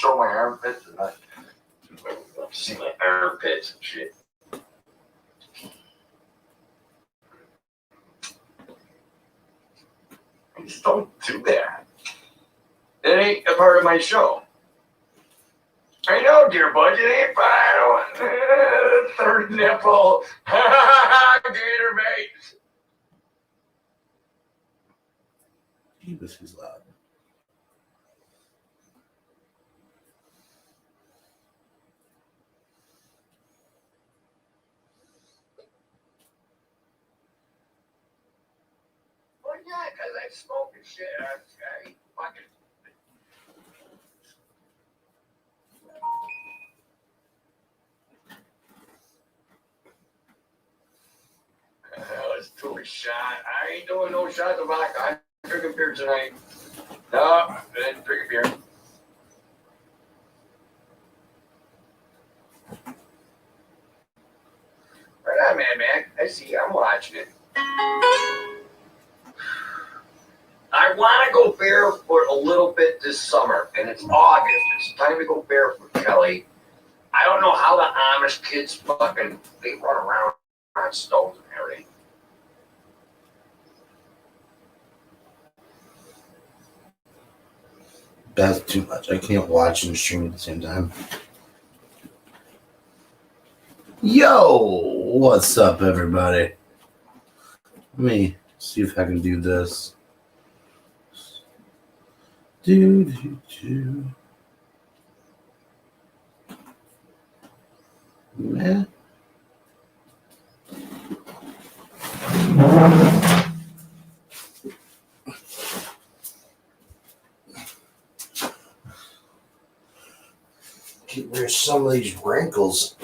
show my armpits and I see my armpits and shit. Just don't do that. It ain't a part of my show. I know, dear budget ain't fine. Third nipple. Gator bait. This is loud. Well, yeah, because I smoke and shit. I fucking. Let's do a shot. I ain't doing no shots of vodka. I'm drinking beer tonight. No, I didn't drink a beer. Right on, man. I see. I'm watching it. I want to go barefoot a little bit this summer, and it's August. It's time to go barefoot, Kelly. I don't know how the Amish kids they run around on stones and everything. That's too much. I can't watch and stream at the same time. Yo, what's up, everybody? Let me see if I can do this. Do. Man. Get rid of some of these wrinkles.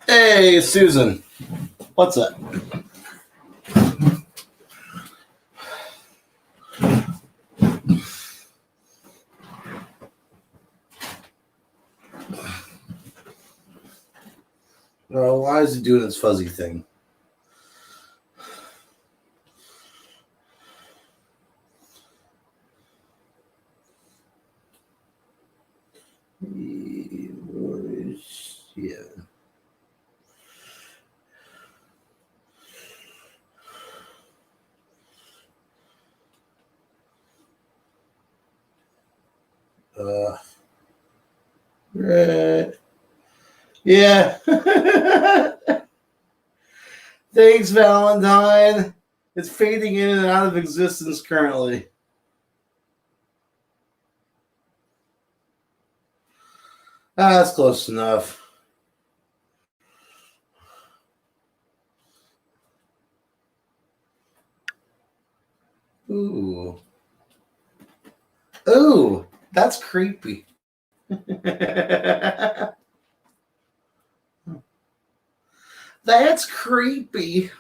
Hey, Susan. What's up? Oh, why is he doing this fuzzy thing? Yeah. Right. Yeah. Thanks, Valentine. It's fading in and out of existence currently. That's close enough. Ooh. Ooh, that's creepy. That's creepy.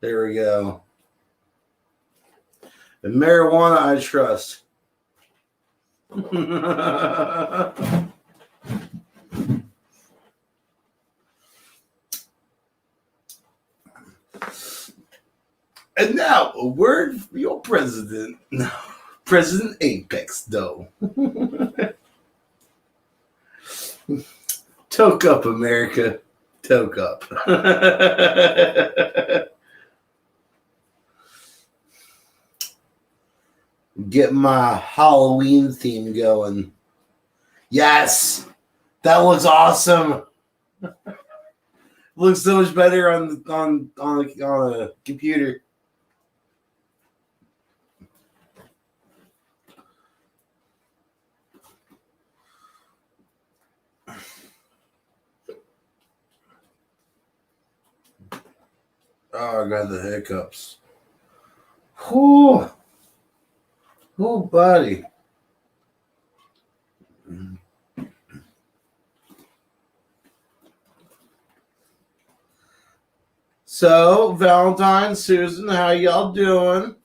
There we go. The marijuana I trust. And now, a word for your president. No, President Apex, though. Toke up, America. Toke up. Get my Halloween theme going. Yes! That looks awesome. Looks so much better on a computer. Oh, I got the hiccups. Whew. Whew, buddy. So, Valentine, Susan, how y'all doing?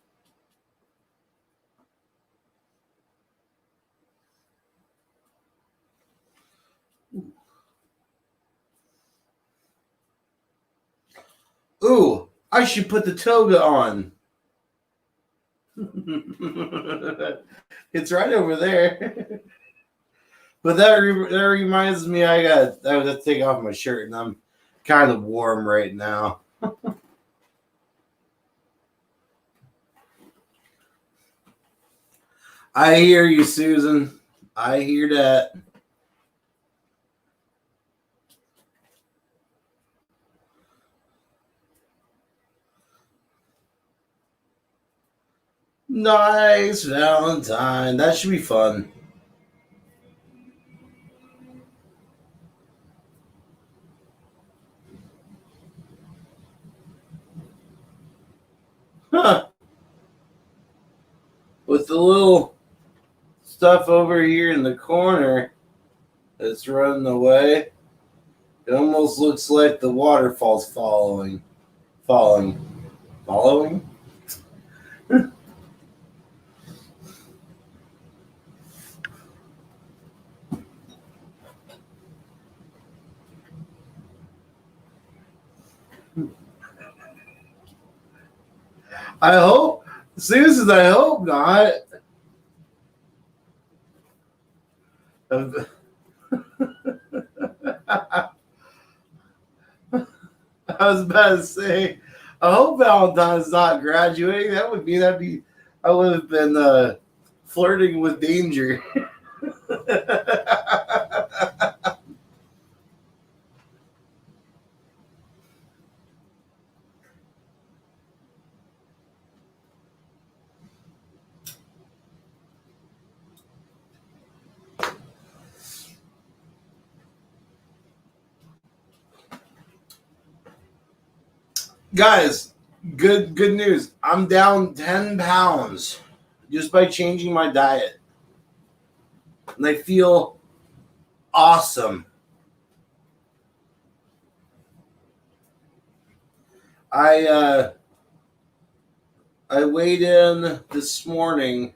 Ooh, I should put the toga on. It's right over there. But that reminds me, I have to take off my shirt, and I'm kind of warm right now. I hear you, Susan. I hear that. Nice, Valentine. That should be fun. Huh. With the little stuff over here in the corner that's running away, it almost looks like the waterfall's falling. Following. I hope, Susan, I hope not. I was about to say, I hope Valentine's not graduating. I would have been flirting with danger. Guys, good news. I'm down 10 pounds just by changing my diet. And I feel awesome. I weighed in this morning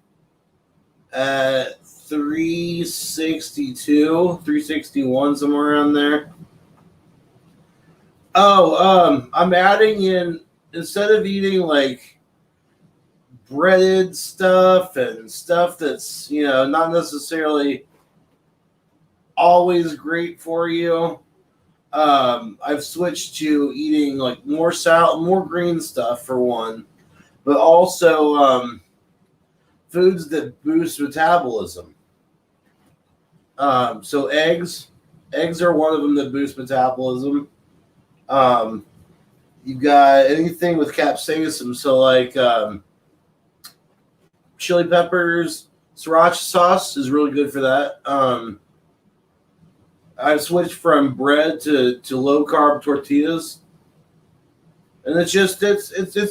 at 362, 361, somewhere around there. Oh, I'm adding in, instead of eating like breaded stuff and stuff that's, not necessarily always great for you. I've switched to eating like more salad, more green stuff for one, but also foods that boost metabolism. So eggs are one of them that boost metabolism. You got anything with capsaicin, so like chili peppers, sriracha sauce is really good for that. I've switched from bread to low carb tortillas, and it's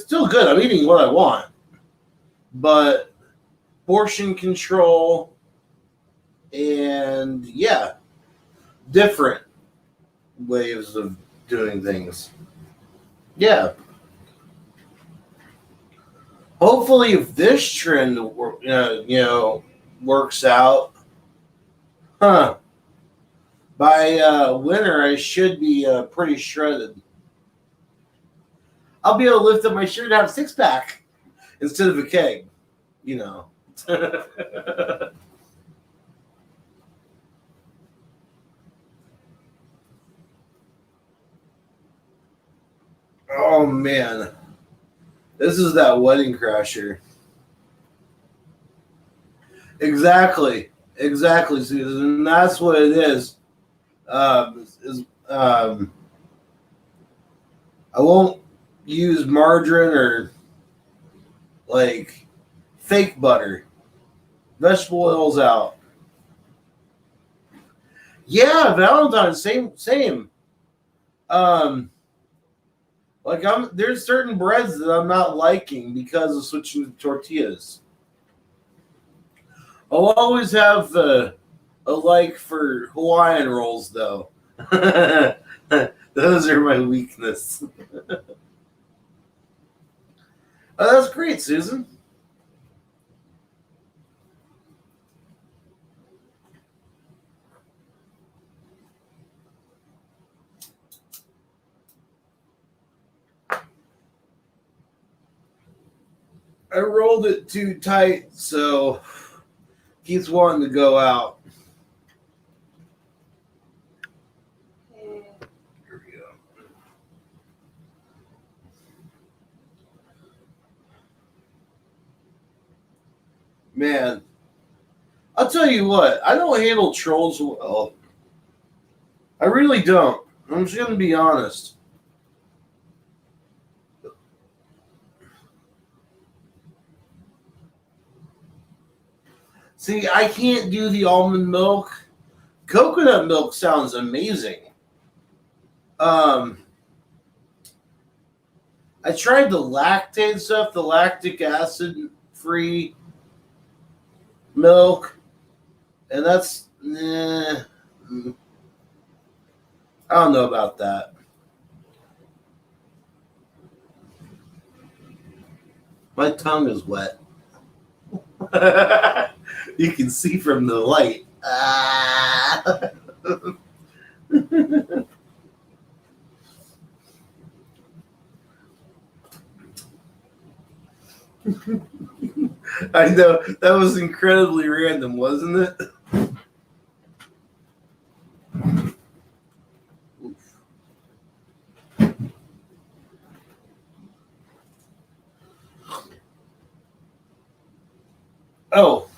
still good. I'm eating what I want, but portion control and different ways of doing things. Yeah. Hopefully, if this trend works out, by winter I should be pretty shredded. I'll be able to lift up my shirt and have a six pack instead of a keg. Oh man, this is that wedding crasher. Exactly, Susan. And that's what it is. I won't use margarine or like fake butter. Vegetable oils out. Yeah, Valentine's same. Like there's certain breads that I'm not liking because of switching to tortillas. I'll always have a like for Hawaiian rolls though. Those are my weakness. Oh, that's great, Susan. I rolled it too tight, so keeps wanting to go out. Here we go. Man, I'll tell you what, I don't handle trolls well. I really don't. I'm just going to be honest. See, I can't do the almond milk. Coconut milk sounds amazing. I tried the lactate stuff, the lactic acid free milk, and that's I don't know about that. My tongue is wet. You can see from the light. I know, that was incredibly random, wasn't it? Oh,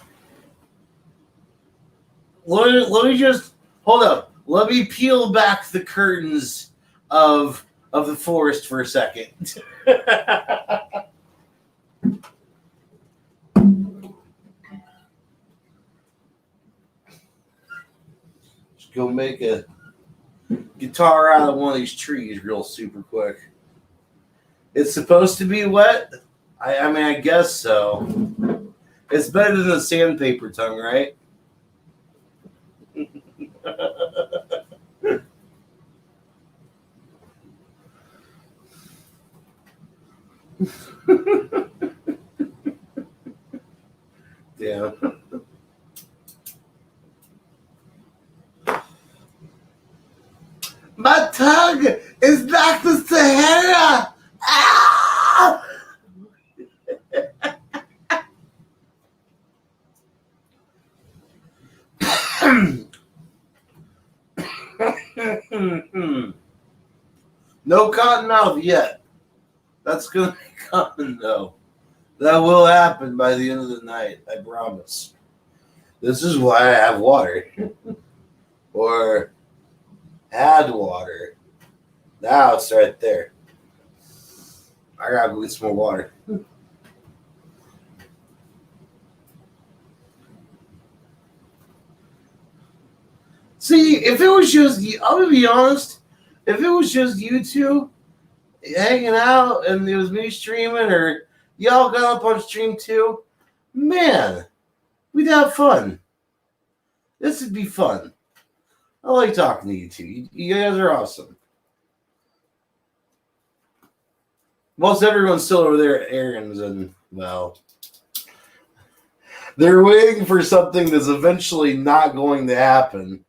let me just hold up. Let me peel back the curtains of the forest for a second. Just go make a guitar out of one of these trees real super quick. It's supposed to be wet? I mean, I guess so. It's better than the sandpaper tongue, right? Yeah. My tongue is like the Sahara. Ah! No cotton mouth yet. That's going to be coming, though. That will happen by the end of the night, I promise. This is why I have water. Or had water. Now it's right there. I gotta go get some more water. See, if it was just, I'm gonna be honest, if it was just you two hanging out and it was me streaming or y'all got up on stream too, man, we'd have fun. This would be fun. I like talking to you two. You guys are awesome. Most everyone's still over there at Aaron's, and, well, they're waiting for something that's eventually not going to happen.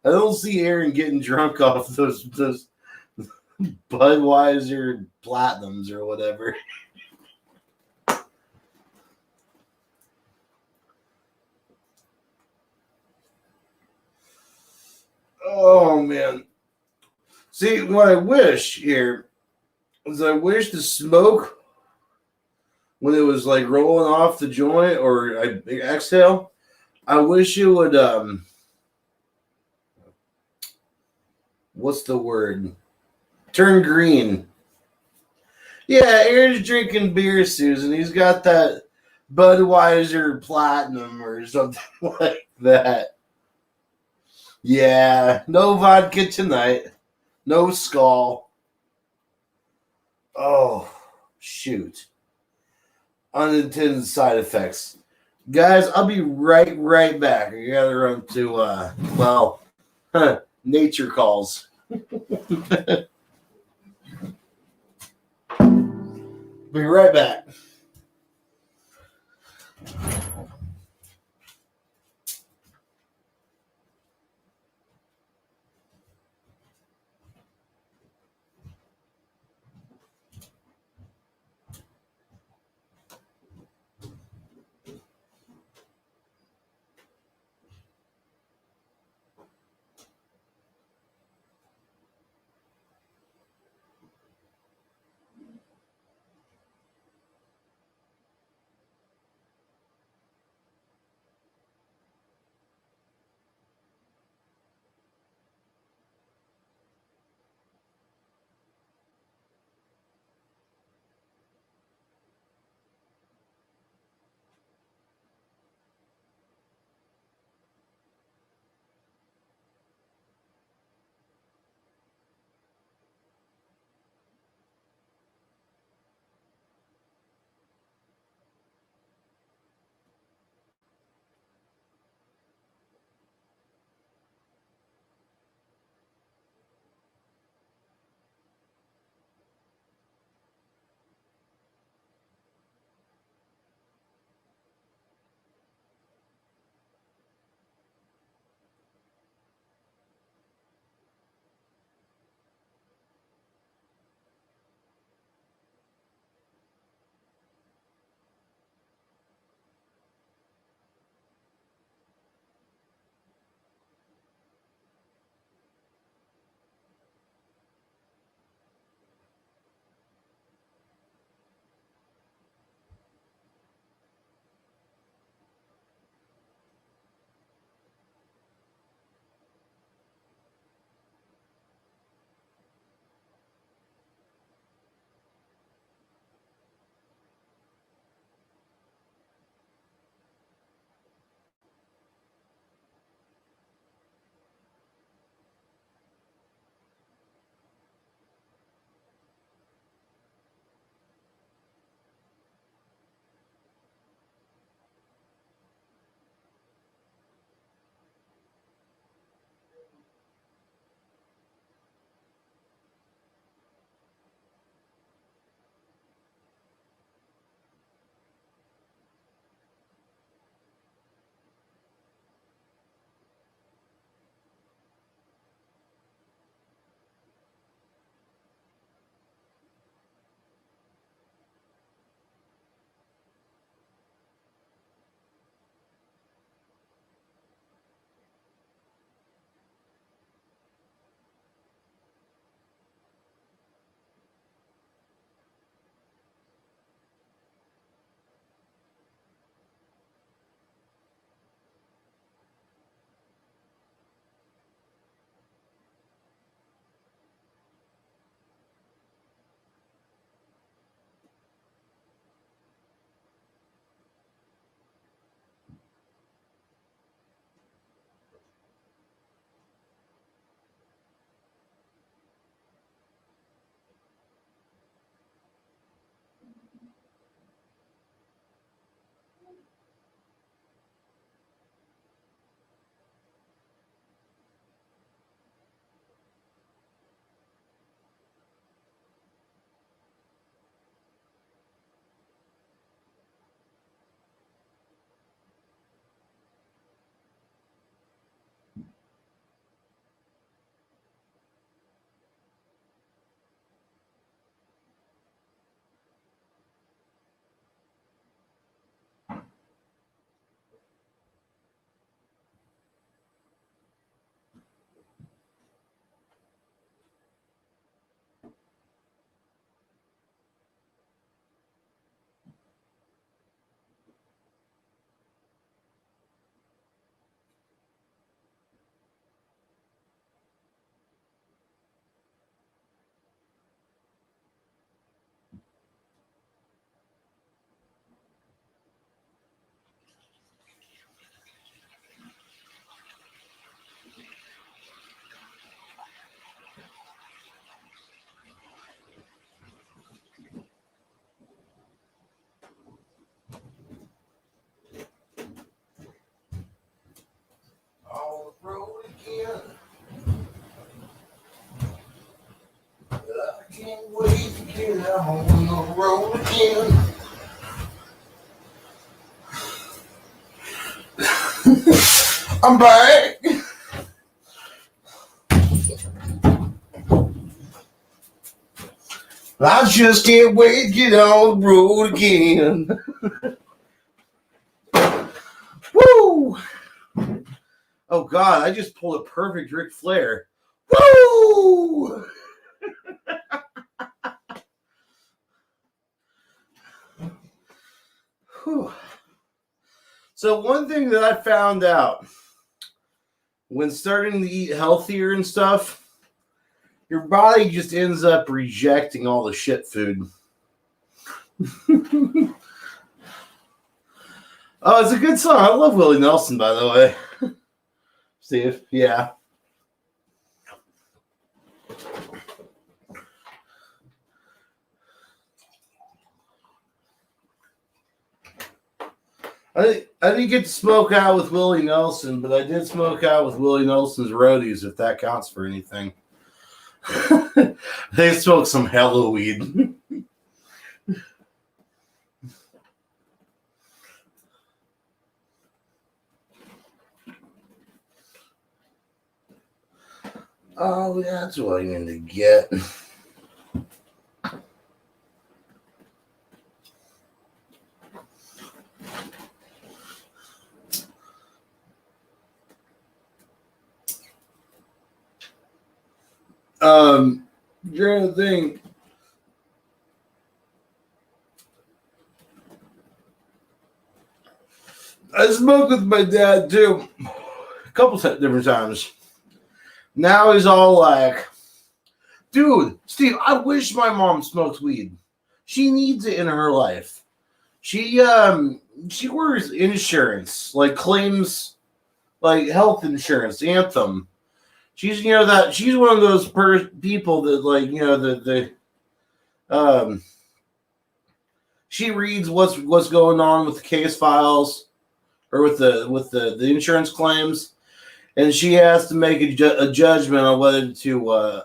I don't see Aaron getting drunk off those Budweiser Platinums or whatever. Oh, man. See, what I wish here is I wish the smoke, when it was like rolling off the joint or I exhale, I wish it would, what's the word? Turn green. Yeah, Aaron's drinking beer, Susan. He's got that Budweiser Platinum or something like that. Yeah, no vodka tonight. No Skull. Oh, shoot. Unintended side effects. Guys, I'll be right back. I gotta run to nature calls. Be right back. on the road again. I'm back. I just can't wait to get on the road again. Woo! Oh God, I just pulled a perfect Ric Flair. Woo! Whew. So one thing that I found out when starting to eat healthier and stuff, your body just ends up rejecting all the shit food. Oh, it's a good song. I love Willie Nelson, by the way. Steve, yeah. I didn't get to smoke out with Willie Nelson, but I did smoke out with Willie Nelson's roadies, if that counts for anything. They smoked some hella weed. Oh, that's what I need to get. You're the thing. I smoked with my dad too, a couple different times. Now he's all like, "Dude, Steve, I wish my mom smoked weed. She needs it in her life. She wears insurance, like claims, like health insurance, Anthem. She's she's one of those people that she reads what's going on with the case files or with the insurance claims, and she has to make a judgment on whether to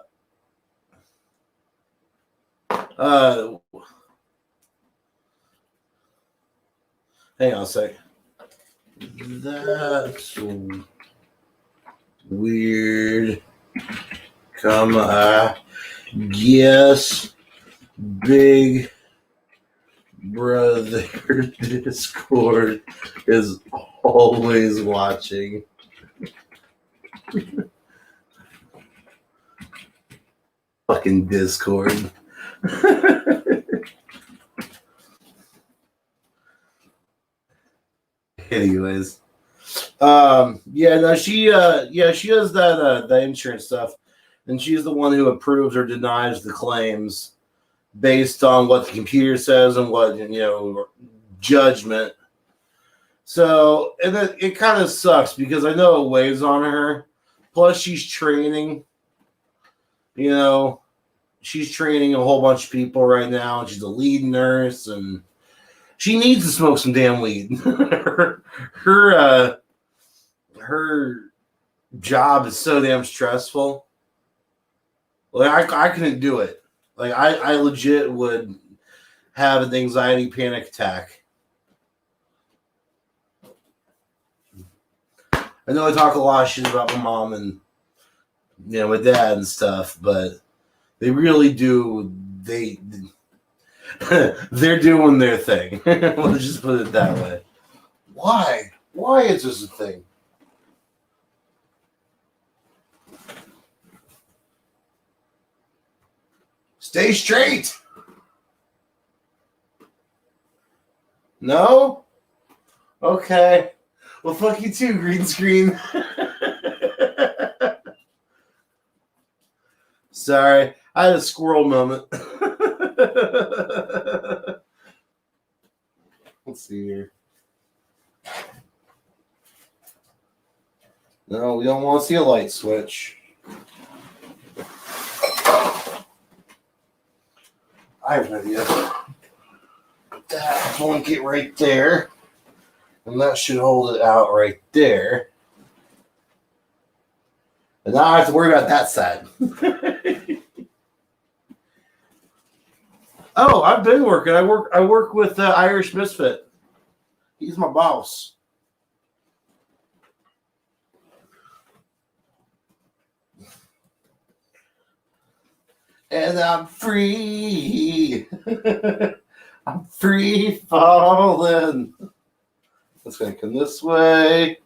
hang on a sec. That's weird. Come on. Yes, Big Brother Discord is always watching. Fucking Discord. Anyways. She does that insurance stuff, and she's the one who approves or denies the claims based on what the computer says and what judgment. So, and it kind of sucks because I know it weighs on her. Plus, she's training. She's training a whole bunch of people right now, and she's a lead nurse, and she needs to smoke some damn weed. Her job is so damn stressful. Like I couldn't do it. Like I legit would have an anxiety panic attack. I know I talk a lot of shit about my mom and my dad and stuff, but they really do. They're doing their thing. Let's just put it that way. Why? Why is this a thing? Stay straight. No? Okay. Well, fuck you too, green screen. Sorry. I had a squirrel moment. Let's see here. No, we don't want to see a light switch. I have an idea. That blanket right there. And that should hold it out right there. And now I have to worry about that side. Oh, I've been working. I work with Irish Misfit. He's my boss. And I'm free. I'm free falling. It's gonna come this way.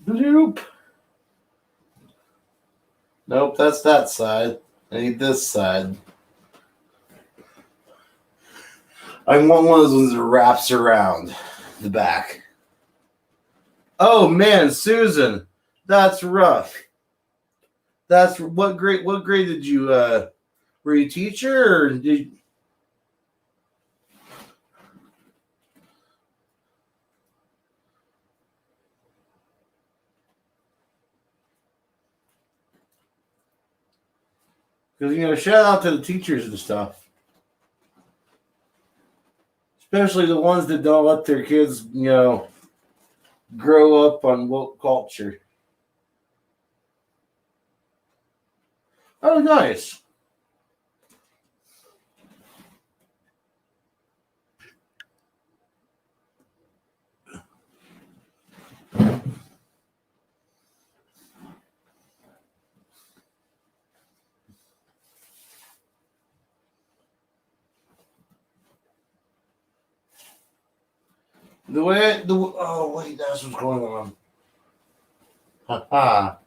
Bloop. Nope, that's that side. I need this side. I want one of those ones that wraps around the back. Oh man, Susan, that's rough. That's what grade? What grade did you? Were you a teacher or did? Because shout out to the teachers and stuff, especially the ones that don't let their kids, grow up on woke culture. Oh, nice. Oh wait, that's what's going on. Ha ha.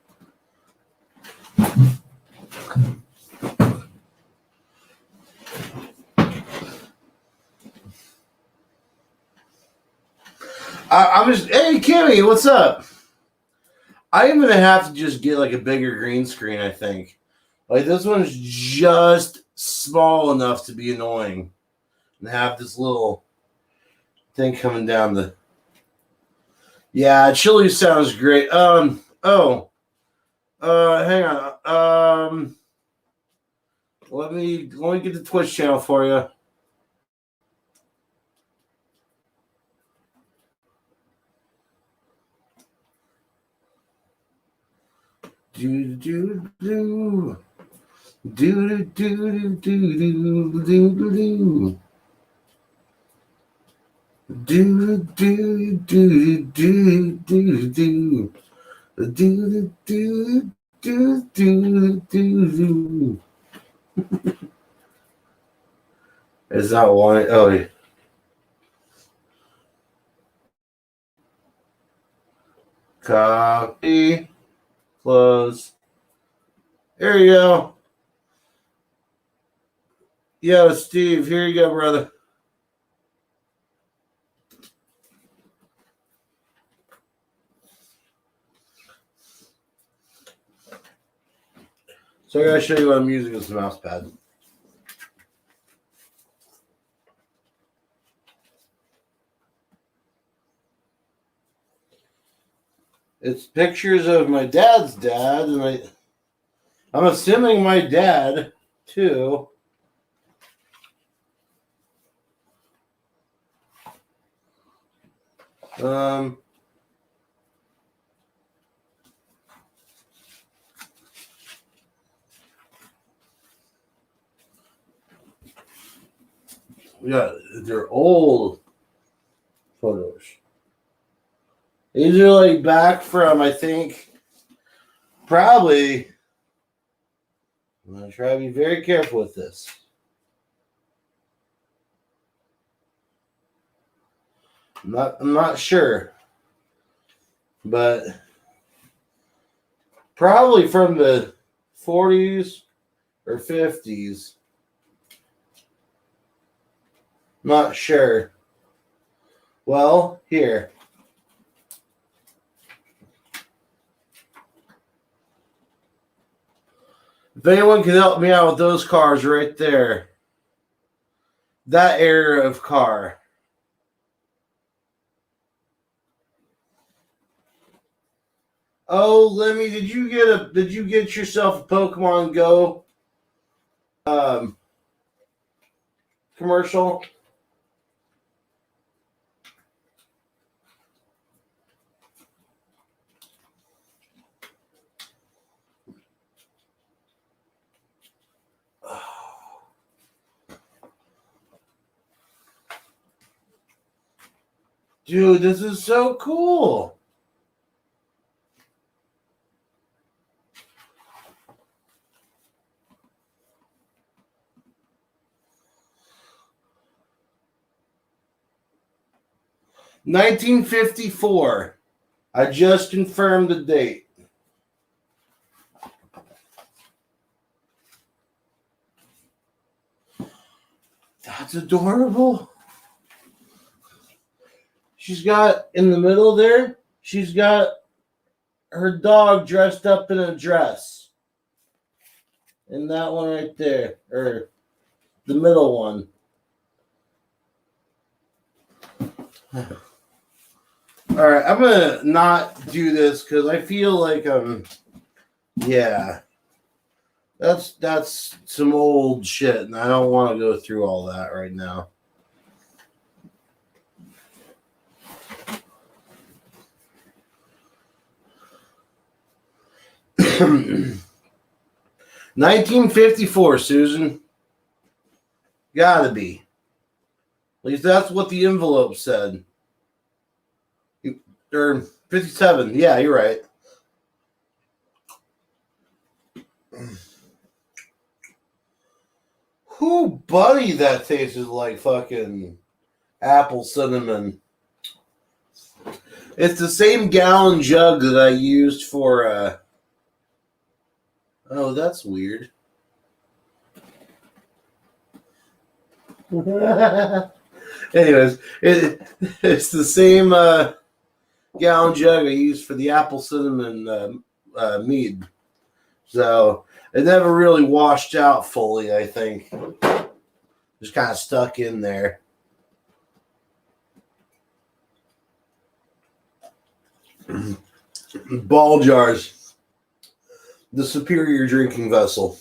I'm just, hey Kimmy, what's up? I am gonna have to just get like a bigger green screen. I think like this one's just small enough to be annoying, and have this little thing coming down the. Yeah, chili sounds great. Oh. Hang on. Let me get the Twitch channel for you. Do do do do do do do do do do do do do do do do. Do do do do do. Is that one? Oh, yeah. Copy. Close. There you go. Yo, Steve. Here you go, brother. So I gotta show you what I'm using as a mouse pad. It's pictures of my dad's dad, and I'm assuming my dad too. Yeah, they're old photos. These are like back from, I think, probably. I'm gonna try to be very careful with this. I'm not sure, but probably from the 40s or 50s. Not sure. Well, here. If anyone can help me out with those cars right there, that era of car. Oh, Lemmy, did you get yourself a Pokemon Go commercial? Dude, this is so cool. $1954. I just confirmed the date. That's adorable. She's got, in the middle there, she's got her dog dressed up in a dress. And that one right there, or the middle one. All right, I'm gonna not do this because I feel like yeah, that's some old shit, and I don't want to go through all that right now. $1954, Susan. Gotta be. At least that's what the envelope said. Or 57. Yeah, you're right. Who, buddy, that tastes like fucking apple cinnamon. It's the same gallon jug that I used for oh, that's weird. Anyways, it's the same gallon jug I used for the apple cinnamon mead. So it never really washed out fully, I think. Just kind of stuck in there. Ball jars. The superior drinking vessel.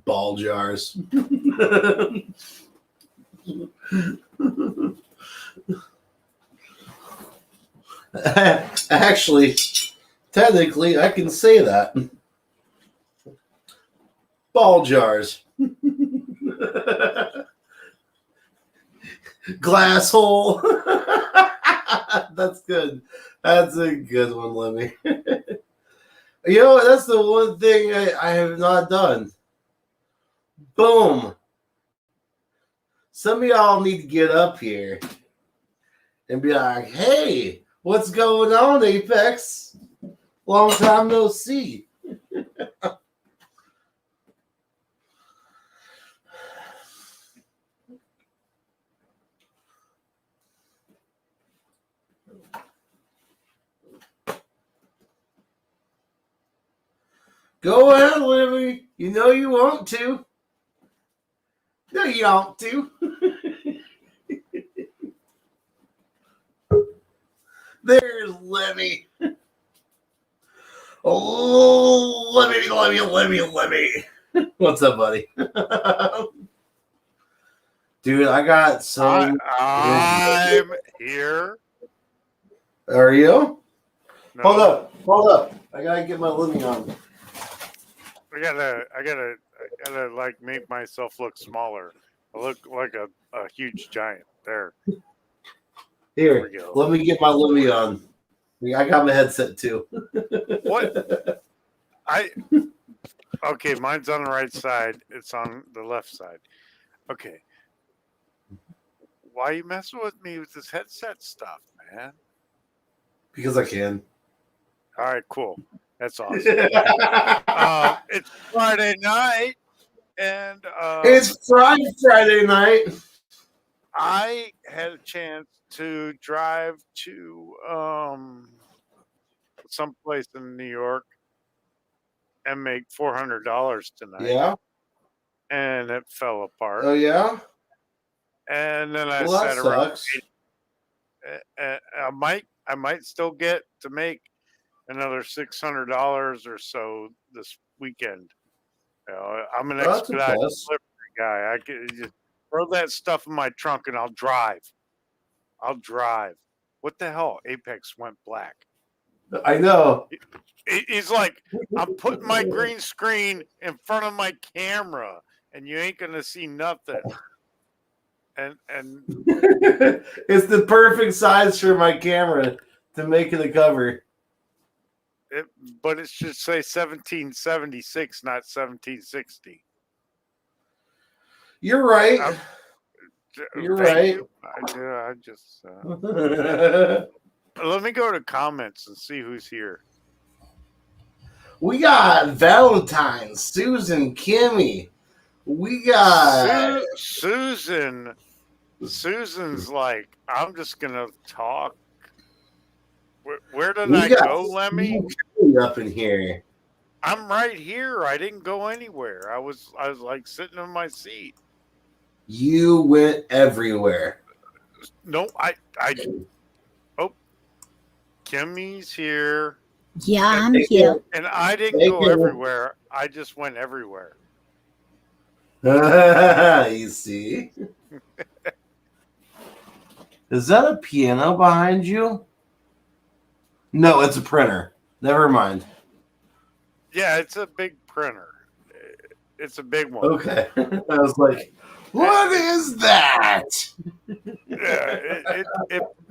Ball jars. Actually, technically, I can say that. Ball jars. Glass hole. That's good. That's a good one, Lemmy. You know, that's the one thing I have not done. Boom. Some of y'all need to get up here and be like, hey, what's going on, Apex? Long time no see. Go ahead, Libby. You know you want to. No, you want to. There's Lemmy. Oh, Lemmy. What's up, buddy? Dude, I got some. I'm here. Are you? No, Hold up. I gotta get my Lemmy on. I gotta like make myself look smaller. I look like a huge giant. There Here, we go. let me get my Lemmy on. I got my headset too. What? Okay, mine's on the right side. It's on the left side. Okay. Why are you messing with me with this headset stuff, man? Because I can. All right, cool. That's awesome. It's Friday night, and It's Friday night. I had a chance to drive to someplace in New York and make $400 tonight. Yeah. And it fell apart. Oh yeah. And then I Well, that sat around. sucks. I might still get to make another $600 or so this weekend. You know, I'm an Oh, that's a expedite plus. delivery guy. I can just throw that stuff in my trunk and I'll drive. What the hell? Apex went black. I know. He's like, I'm putting my green screen in front of my camera. and you ain't gonna see nothing. And It's the perfect size for my camera to make it a cover. but it should say 1776, not 1760. You're right. I'm- You're Thank right. you. I just let me go to comments and see who's here. We got Valentine, Susan, Kimmy. We got Susan. Susan's like, I'm just gonna talk. Where did I go, Lemmy? up in here. I'm right here. I didn't go anywhere. I was like sitting in my seat. You went everywhere. No, oh, Kimmy's here. Yeah, I'm here. And I didn't Thank go you. everywhere. I just went everywhere. You see? Is that a piano behind you? No, it's a printer. Never mind. Yeah, it's a big printer. It's a big one. Okay. I was like, what is that? Yeah,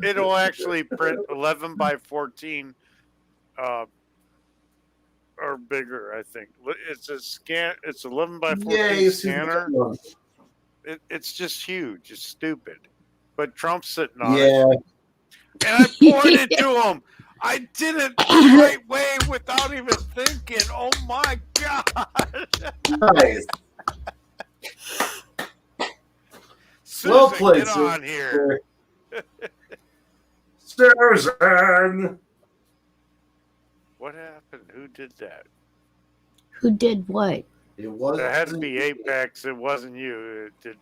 it'll actually print 11 by 14 or bigger, I think. It's a scan. It's 11 by 14 Yay, scanner. Susan. It's just huge. It's stupid. But Trump's sitting on it. Yeah. And I pointed to him. I did it the right way without even thinking. Oh my God. Nice. Susan, Well played, get on here. Susan. What happened? Who did that? Who did what? It was. It had to be Apex. It wasn't you. It did.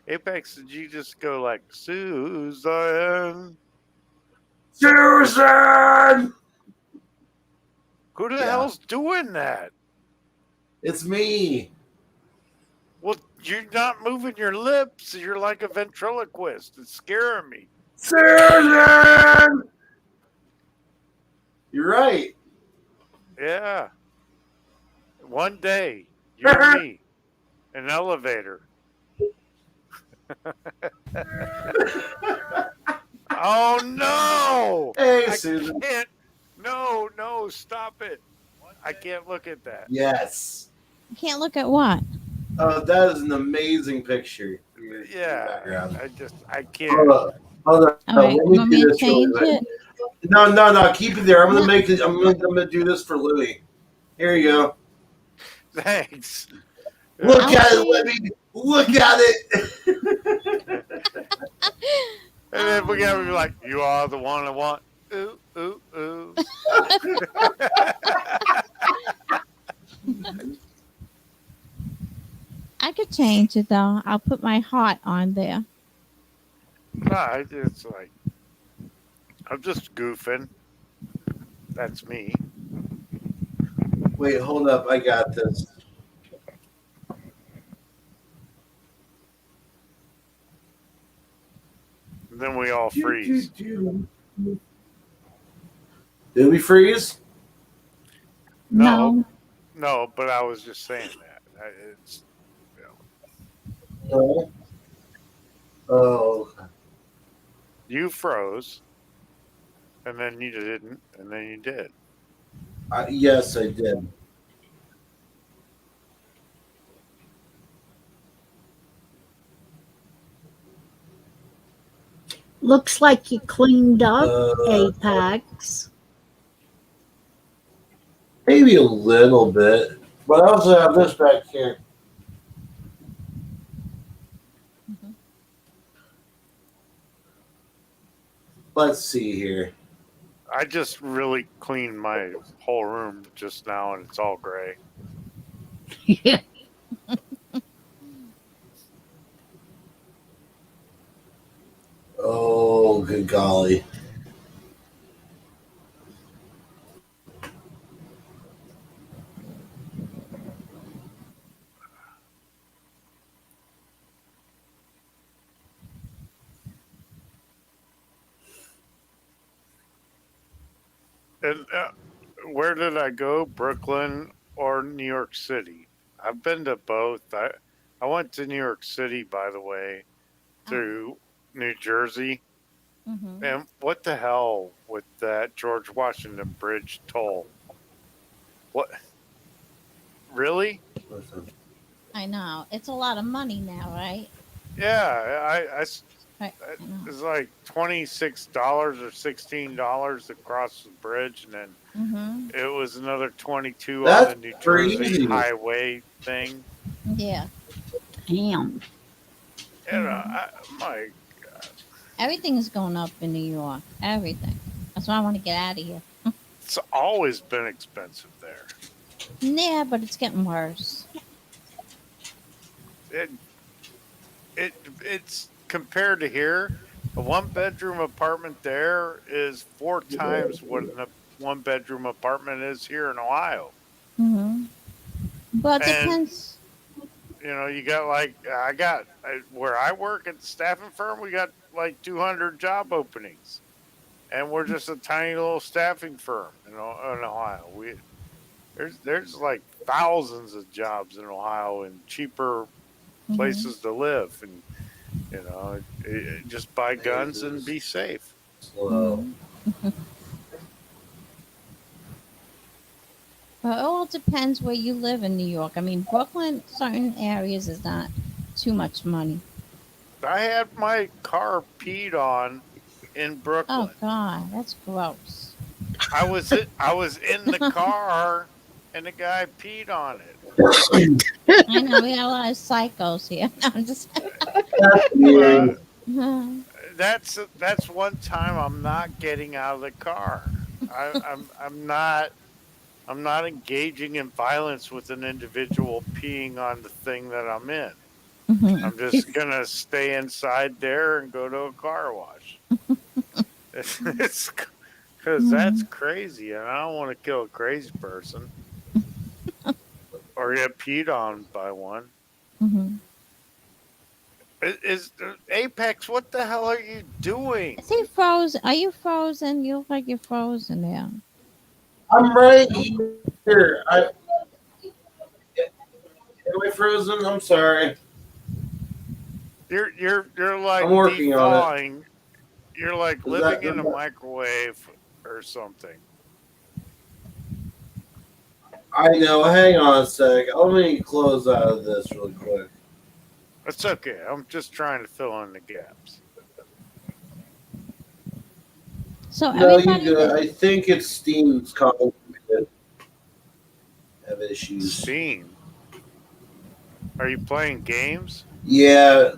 Apex, did you just go like, Susan? Susan. Who the Yeah. hell's doing that? It's me. Well, you're not moving your lips. You're like a ventriloquist. It's scaring me. Susan. You're right. Yeah. One day, you and me, an elevator. Oh no! Hey, I Susan. can't. No, stop it. I can't look at that. Yes. I can't look at what? That is an amazing picture. Yeah, Background. I Hold can't. up. Hold up. All right, Let you me want do me to this really change quick. it? No. Keep it there. I'm gonna No. make it. I'm gonna do this for Louis. Here you go. Thanks. Look I'll at it, see. Libby. Look at it. And then we gotta be like, you are the one I want. Ooh, ooh, ooh. I could change it though. I'll put my heart on there. Nah, it's like, I'm just goofing. That's me. Wait, hold up. I got this. And then we all freeze. Did we freeze? No. No, but I was just saying that. It's, No. Oh. you froze, and then you didn't, and then you did. Yes, I did. Looks like you cleaned up, Uh, Apex. maybe a little bit, but I also have this back here. Let's see here. I just really cleaned my whole room just now, and it's all gray. Oh, good golly. And where did I go? Brooklyn or New York City? I've been to both. I I went to New York City, by the way, through New Jersey. Mm-hmm. And what the hell with that George Washington Bridge toll? What? Really? I know. It's a lot of money now, right? Yeah, Right. I know. it's like $26 or $16 to cross the bridge, and then Mm-hmm. it was another 22 on That's the New Jersey crazy. highway thing. Yeah. Damn. You know, my Everything is going up in New York. Everything. That's why I want to get out of here. it's always been expensive there. Yeah, but it's getting worse. It's compared to here. A 1-bedroom apartment there is 4 times what a 1-bedroom apartment is here in Ohio. Mm-hmm. But it And depends. you know, you got where I work at the staffing firm, we got like 200 job openings, and we're just a tiny little staffing firm, in Ohio. There's like thousands of jobs in Ohio and cheaper Mhm. places to live, and you know, just buy guns and be safe. Slow. But it all depends where you live in New York. I mean, Brooklyn, certain areas is not too much money. I had my car peed on in Brooklyn. Oh God, that's gross. I was in the car, and the guy peed on it. I know we got a lot of psychos here. No, I'm just. Uh, Mhm. that's one time I'm not getting out of the car. I'm not engaging in violence with an individual peeing on the thing that I'm in. Mhm. I'm just gonna stay inside there and go to a car wash. It's because that's crazy, and I don't want to kill a crazy person or get peed on by one. Mhm. Is Apex? What the hell are you doing? Is he frozen? Are you frozen? You look like you're frozen there. I'm right here. Am I frozen? I'm sorry. You're like I'm working on it. thawing. You're like Is living that in a good? microwave or something. I know. Hang on a sec. Let me close out of this really quick. It's okay. I'm just trying to fill in the gaps. So No, you everybody good. that I think it's Steam's causing me to have issues. Steam. Are you playing games? Yeah.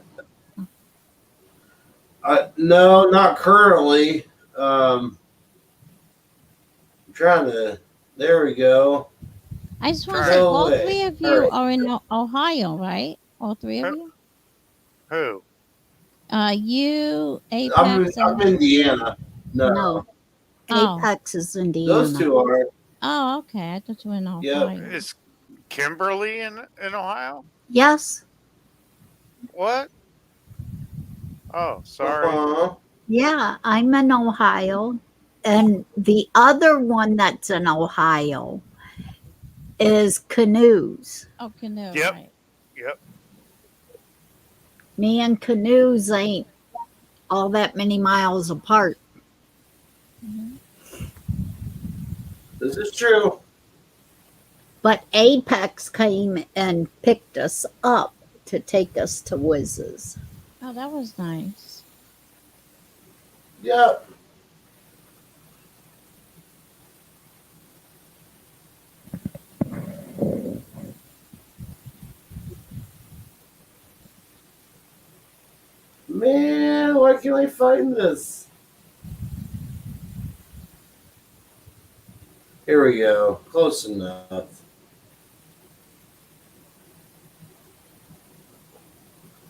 No, not currently. I'm trying to. There we go. I just want to Try say, No all way. three of All you right. are in Ohio, right? All three of you. Who? You, I'm Apex, and Indiana. No. No. Oh. Apex is Indiana. Those two are. oh, okay. I thought you were in Ohio. Yep. Is Kimberly in Ohio? Yes. What? Oh, sorry. Uh-huh. Yeah, I'm in Ohio. And the other one that's in Ohio is Canoes. Oh, Canoe. Yep. Right. Yep. Me and Canoes ain't all that many miles apart. Mhm. This is true. But Apex came and picked us up to take us to Wiz's. Oh, that was nice. Yep. Man, why can't I find this? Here we go. Close enough.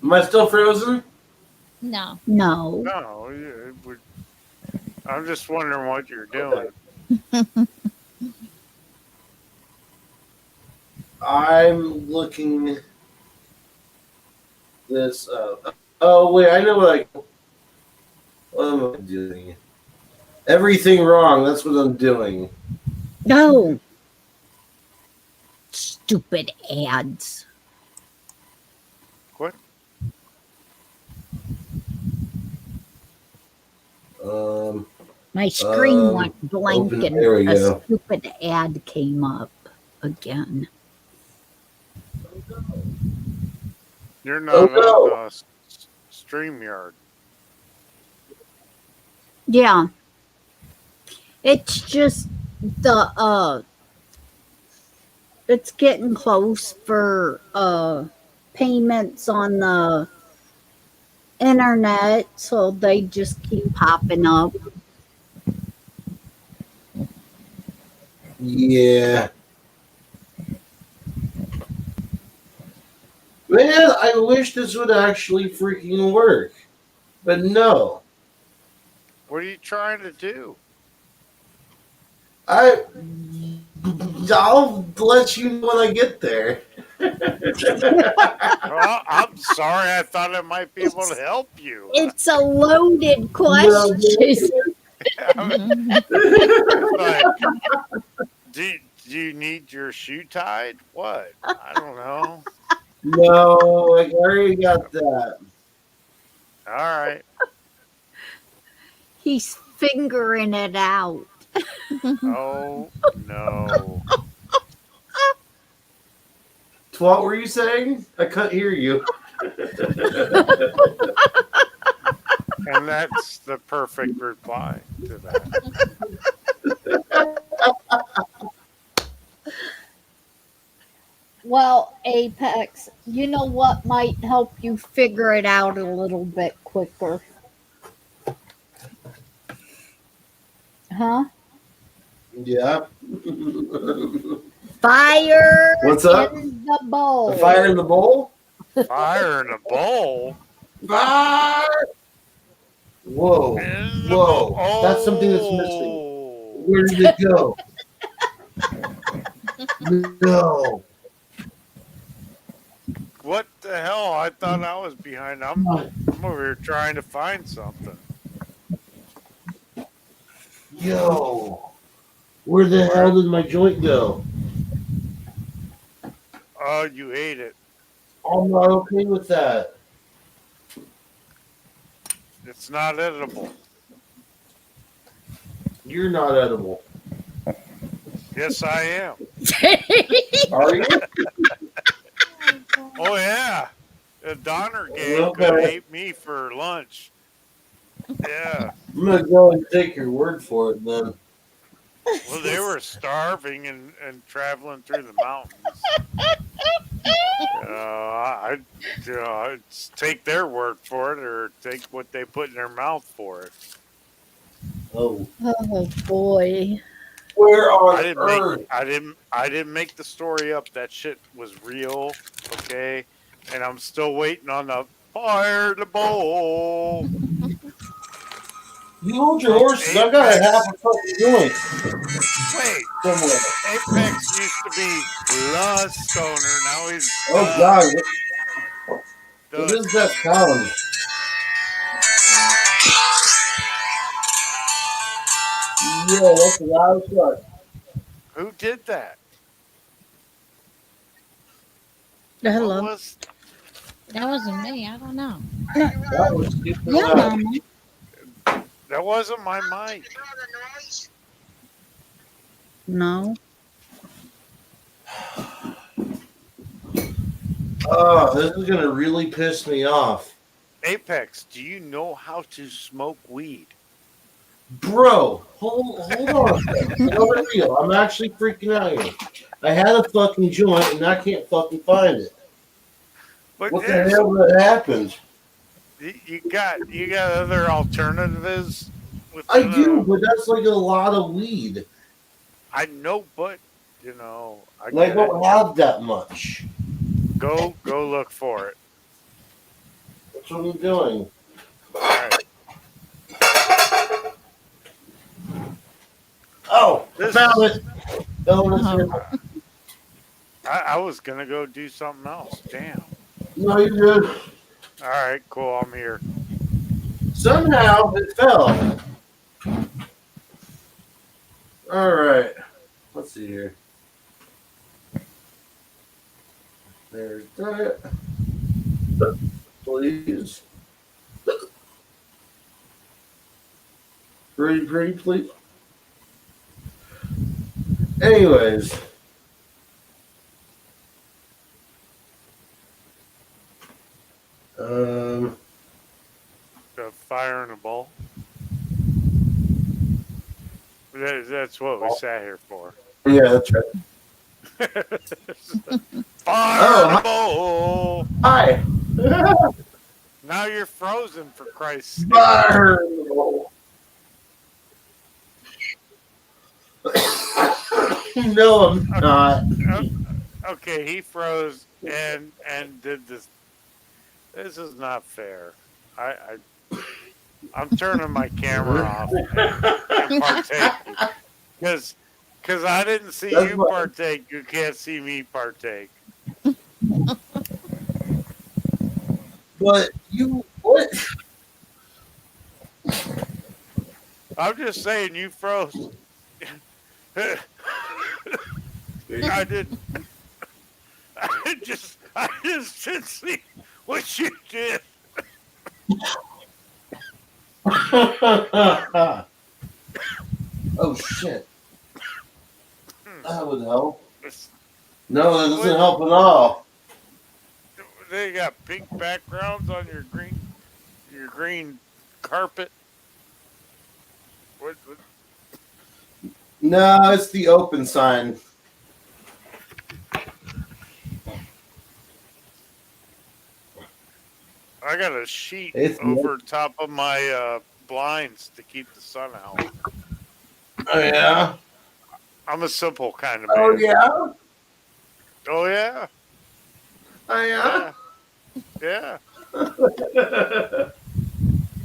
Am I still frozen? No. No. No, I'm just wondering what you're doing. I'm looking this up. Oh wait, I know what am I doing? Everything wrong. That's what I'm doing. No. Stupid ads. Quit. My screen Um, went blank open- and there we a go. stupid ad came up again. You're Oh, not no. on StreamYard. Yeah. It's just the it's getting close for payments on the internet, so they just keep popping up. Yeah. Man, I wish this would actually freaking work. But no. What are you trying to do? I'll let you know when I get there. Well, I'm sorry. I thought I might be able to help you. It's a loaded No, question. Like, do you need your shoe tied? What? I don't know. no, I already got that. All right. He's fingering it out. Oh no. What were you saying? I couldn't hear you. And that's the perfect reply to that. Well, Apex, you know what might help you figure it out a little bit quicker? Huh? Yeah. Fire What's up? in the bowl. The fire in the bowl? Fire in a bowl. Fire! Whoa. In the Whoa. bowl. That's something that's missing. Oh. Where did it go? No. What the hell? I thought I was behind. I'm over here trying to find something. Yo. Where the hell did my joint go? Oh, you ate it. I'm not okay with that. It's not edible. You're not edible. Yes, I am. Are you? Oh yeah. The Donner gang Okay. ate me for lunch. Yeah. I'm going to go and take your word for it then. Well, they were starving and traveling through the mountains. I'd take their word for it or take what they put in their mouth for it. Oh. Oh boy. Where on I didn't earth? make I didn't make the story up. That shit was real, okay? And I'm still waiting on the fire the bowl. You hold your horses. I've got a half a fucking joint Wait, somewhere. Apex used to be the stoner. Now he's Oh, God. What the is that sound? Yeah, that's loud as fuck. Who did that? Hello. What was That wasn't me. I don't know. That was super Yeah, loud. Mama. that? Wasn't my mic. No. Oh, this is going to really piss me off. Apex, do you know how to smoke weed? Bro, hold on a second. For real, I'm actually freaking out here. I had a fucking joint and I can't fucking find it. But What the hell that happened? you got other alternatives. With I do, but that's like a lot of weed. I know, but I And I get don't it. have that much. Go look for it. That's what I'm doing. All right. Oh, This- found it. Found it. Oh. I was gonna go do something else. Damn. No, you're good. All right, cool. I'm here. Somehow it fell. All right. Let's see here. There's that. Please. Pretty, please. Anyways. A fire in a bowl. That's what we sat here for. Yeah, that's right. Fire in a bowl. Hi. Now you're frozen, for Christ's sake. Fire. No, I'm not. Okay, he froze and did this. This is not fair. I'm turning my camera off and partaking because I didn't see That's you what- partake. You can't see me partake. But you what? I'm just saying you froze. I didn't. I just didn't see what you did. Oh shit. That would help. No, that doesn't help at all. They got pink backgrounds on your green carpet. What? No, it's the open sign. I got a sheet It's over top of my blinds to keep the sun out. Oh yeah. I'm a simple kind of man. Oh yeah. Oh yeah. Oh yeah. Yeah.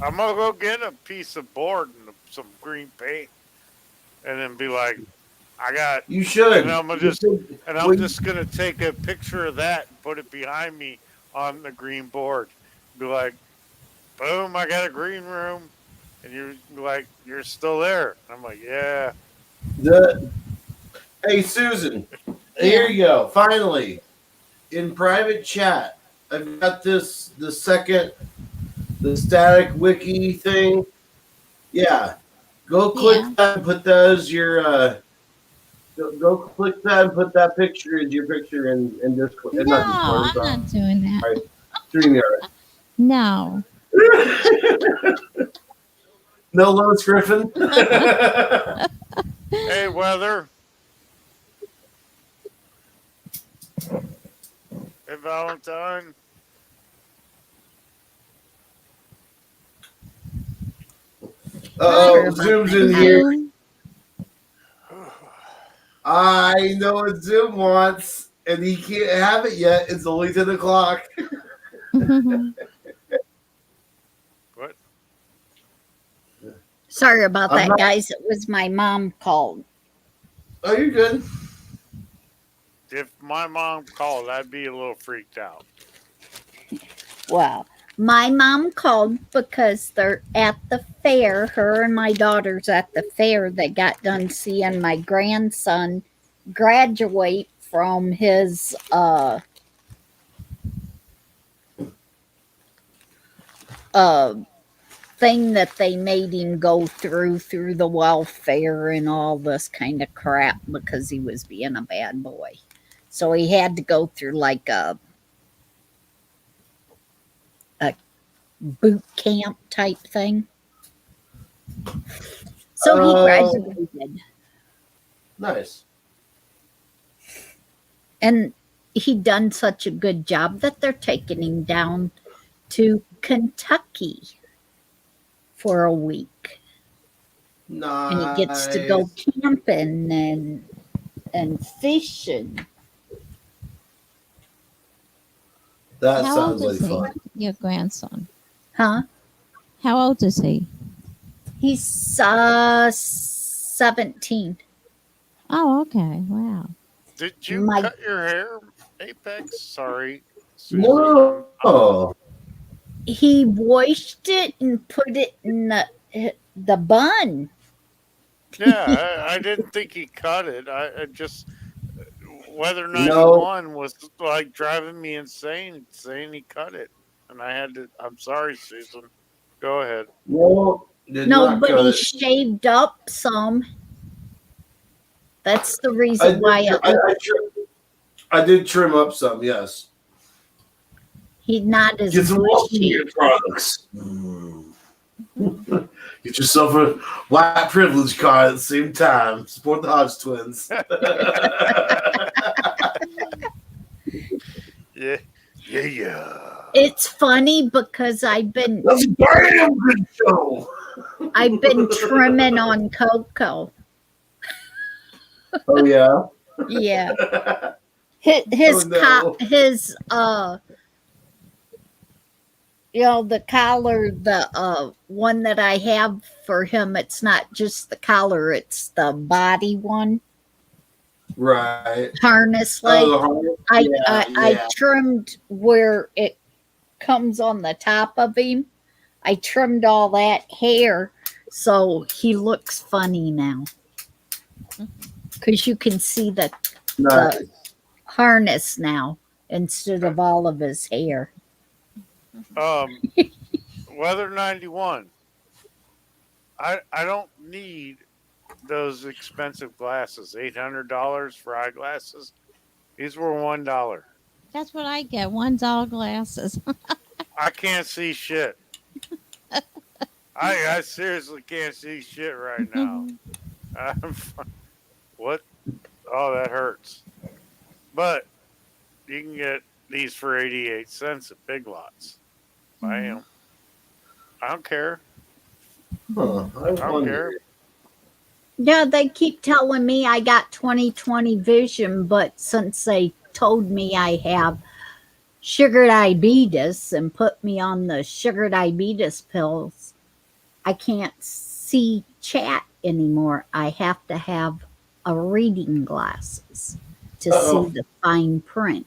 I'm gonna go get a piece of board and some green paint, and then be like, I got. You should. And I'm just gonna take a picture of that and put it behind me on the green board. Be like, boom, I got a green room, and you're like, you're still there. I'm like, yeah. Hey Susan, here you go. Finally, in private chat, I've got the static wiki thing. Yeah, go click that and put that as your. Go click that and put that picture as your picture in Discord. No, I'm not doing that. Right. StreamYard. No. No Lois Griffin. Hey, weather. Hey, Valentine. Oh, Zoom's in here. Zoom. I know what Zoom wants, and he can't have it yet. It's only 10 o'clock. What? Sorry about I'm that, not- guys. It was my mom called. Oh, you're good. If my mom called, I'd be a little freaked out. Well, my mom called because they're at the fair. Her and my daughter's at the fair. They got done seeing my grandson graduate from his thing that they made him go through the welfare and all this kind of crap because he was being a bad boy. So he had to go through like a boot camp type thing. So he Oh. graduated. Nice. And he done such a good job that they're taking him down to Kentucky for a week. Nice. And he gets to go camping and fishing. That How sounds old like is he? fun. Your grandson. Huh? How old is he? He's 17. Oh, okay. Wow. Did you My- cut your hair, Apex? Sorry. Susan. No. Oh. He washed it and put it in the bun. Yeah, I didn't think he cut it. I just whether or not No. he won was like driving me insane, saying he cut it. and I had to. I'm sorry, Susan. Go ahead. No, did No, not but cut he it. shaved up some. That's the I reason did, why I did trim up some, yes. he's not as Get some bushy. Walmart products. Get yourself a white privilege card at the same time. Support the Hodge twins. Yeah, yeah. It's funny because I've been That's a damn good show. trimming on Coco. Oh yeah. Yeah. His Oh, no. the collar, the one that I have for him, it's not just the collar, it's the body one, Right. harness Oh, like. the harness. I trimmed where it comes on the top of him. I trimmed all that hair so he looks funny now. Because you can see the Nice. harness now instead of all of his hair. Weather 91. I don't need those expensive glasses. $800 for eyeglasses. These were $1. That's what I get. $1 glasses. I can't see shit. I seriously can't see shit right now. What? Oh, that hurts. But you can get these for 88 cents at Big Lots. Bam. I don't care. Huh, I don't wonder. care. Yeah, they keep telling me I got 20/20 vision, but since they told me I have sugar diabetes and put me on the sugar diabetes pills, I can't see chat anymore. I have to have a reading glasses to Uh-oh. see the fine print.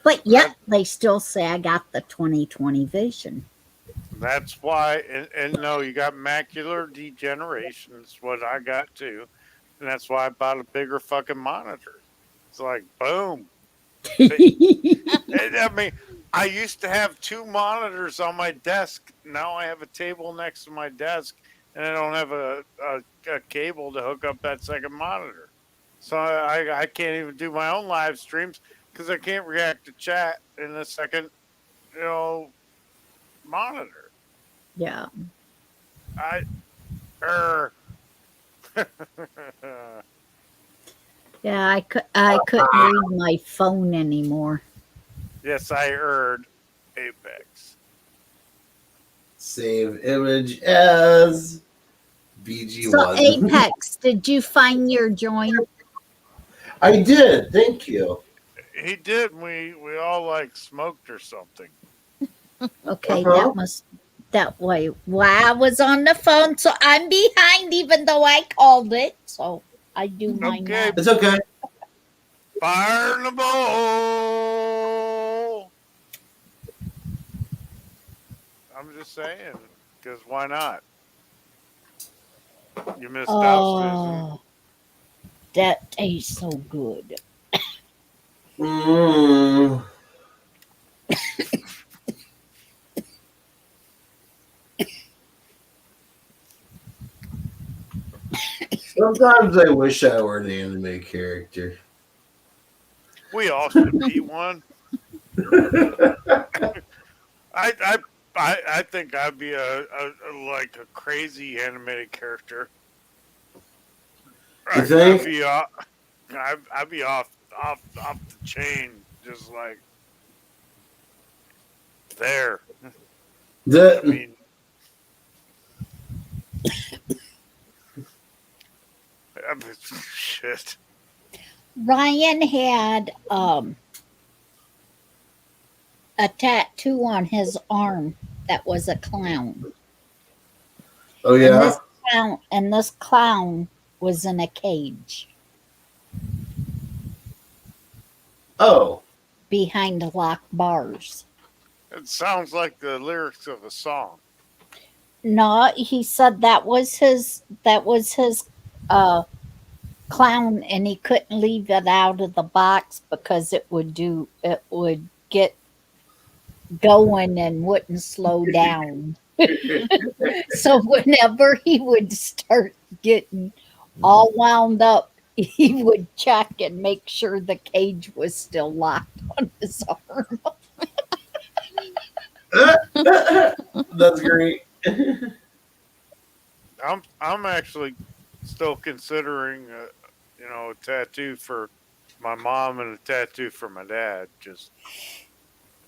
But yet they still say I got the 20/20 vision. That's why, and no, you got macular degeneration. That's what I got too. And that's why I bought a bigger fucking monitor. It's like, boom. I mean, I used to have 2 monitors on my desk. Now I have a table next to my desk, and I don't have a cable to hook up that second monitor. So I can't even do my own live streams because I can't react to chat in the second, monitor. Yeah. Yeah, I couldn't read my phone anymore. Yes, I heard Apex. Save image as BG1. So Apex, did you find your joint? I did. Thank you. He did. We all like smoked or something. Okay, Uh-huh. that way. Well, I was on the phone, so I'm behind, even though I called it. So I do mine Okay. now. It's okay. Fire in the bowl. I'm just saying, because why not? You missed out, Susan. That tastes so good. Mm. Sometimes I wish I were an anime character. We all should be one. I think I'd be a crazy animated character. You think? I'd be off the chain, just like there. That, I mean, shit. Ryan had a tattoo on his arm that was a clown. oh And yeah. this clown was in a cage Oh. behind locked bars. It sounds like the lyrics of a song. No, he said that was his clown, and he couldn't leave it out of the box because it would get going and wouldn't slow down. So whenever he would start getting all wound up, he would check and make sure the cage was still locked on his arm. That's great. I'm actually still considering, a tattoo for my mom and a tattoo for my dad. Just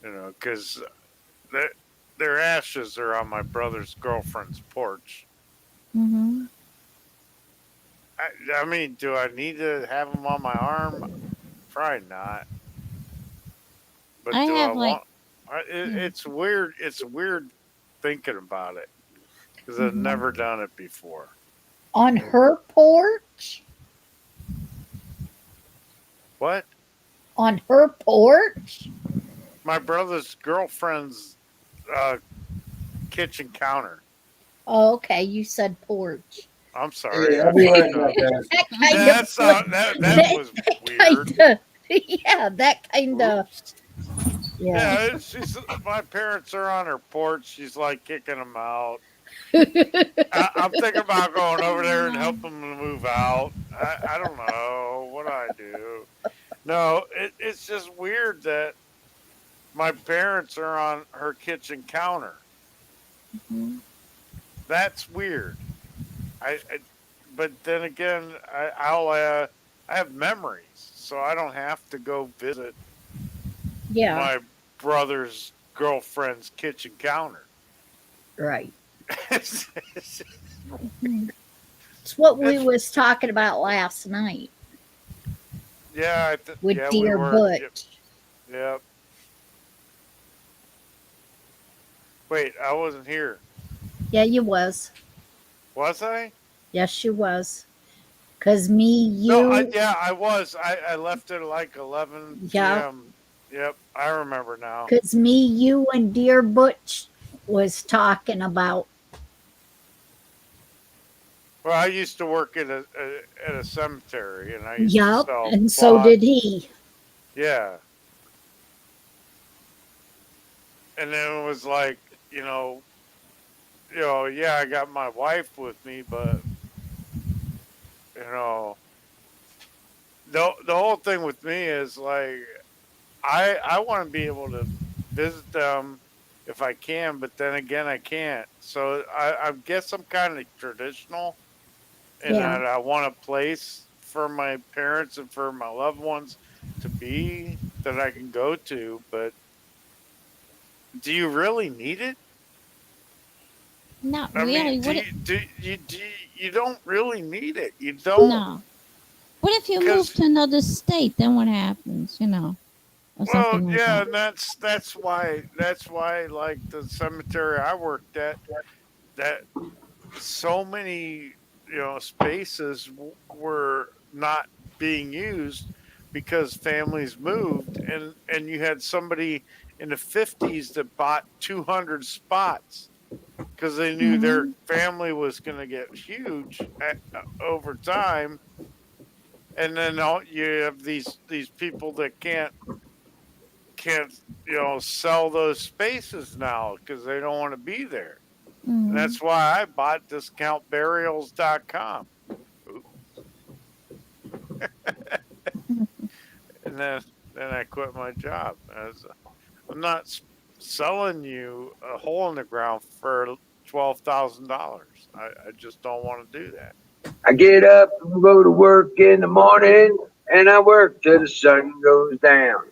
because their ashes are on my brother's girlfriend's porch. Hmm. I mean, do I need to have them on my arm? Probably not. But I do I have like, want? yeah. It's weird. It's weird thinking about it because I've Hmm. never done it before. On her porch? What? On her porch? My brother's girlfriend's uh, kitchen counter. Oh, okay, you said porch. I'm sorry. Yeah, I I'll be right fucked up. about that. That Yeah, kind that's of that was weird. yeah, that kind of Oops. yeah. Yeah, she's my parents are on her porch. She's like kicking them out. I'm thinking about going over there and No. helping them move out. I don't know what I do. No, it's just weird that my parents are on her kitchen counter. Mhm. That's weird. But then again, I have memories, so I don't have to go visit Yeah, my brother's girlfriend's kitchen counter. right. it's, Mhm. It's what we it's- was talking about last night with yeah, we Dear were. Yep, Butch. yep. Wait, I wasn't here. Yeah, you was. Was I? Yes, you was. Cause me, No, you, I was. I left at like 11 yeah. p.m. Yep, I remember now. Cause me, you, and Dear Butch was talking about. Well, I used to work at a cemetery, and I used to Yup, sell and so plots. did he. Yeah, and then it was like, you know, yeah, I got my wife with me, but you know, the whole thing with me is like, I want to be able to visit them if I can, but then again, I can't. So I guess I'm kind of traditional, and Yeah. that I want a place for my parents and for my loved ones to be that I can go to. But do you really need it? Not I mean, really. you don't really need it. You don't, No. What if you move because to another state? Then what happens? Or well, something like yeah, that. and that's why like the cemetery I worked at, that so many spaces were not being used because families moved, and you had somebody in the 50s that bought 200 spots because they knew their Hmm. family was going to get huge over time. And then you have these people that can't sell those spaces now because they don't want to be there. And Hmm. that's why I bought discountburials.com. And then I quit my job. I'm not selling you a hole in the ground for $12,000. I just don't want to do that. I get up and go to work in the morning, and I work till the sun goes down.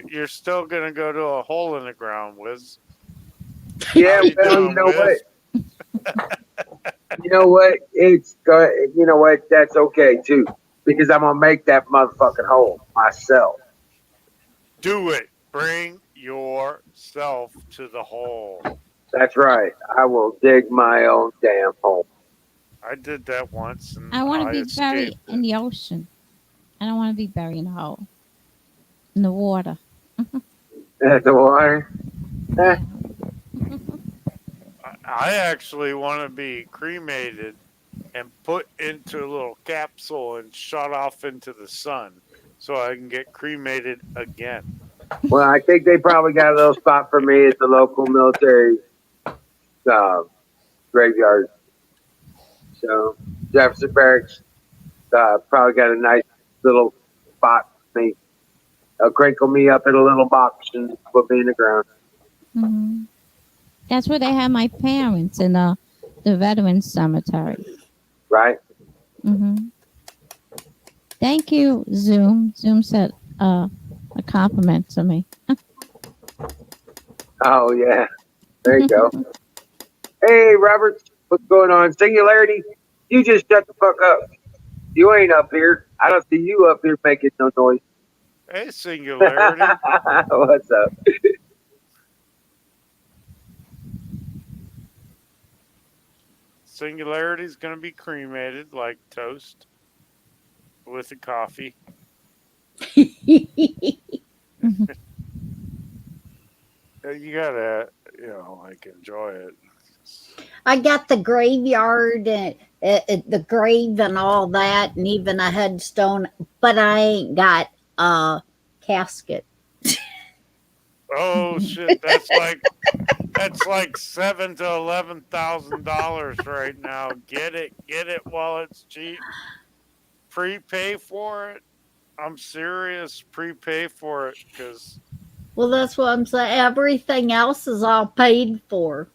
You're still gonna go to a hole in the ground, Wiz. How Yeah, you well, you doing, know what? Wiz? You know what? It's good. You know what? That's okay too, because I'm gonna make that motherfucking hole myself. Do it. Bring yourself to the hole. That's right. I will dig my own damn hole. I did that once and I want to I be buried escaped in it. the ocean. I don't want to be buried in a hole. In the water. That's the water. Yeah. I actually want to be cremated and put into a little capsule and shot off into the sun so I can get cremated again. Well, I think they probably got a little spot for me at the local military graveyard. So Jefferson Barracks probably got a nice little spot for me. They'll crinkle me up in a little box and put me in the ground. Hmm. That's where they had my parents in the Veterans Cemetery. Right? Hmm. Thank you, Zoom. Zoom said a compliment to me. Oh yeah. There you go. Hey Robert, what's going on? Singularity? You just shut the fuck up. You ain't up here. I don't see you up here making no noise. Hey, Singularity. What's up? Singularity's going to be cremated like toast with a coffee. You gotta, like enjoy it. I got the graveyard and the grave and all that, and even a headstone, but I ain't got a casket. Oh shit, that's like $7,000 to $11,000 right now. Get it while it's cheap. Prepay for it. I'm serious. Prepay for it because Well, that's what I'm saying. Everything else is all paid for.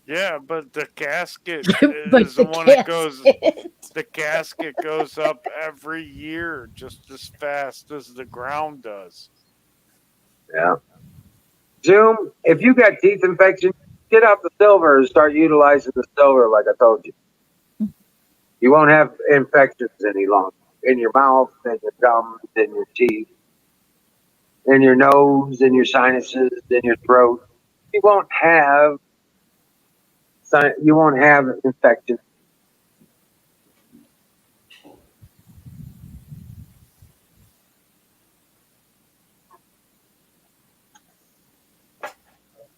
yeah, but the casket But is the the one that goes. casket. The casket goes up every year just as fast as the ground does. Yeah. Zoom, if you got teeth infection, get out the silver and start utilizing the silver like I told you. You won't have infections any longer in your mouth, in your gums, in your teeth, in your nose, in your sinuses, in your throat. You won't have infections.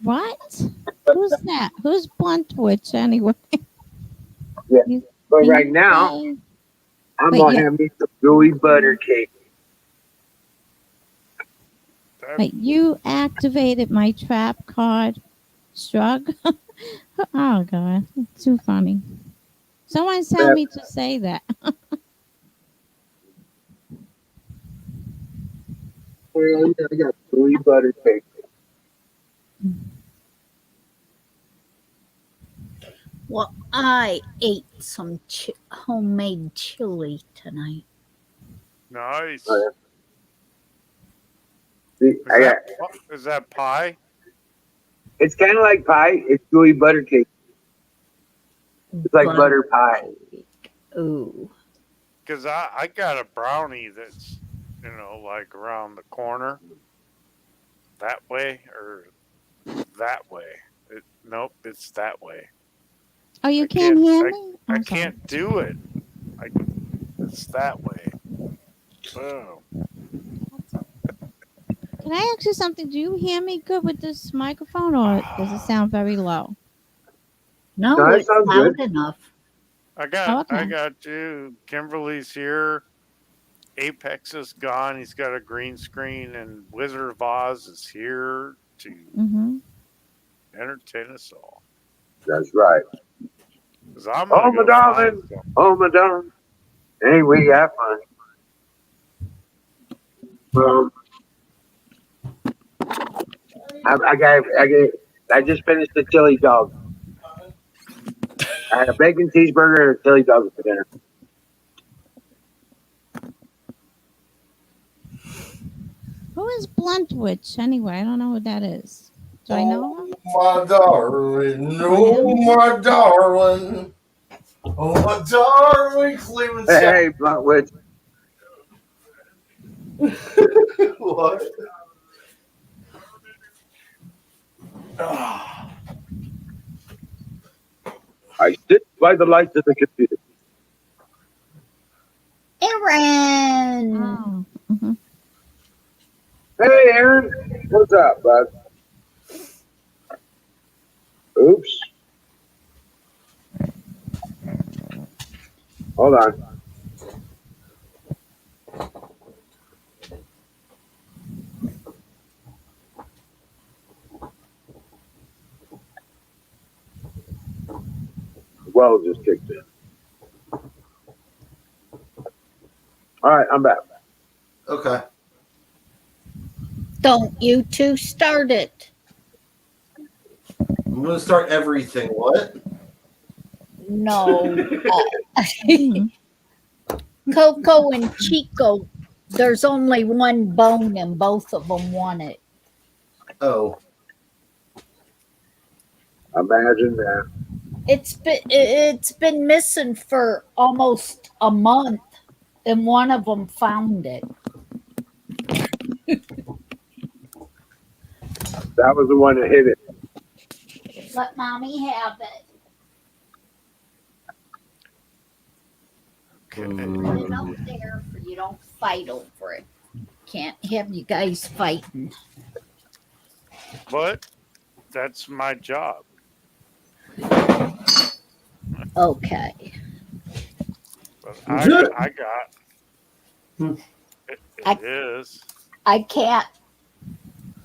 What? Who's that? Who's Bluntwitch anyway? Yeah. You- But can right you now, say- I'm Wait, gonna you- have me some gooey butter cake. Wait, you activated my trap card. Shrug. Oh god, it's too funny. Someone tell me to say that. Well, I got gooey butter cake. Well, I ate some homemade chili tonight. Nice. Oh, yeah. See, Is that pie? it's kind of like pie. It's gooey butter cake. It's like butter pie. Ooh. Because I got a brownie that's, like around the corner. That way or that way. Nope, it's that way. Oh, you I can't hear I- me? I I'm sorry. can't do it. It's that way. Boom. Can I ask you something? Do you hear me good with this microphone, or does it sound very low? No, No, that it's sounds loud good. enough. I got Okay. you. Kimberly's here. Apex is gone. He's got a green screen, and Wizard of Oz is here to Mm-hmm. entertain us all. That's right. 'Cause I'm Oh, gonna my go find darling. some. Oh, my darling. Hey, we got fun. I just finished the chili dog. I had a bacon cheeseburger and a chili dog for dinner. Who is Bluntwitch anyway? I don't know who that is. Do I know him? My darling, oh my darling, oh my darling, Cleveland. Hey, Bluntwitch. What? Ah. I sit by the light of the computer. Aaron! Oh. Mm-hmm. Hey, Aaron. What's up, bud? Oops. Hold on. well just kicked in. All right, I'm back. Okay. Don't you two start it. I'm gonna start everything. What? No. Mhm. Coco and Chico, there's only one bone and both of them want it. Oh. Imagine that. It's been missing for almost a month, and one of them found it. That was the one that hit it. Let mommy have it. Put it up there for you don't fight over it. Can't have you guys fighting. But that's my job. Okay. But Good. I got Hmm. it I- is. I can't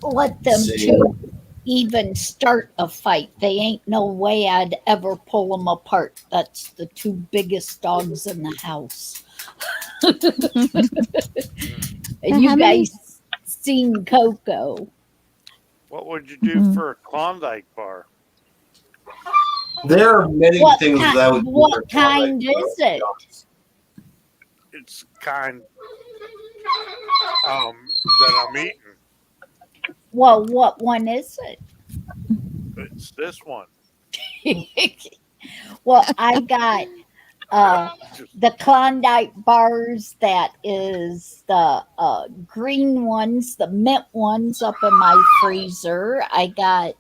let them See. two even start a fight. They ain't no way I'd ever pull them apart. That's the two biggest dogs in the house. And you How many- guys seen Coco. What would you do Mhm. for a Klondike bar? There are many What things ki- that I would do what for kind Klondike, is it? It's kind that I'm eating. Well, what one is it? It's this one. Well, I got Just the Klondike bars that is the green ones, the mint ones up in my freezer. I got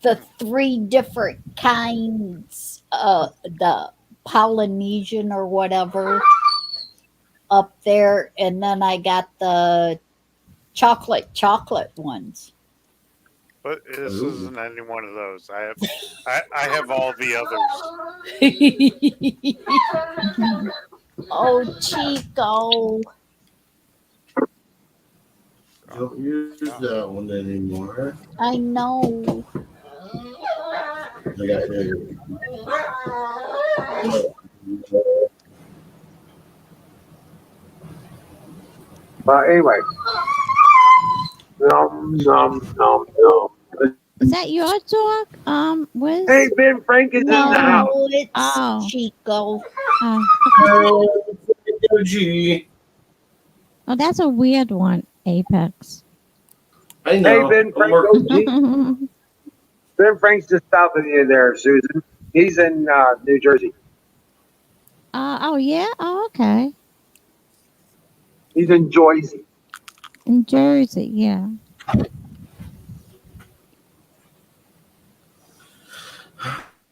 the three different kinds, the Polynesian or whatever up there, and then I got the chocolate ones. but this Ooh. isn't any one of those. I have all the others. Oh, Chico. Don't use that one anymore. I know. I got rid But anyway. Nom, nom, nom, nom. Is that your dog? Wiz? Hey, Ben Frank is in the house. No, it's Oh. Chico. Oh. Gee. Oh, that's a weird one, Apex. I Hey, know. Ben Frank. OG. Ben Frank's just south of you there, Susan. He's in New Jersey. Oh, yeah? Oh, okay. He's in Jersey. In Jersey, yeah.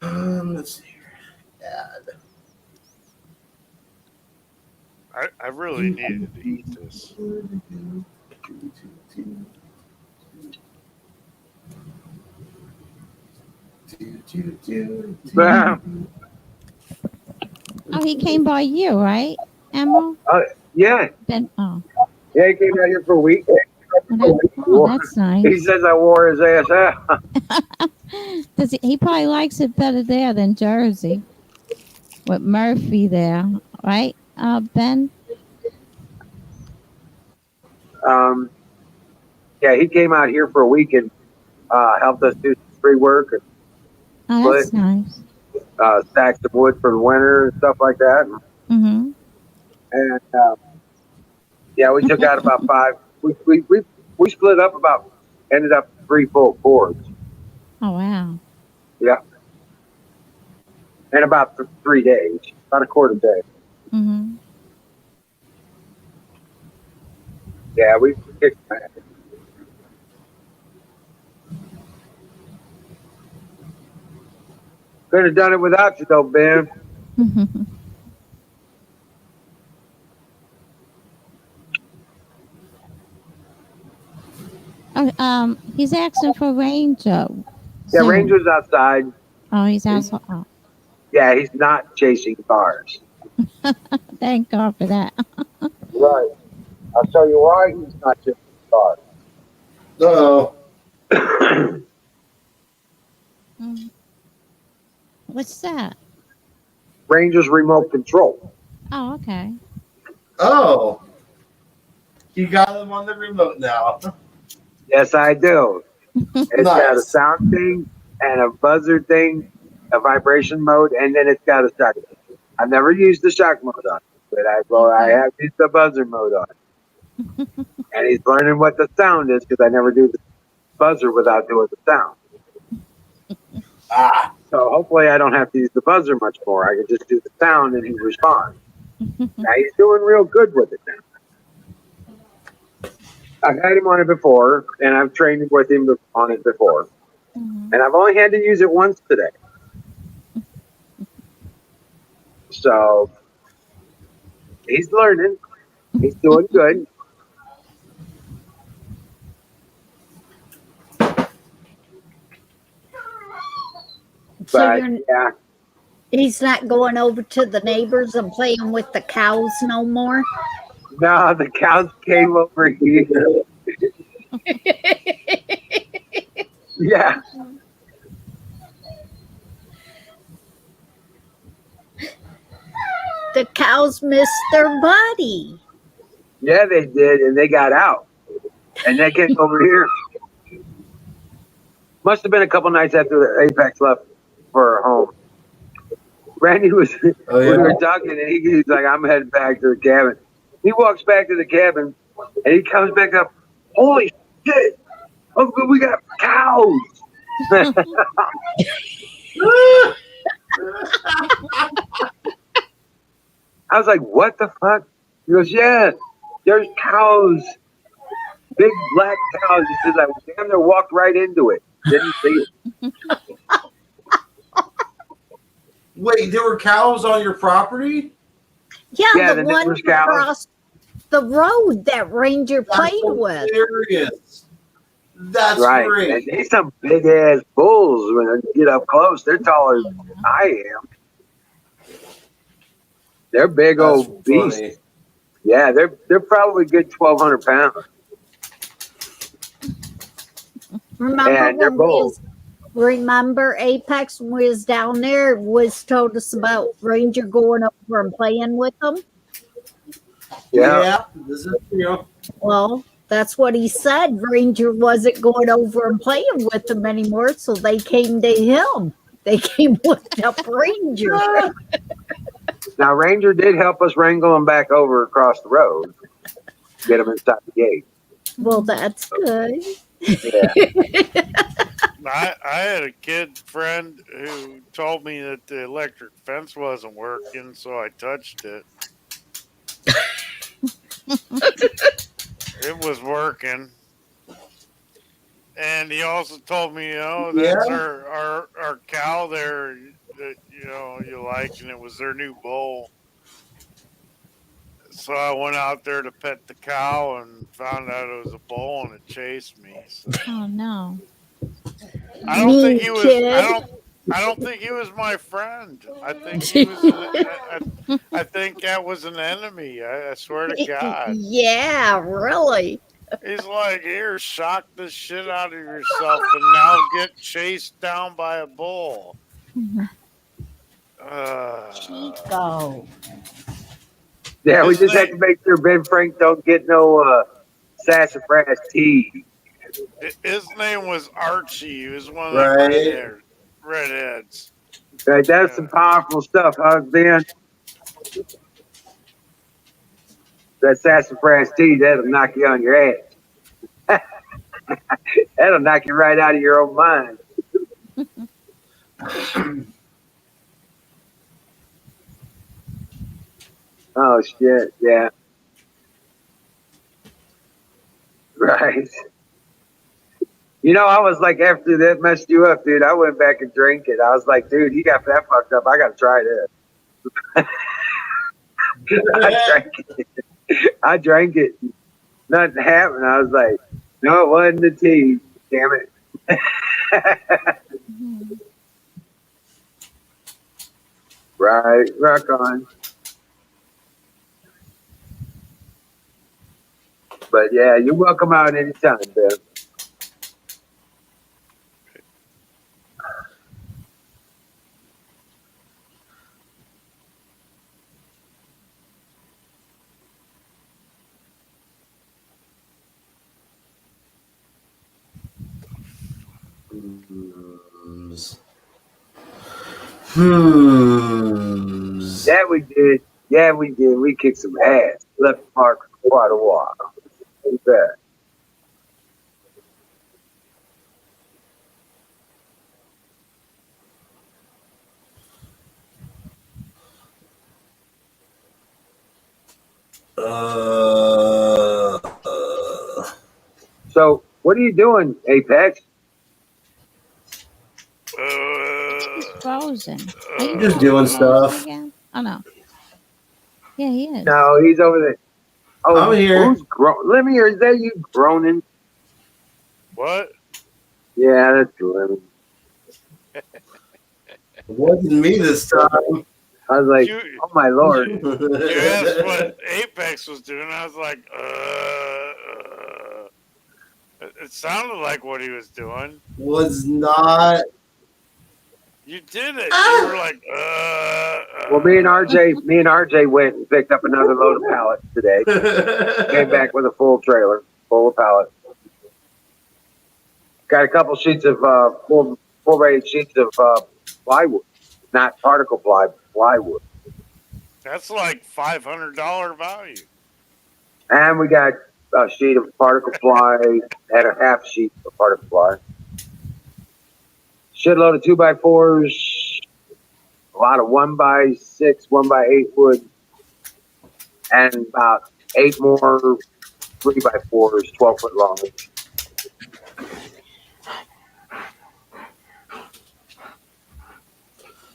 Let's see here. Add. I really needed to eat this. Oh, he came by you, right, Emma? Yeah. Ben. Oh, Yeah, he came out here for a week. that's nice. He says I wore his ass out. Does he probably likes it better there than Jersey with Murphy there, right? Ben. Yeah, he came out here for a week and helped us do some tree work and Oh, that's nice. stack some wood for the winter and stuff like that. Mm-hmm. And yeah, we took out about 5. We split up about, ended up 3 full cords. Oh, wow. Yeah. In about 3 days, about a quarter day. Mm-hmm. Yeah, we kicked that. Could have done it without you though, Ben. Oh, he's asking for Ranger. Yeah, soon. Ranger's outside. Oh, he's also. Oh, Yeah, he's not chasing cars. thank God for that. Right. I'll tell you why he's not chasing cars. Uh-oh. What's that? Ranger's remote control. Oh, okay. Oh, you got them on the remote now. Yes, I do. It's got a Nice. sound thing and a buzzer thing, a vibration mode, and then it's got a shock. I've never used the shock mode on it, but I have used the buzzer mode on it. And he's learning what the sound is because I never do the buzzer without doing the sound. Ah, So hopefully I don't have to use the buzzer much more. I can just do the sound and he responds. Now he's doing real good with it now. I've had him on it before, and I've trained with him on it before. Mhm. And I've only had to use it once today. So he's learning. He's doing good. So But you're, yeah, he's not going over to the neighbors and playing with the cows no more. no, the cows came over here. Yeah. The cows missed their buddy. Yeah, they did, and they got out. And they came over here. Must have been a couple nights after the Apex left for home. Randy was, Oh, we yeah? were talking, and he's like, I'm heading back to the cabin. He walks back to the cabin, and he comes back up. Holy shit! Uncle, we got cows! I was like, what the fuck? He goes, yeah, there's cows. Big black cows. He says, I damn near walked right into it. Didn't see it. Wait, there were cows on your property? Yeah, Yeah, the the one neighbor's cows. across the road that Ranger played with. Hilarious. That's Right. And great. they some big ass bulls when they get up close. They're taller than I am. They're big That's old beasts. funny. Yeah, they're probably good 1,200 pounds. Remember And they're when we bold. was, remember Apex when we was down there was told us about Ranger going over and playing with them? Yeah. This is real. Well, that's what he said. Ranger wasn't going over and playing with them anymore, so they came to him. They came with up Ranger. Now Ranger did help us wrangle them back over across the road, get them inside the gate. Well, that's good. Yeah. I had a kid friend who told me that the electric fence wasn't working, so I touched it. It was working. And he also told me, that's Yeah. our cow there that, you like, and it was their new bull. So I went out there to pet the cow and found out it was a bull and it chased me. So Oh no. I don't Mean think he was. kid. I don't think he was my friend. I think he was. I think that was an enemy. I swear to God. Yeah, really. He's like, here, shock the shit out of yourself, and now get chased down by a bull. Chico. Yeah, we His just have name- to make sure Ben Frank don't get no sassafras tea. His name was Archie. He was one of the Right. redheads. Right, that's some powerful stuff, huh, Ben? That sassafras tea, that'll knock you on your ass. That'll knock you right out of your own mind. Oh, shit, yeah. Right. You know, I was like, after that messed you up, dude, I went back and drank it. I was like, dude, you got that fucked up. I got to try this. I drank it. Nothing happened. I was like, no, it wasn't the tea. Damn it. Right. Rock on. But yeah, you're welcome out anytime, Ben. Yeah, we did. Yeah, we did. We kicked some ass. Left the park for quite a while. You bet. So, what are you doing, Apex? He's frozen. Are you Just doing frozen stuff. again? Oh no. Yeah, he is. No, he's over there. Oh, I'm here. who's Let me hear. Is that you groaning? What? Yeah, that's good. It wasn't me this time. I was like, You, oh my lord. you asked what Apex was doing. I was like, It sounded like what he was doing. Was not. You did it. You were like, Well, me and RJ went and picked up another load of pallets today. Came back with a full trailer, full of pallets. Got a couple sheets of full rated sheets of plywood, not particle plywood. That's like $500 value. And we got a sheet of particle ply and a half sheet of particle ply. Shitload of 2x4s, a lot of 1x6, 1x8 wood, and about 8 more 3x4s, 12-foot long.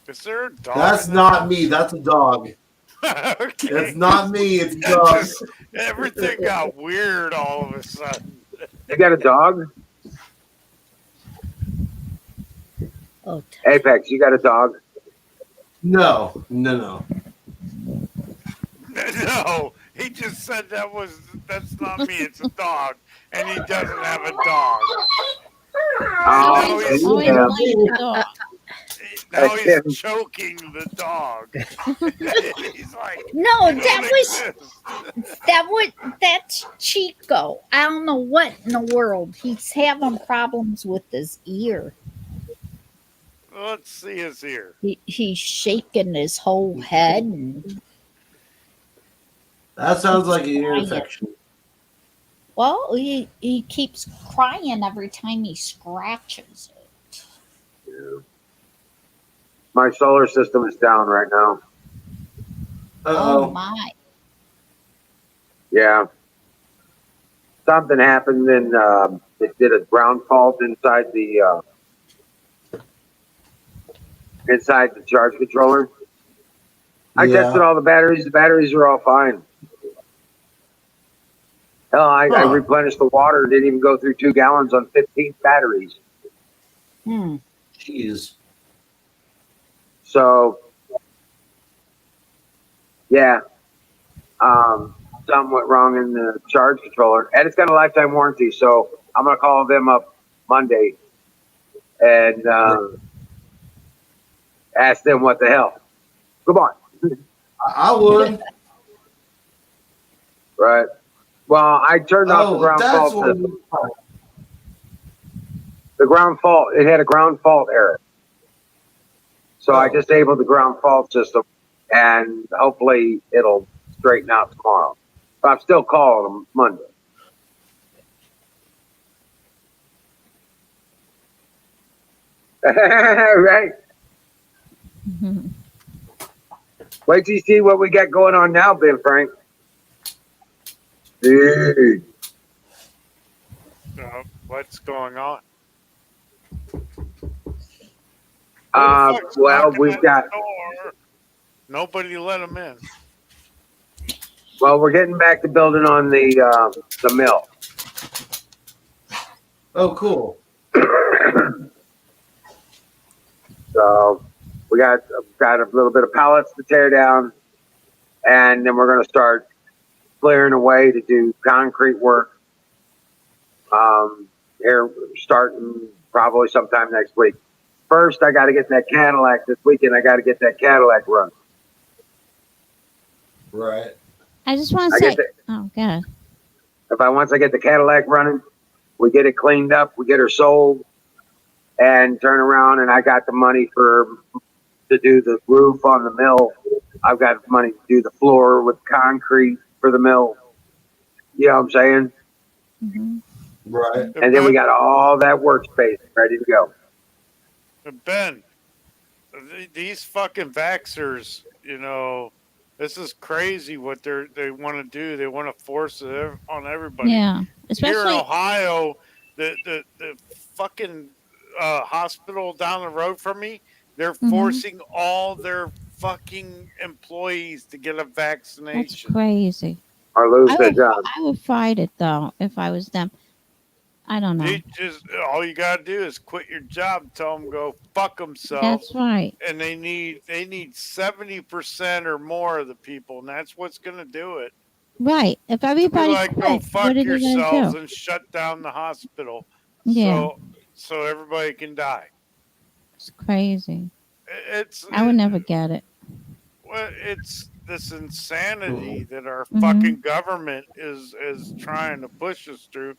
Is there a dog? That's in the not house? me. That's a dog. Okay. That's not me. It's a dog. Just- everything got weird all of a sudden. You got a dog? Oh, Apex, you got a dog? No. No, he just said that's not me. It's a dog, and he doesn't have a dog. Oh, No, Always, he's- always yeah. blame the dog. Now That's he's him. choking the dog. He's like, no, "You don't exist." that's Chico. I don't know what in the world. He's having problems with his ear. Let's see his ear. He's shaking his whole head. And, That sounds like an ear infection. well, he keeps crying every time he scratches it. Yeah. My solar system is down right now. Oh Uh-oh. my. Yeah. Something happened and it did a ground fault inside the charge controller. I Yeah. tested all the batteries. The batteries are all fine. Hell, I Huh. replenished the water. Didn't even go through 2 gallons on 15 batteries. Hmm. Jeez. So, yeah, something went wrong in the charge controller, and it's got a lifetime warranty. So I'm gonna call them up Monday and ask them what the hell. Come on, I would. right? Well, I turned off the Oh, ground that's fault what. system. The ground fault. It had a ground fault error. So I Oh. disabled the ground fault system, and hopefully it'll straighten out tomorrow. But I'm still calling them Monday. Right? Wait till you see what we got going on now, Ben Frank. Dude. What's going on? Who the fuck's Well, knocking we've at got, the door? Nobody let him in. well, we're getting back to building on the mill. Oh, cool. So we got a little bit of pallets to tear down, and then we're going to start clearing away to do concrete work. Here starting probably sometime next week. First, I got to get that Cadillac this weekend. I got to get that Cadillac run. Right. I just want to I say, get the, oh god, once I get the Cadillac running, we get it cleaned up, we get her sold, and turn around and I got the money to do the roof on the mill. I've got money to do the floor with concrete for the mill. You know what I'm saying? Hmm. Right. And then we got all that workspace ready to go. Ben, these fucking vaxxers, you know, this is crazy what they want to do. They want to force it on everybody. Yeah, Here in especially Ohio, the fucking hospital down the road from me, they're Mhm. forcing all their fucking employees to get a that's vaccination. crazy. Or lose I their would, job. I would fight it though if I was them. I don't know. They just all you gotta do is quit your job, tell them go fuck themselves, That's right. and they need 70% or more of the people, and that's what's gonna do it. Right. If Be everybody like, go quit, fuck what are they gonna yourselves do? and shut down the hospital, Yeah, so everybody can die. it's crazy. It's I would never get it. well, it's this insanity that our Mhm. fucking government is trying to push us through.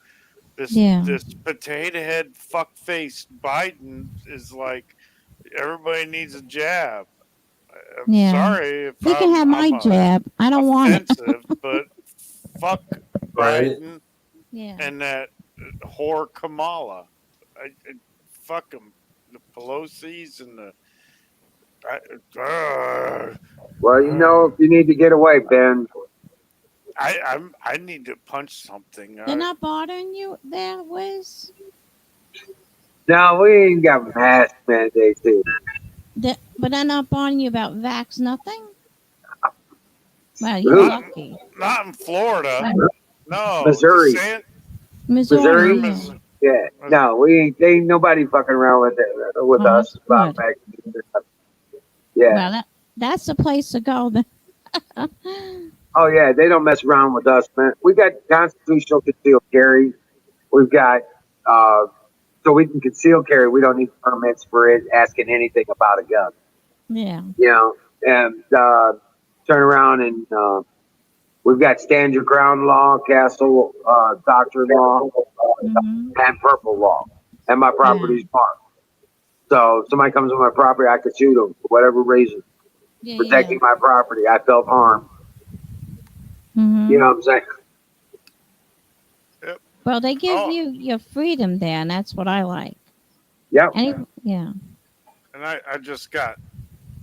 Yeah. This potato head fuckface Biden is like everybody needs a jab. I'm Yeah. sorry if He can have my I'm jab. I don't want it. offensive, but fuck Right. Biden Yeah. and that whore Kamala. I fuck them. The Pelosi's and the. Well, you know, if you need to get away, Ben, I need to punch something. They're not bothering you there, Wiz? no, we ain't got mask mandates here. But they're not bothering you about vax nothing? Well, you're Who? lucky. Not in Florida. No, Missouri. Missouri. Missouri? Yeah. Yeah, no, they ain't nobody fucking around with Oh, us that's about good. vaccines. Yeah. Well, that's the place to go then. Oh yeah, they don't mess around with us, man. We got constitutional concealed carry. We've got so we can conceal carry. We don't need permits for it asking anything about a gun. Yeah. You know, and turn around and we've got stand your ground law, castle doctrine law, Hmm. and purple law, and my property's marked. So if somebody comes on my property, I could shoot them for whatever reason. Yeah. Protecting my property, I felt harm. Hmm. You know what I'm saying? Well, they give Oh. you your freedom there, and that's what I like. Yep. Yeah. And I just got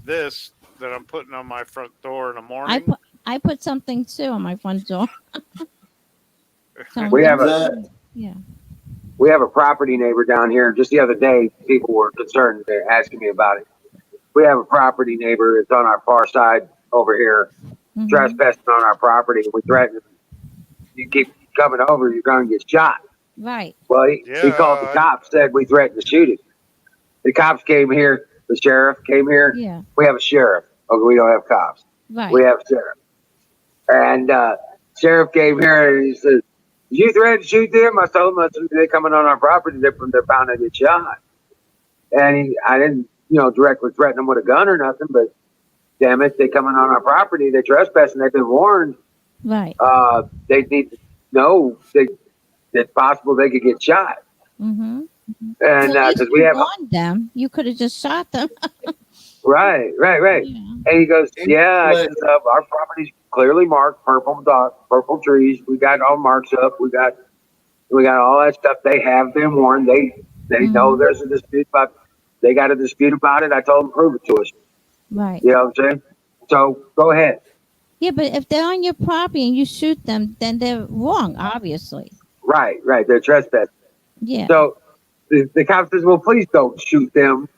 this that I'm putting on my front door in the morning. I put something too on my front door. We have Yeah. we have a property neighbor down here. Just the other day, people were concerned. They're asking me about it. We have a property neighbor that's on our far side over here, Mhm. trespassing on our property. We threaten him. You keep coming over, you're going to get shot. Right. Well, he called the Yeah. cops, said we threatened to shoot him. The cops came here. The sheriff came here. Yeah. We have a sheriff. Okay, we don't have cops. Right. We have sheriff. And sheriff came here and he said, "You threatened to shoot them?" I told him, I said, "They're coming on our property. They're bound to get shot." And I didn't, directly threaten them with a gun or nothing, but damn it, they coming on our property. They're trespassing. They've been warned. Right. They need to know it's possible they could get shot. Mm-hmm. And because we have warned them, you could have just shot them. right. Yeah. And he goes, "Yeah, I says, our property's clearly marked, purple dot, purple trees. We got all marks up. We got all that stuff. They have been warned. They know there's a dispute about. They got a dispute about it. I told them prove it to us. Right. You know what I'm saying? So go ahead. Yeah, but if they're on your property and you shoot them, then they're wrong, obviously. Right. They're trespassing. Yeah. So the cop says, "Well, please don't shoot them.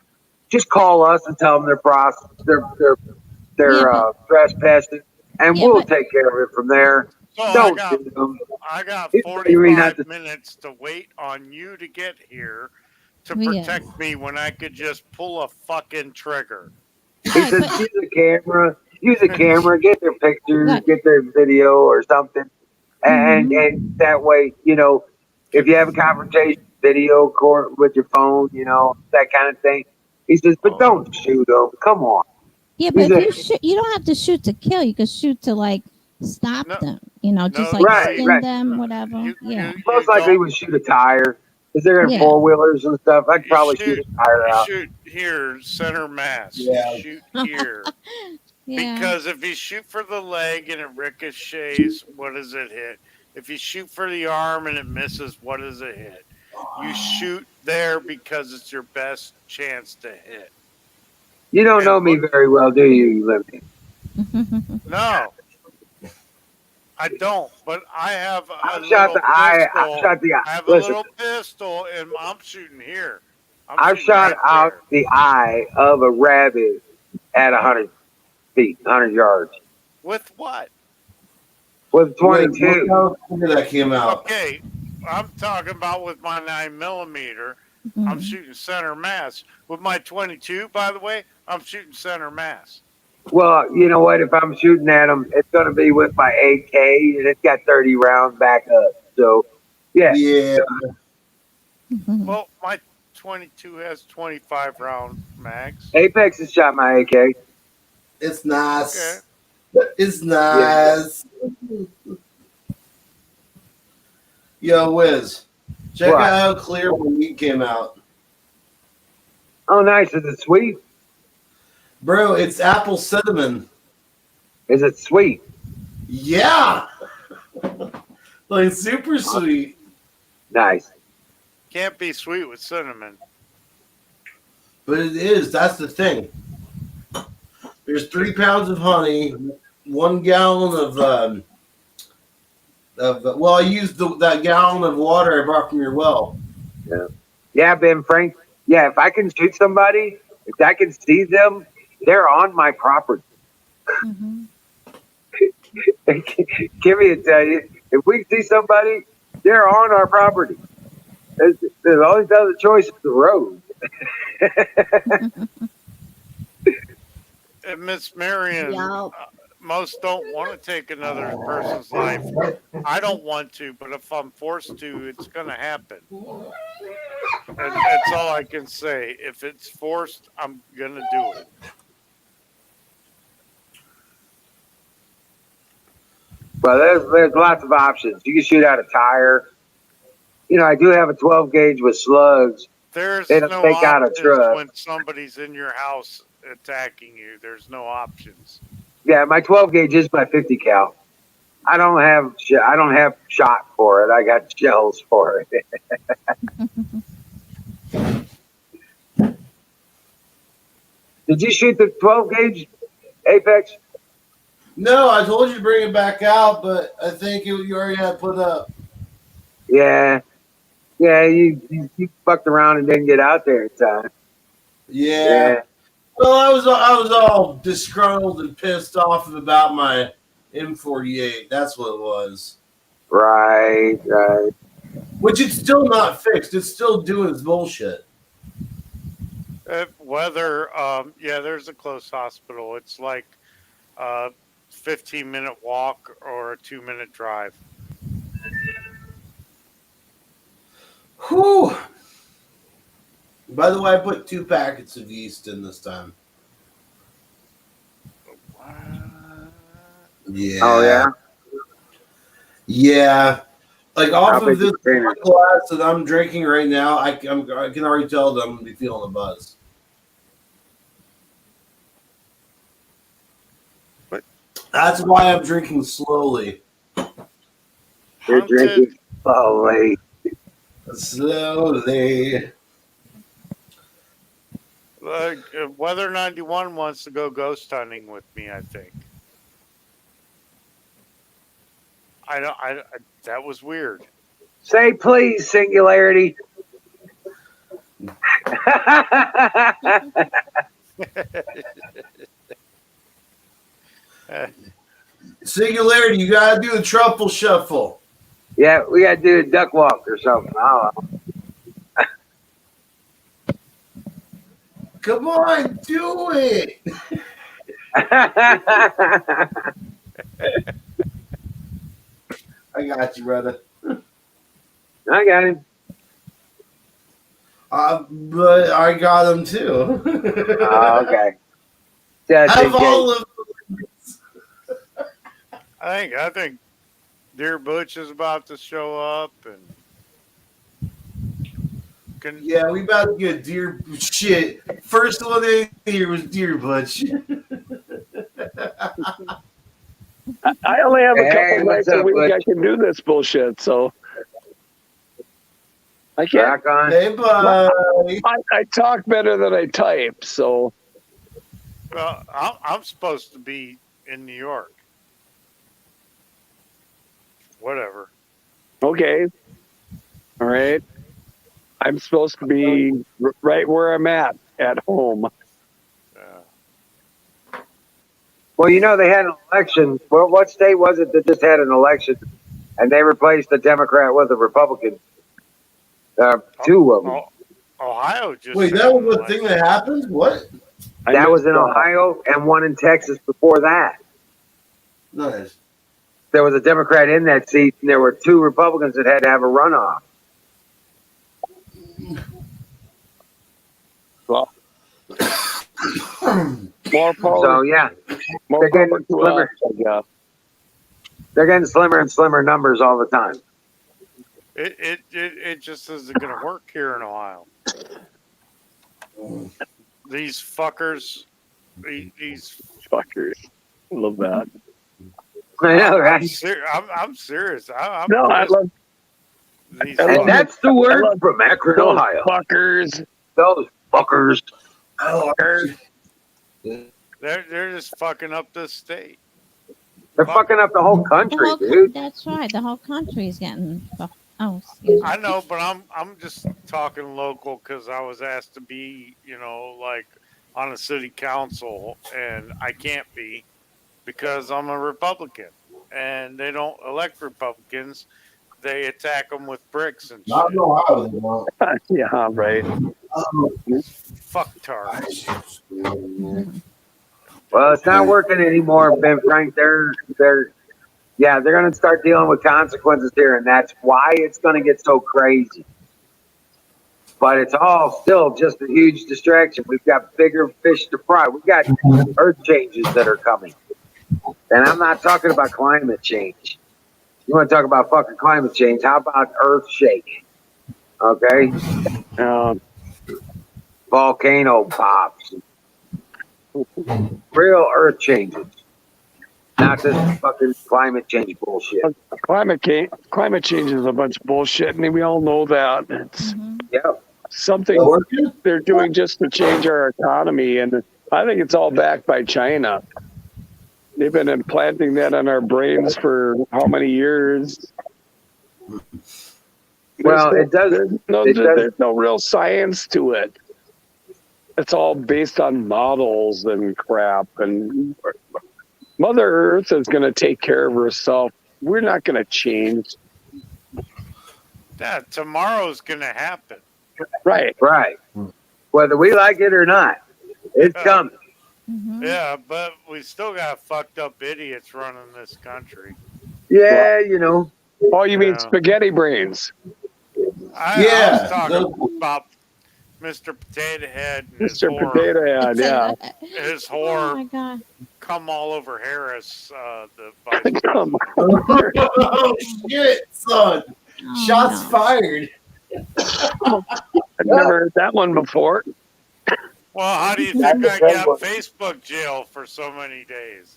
Just call us and tell them they're trespassing, and Yeah, we'll but- take care of it from there. So Don't shoot them." I got You mean not 45 minutes to wait on you to get here to Yeah. protect me when I could just pull a fucking trigger. He Right, says, but- use a camera, get their pictures, Right. get their video or something. And that way, if you have a confrontation, video court with your phone, that kind of thing. He says, but don't shoot them. Come on. Yeah, but He's if a- you shoot, you don't have to shoot to kill. You could shoot to like stop No. them. Just No, like Right, skin right. them, whatever. You yeah. Most likely he would shoot a tire. Because they're in Yeah. four wheelers and stuff. I'd You probably shoot a tire You out. shoot here, center mass. Yeah. You shoot here. Yeah. Because if you shoot for the leg and it ricochets, what does it hit? If you shoot for the arm and it misses, what does it hit? You shoot there because it's your best chance to hit. You don't know me very well, do you, Liberty? No, I don't. But I have a I've little shot the eye. pistol. I've shot the I eye. have a Listen, little pistol, and I'm shooting here. I've shooting shot right out there. the eye of a rabbit at 100 feet, 100 yards With what? with Wait, 22. what year that came out? Okay, I'm talking about with my 9mm. I'm shooting center mass. With my 22, by the way, I'm shooting center mass. Well, you know what? If I'm shooting at them, it's going to be with my AK, and it's got 30 rounds back up. So, yeah. Yeah. Well, my 22 has 25 round mags. Apex has shot my AK. It's nice. Okay. It's nice. Yo, Wiz, check What? out how clear when Meat came out. Oh, nice. Is it sweet? Bro, it's apple cinnamon. Is it sweet? Yeah. Like super sweet. Nice. Can't be sweet with cinnamon. But it is. That's the thing. There's 3 pounds of honey, 1 gallon well, I used that gallon of water I brought from your well. Yeah, Ben Frank. Yeah, if I can shoot somebody, if I can see them, they're on my property. Give me a tell you, if we see somebody, they're on our property. There's always other choice of the road. And Miss Marion, Yeah. most don't want to take another person's life. I don't want to, but if I'm forced to, it's going to happen. And that's all I can say. If it's forced, I'm going to do it. Well, there's lots of options. You can shoot out a tire. You know, I do have a 12 gauge with slugs. There's They don't no take out a options truck. when somebody's in your house attacking you. There's no options. Yeah, my 12 gauge is my 50 cal. I don't have shot for it. I got shells for it. Did you shoot the 12 gauge Apex? No, I told you to bring it back out, but I think you already had it put up. Yeah. Yeah, you fucked around and didn't get out there in time. Yeah. Well, I was all disgruntled and pissed off about my M48. That's what it was. Right. Which it's still not fixed. It's still doing its bullshit. There's a close hospital. It's like a 15-minute walk or a 2-minute drive. Whew. By the way, I put 2 packets of yeast in this time. Yeah. Oh, yeah? Yeah. Like off How of big this the container? glass that I'm drinking right now, I can already tell that I'm going to be feeling a buzz. But- That's why I'm drinking slowly. You're Hunted- drinking slowly. Slowly. Weather 91 wants to go ghost hunting with me, I think. That was weird. Say please, Singularity. Singularity, you got to do the truffle shuffle. Yeah, we got to do a duck walk or something. I don't know. Come on, do it. I got you, brother. I got him. But I got him too. Oh, okay. Yeah, Out of all of I think Deer Butch is about to show up, and Republican. Yeah, we about to get deer shit. First one they hear was deer butch. I only have a Hey, couple what's nights a up, week bud? I can do this bullshit, so I can't. Rock on. Hey, buddy. I talk better than I type, so Well, I'm supposed to be in New York. Whatever. okay. All right. I'm supposed to be right where I'm at home. Well, you know, they had an election. Well, what state was it that just had an election and they replaced the Democrat with a Republican? Two of them. Ohio just. Wait, had that an was the thing election. that happened? What? That was in Ohio and one in Texas before that. Nice. There was a Democrat in that seat and there were two Republicans that had to have a runoff. Well, more power. So, yeah, more they're getting power to slimmer. us, I guess. They're getting slimmer and slimmer numbers all the time. It just isn't going to work here in Ohio. These fuckers, these Fuckers. Love that. I know, right? I'm serious. I'm No, I pissed. love These I And love- that's the I word love from Akron, those Ohio. fuckers. Those fuckers. they're just fucking up this state. They're fucking up the whole The country, whole, dude. that's right. The whole country is getting fucked. Oh, excuse me. I know, but I'm just talking local because I was asked to be, like on a city council, and I can't be because I'm a Republican, and they don't elect Republicans. They attack them with bricks and Not shit. in Ohio, they won't. Yeah, right. Fucktards. Well, it's not working anymore, Ben Frank. They're going to start dealing with consequences here, and that's why it's going to get so crazy. But it's all still just a huge distraction. We've got bigger fish to fry. We've got earth changes that are coming. And I'm not talking about climate change. You want to talk about fucking climate change? How about earth shake? Okay? Volcano pops. Real earth changes. Not this fucking climate change bullshit. Climate change is a bunch of bullshit, and we all know that. It's Yeah. something Working? they're doing just to change our economy, and I think it's all backed by China. They've been implanting that in our brains for how many years? Well, it does. There's no real science to it. It's all based on models and crap. And Mother Earth is going to take care of herself. We're not going to change. Yeah, tomorrow's gonna happen. Right. Right. Whether we like it or not, it's coming. Yeah, but we still got fucked up idiots running this country. Yeah, you know. Oh, you mean Yeah. spaghetti brains? I was talking about Mr. Potato Head and his Mr. whore, Potato Head, yeah. his Oh whore my god. come all over Harris, the vice Come Oh, shit, son. Oh, Shots no. fired. I've never heard that one before. Well, how do you think I got Facebook jail for so many days?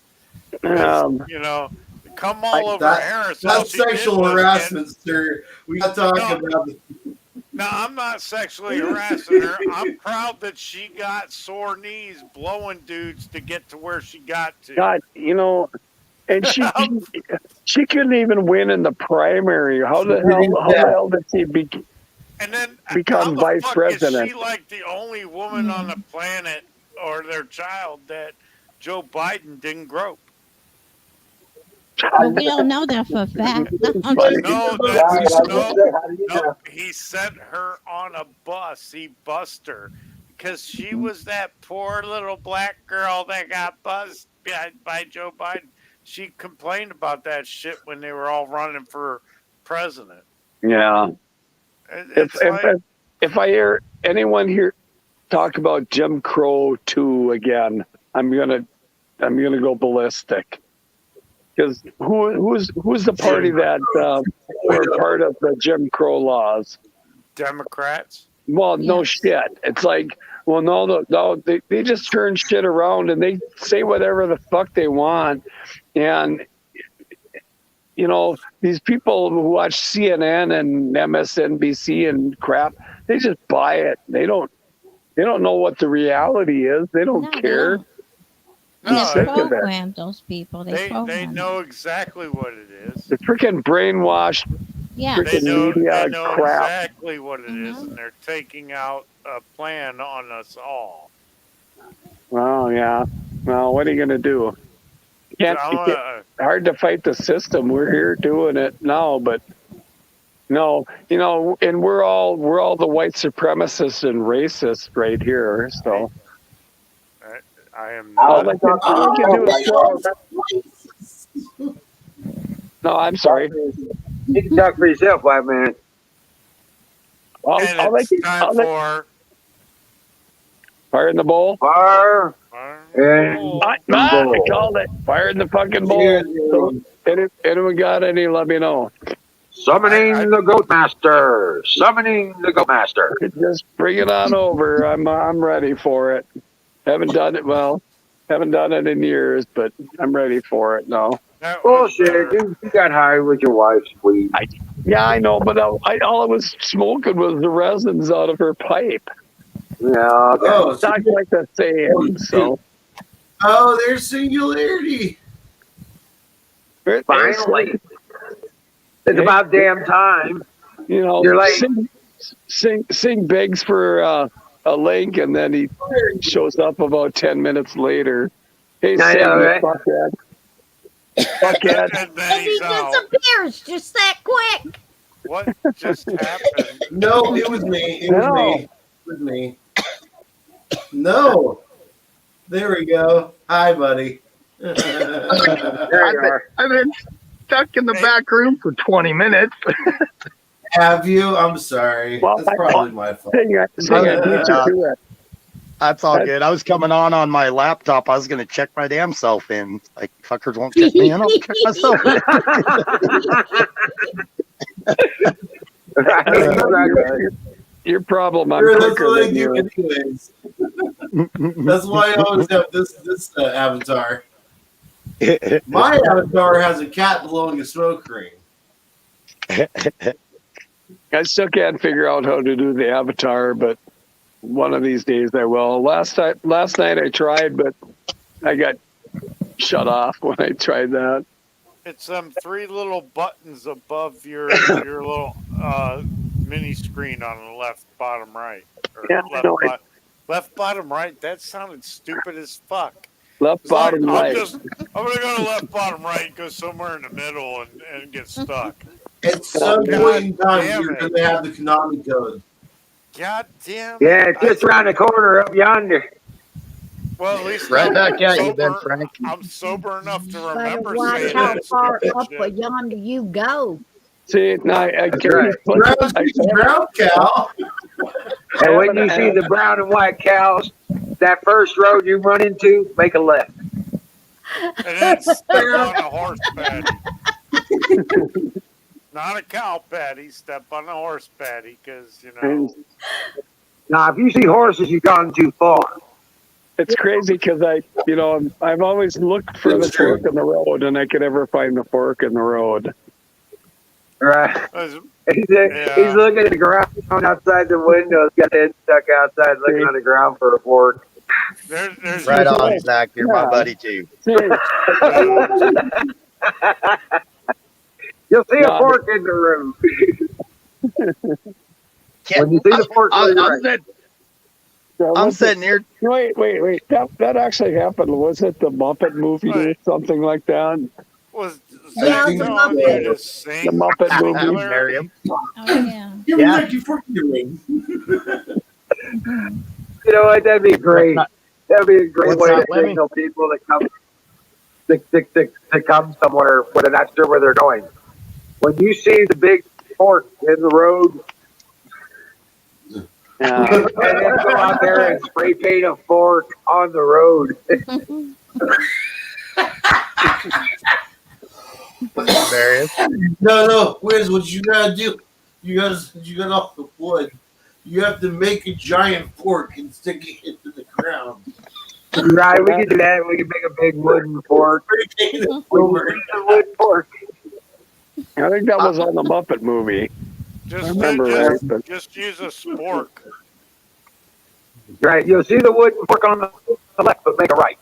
Come all over Harris. all That's she did sexual was harassment, sir. We got talking about it. No, I'm not sexually harassing her. I'm proud that she got sore knees blowing dudes to get to where she got to. God, and she couldn't even win in the primary. How the hell did she And then become how the vice fuck president? Is she like the only woman on the planet or their child that Joe Biden didn't grope? But we don't know that for a fact. No, he sent her on a bus. He bussed her because she was that poor little black girl that got buzzed by Joe Biden. She complained about that shit when they were all running for president. Yeah. It's If I hear anyone here talk about Jim Crow 2 again, I'm gonna go ballistic. Because who's the party that were part of the Jim Crow laws? Democrats. Well, no Yes. shit. It's like, well, no, they just turn shit around and they say whatever the fuck they want. And, these people who watch CNN and MSNBC and crap, they just buy it. They don't know what the reality is. They don't No, they care. don't. And No, they're sick of it. programmed, those people. They they program. know exactly what it is. The freaking brainwashed. Yeah. They freaking know media crap. exactly what it is, and they're taking out a plan on us all. Well, yeah. Well, what are you going to do? Hard to fight the system. We're here doing it now, but no, and we're all the white supremacists and racists right here. So I am all not. I can do is no, I'm sorry. You can talk for yourself, white man. All And I it's time for fire in the bowl. Fire and I called it. Fire in the fucking bowl. Cheers. So, anyone got any? Let me know. summoning the goat master. Summoning the goat master. Just bring it on over. I'm ready for it. Haven't done it in years, but I'm ready for it now. Bullshit. You got high with your wife, sweet. Yeah, I know, but all I was smoking was the resins out of her pipe. Yeah. Okay. Oh, It's not like the same. So there's singularity. Finally. It's about damn time. You're like, Sing begs for a link, and then he shows up about 10 minutes later. Hey, I Sing, know, you right? fuckhead. Fuckhead. And then And he he's out. disappears just that quick. What just happened? No, it was me. It was No. me. It was me. No. There we go. Hi, buddy. there you are. I've been stuck in the back room for 20 minutes. Have you? I'm sorry. Well, That's probably my fault. Sing, I beat you to it. That's all good. I was coming on my laptop. I was going to check my damn self in. Like, fuckers won't check me in. I'll check myself in. Right. Your problem. I'm Sure, that's quicker what I than do you. anyways. That's why I always have this avatar. My avatar has a cat blowing a smoke ring. I still can't figure out how to do the avatar, but one of these days I will. Last night I tried, but I got shut off when I tried that. It's them 3 little buttons above your little mini screen on the left bottom right. Or Yeah, I know. left bottom right. That sounded stupid as fuck. Left It's like, bottom right. I'm gonna go to left bottom right, go somewhere in the middle, and get stuck. At some God point in time, damn you're it. going to have the Konami code. God damn. Yeah, it's just around the corner up yonder. Well, at least Right I'm back at you, sober- Ben Frank. I'm sober enough to Better remember watch saying how that far stupid up shit. yonder you go. See, now I That's can't right. Brown cow. And when you see the brown and white cows, that first road you run into, make a left. And then step on a horse patty. Not a cow patty, step on a horse patty, because, Now, if you see horses, you've gone too far. It's crazy because I've always looked for the It's true. fork in the road, and I could never find the fork in the road. Right? there's- He's looking at the ground outside the window. He's got his head stuck outside looking on the ground for a fork. there's Right on, Zach. You're my buddy, too. See, You'll see No, a fork in the room. When you see the fork, I'm, you're I'm, right. sitting, so I'm what's sitting here. Wait. That actually happened. Was it the Muppet movie or Right. something like that? was Yeah, Zach the telling you Muppet. to sing The Muppet movie. Singularity? Miriam. Oh, yeah. Give me Yeah. back your fork in your ring. You know what? That'd be great. That'd be a great What's way that, to Lemmy? signal people to come to come somewhere where they're not sure where they're going. When you see the big fork in the road, Yeah. and then go out there and spray paint a fork on the road. Marius. No, Wiz, what you gotta do? You gotta off the wood. You have to make a giant fork and stick it into the ground. Right, we can do that. We can make a big wooden fork. We can use a wooden fork. I think that was on the Muppet movie. Just, remember just, right, but- just use a spork. Right, you'll see the wooden fork on the left, but make a right.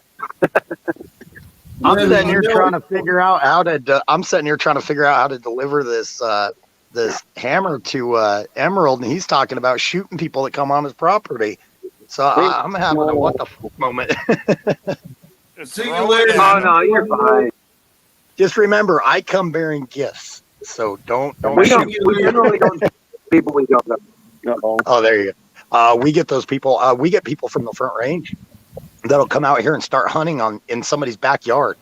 I'm Yeah, sitting you here know- trying to figure out how to. I'm sitting here trying to figure out how to deliver this this hammer to Emerald, and he's talking about shooting people that come on his property. So I'm having a what the fuck moment. Just See you throw it later. in. Oh no, you're fine. Just remember, I come bearing gifts, so don't We shoot. don't. We generally don't shoot people we don't know. Uh-oh. Oh, there you go. We get those people. We get people from the Front Range that'll come out here and start hunting in somebody's backyard.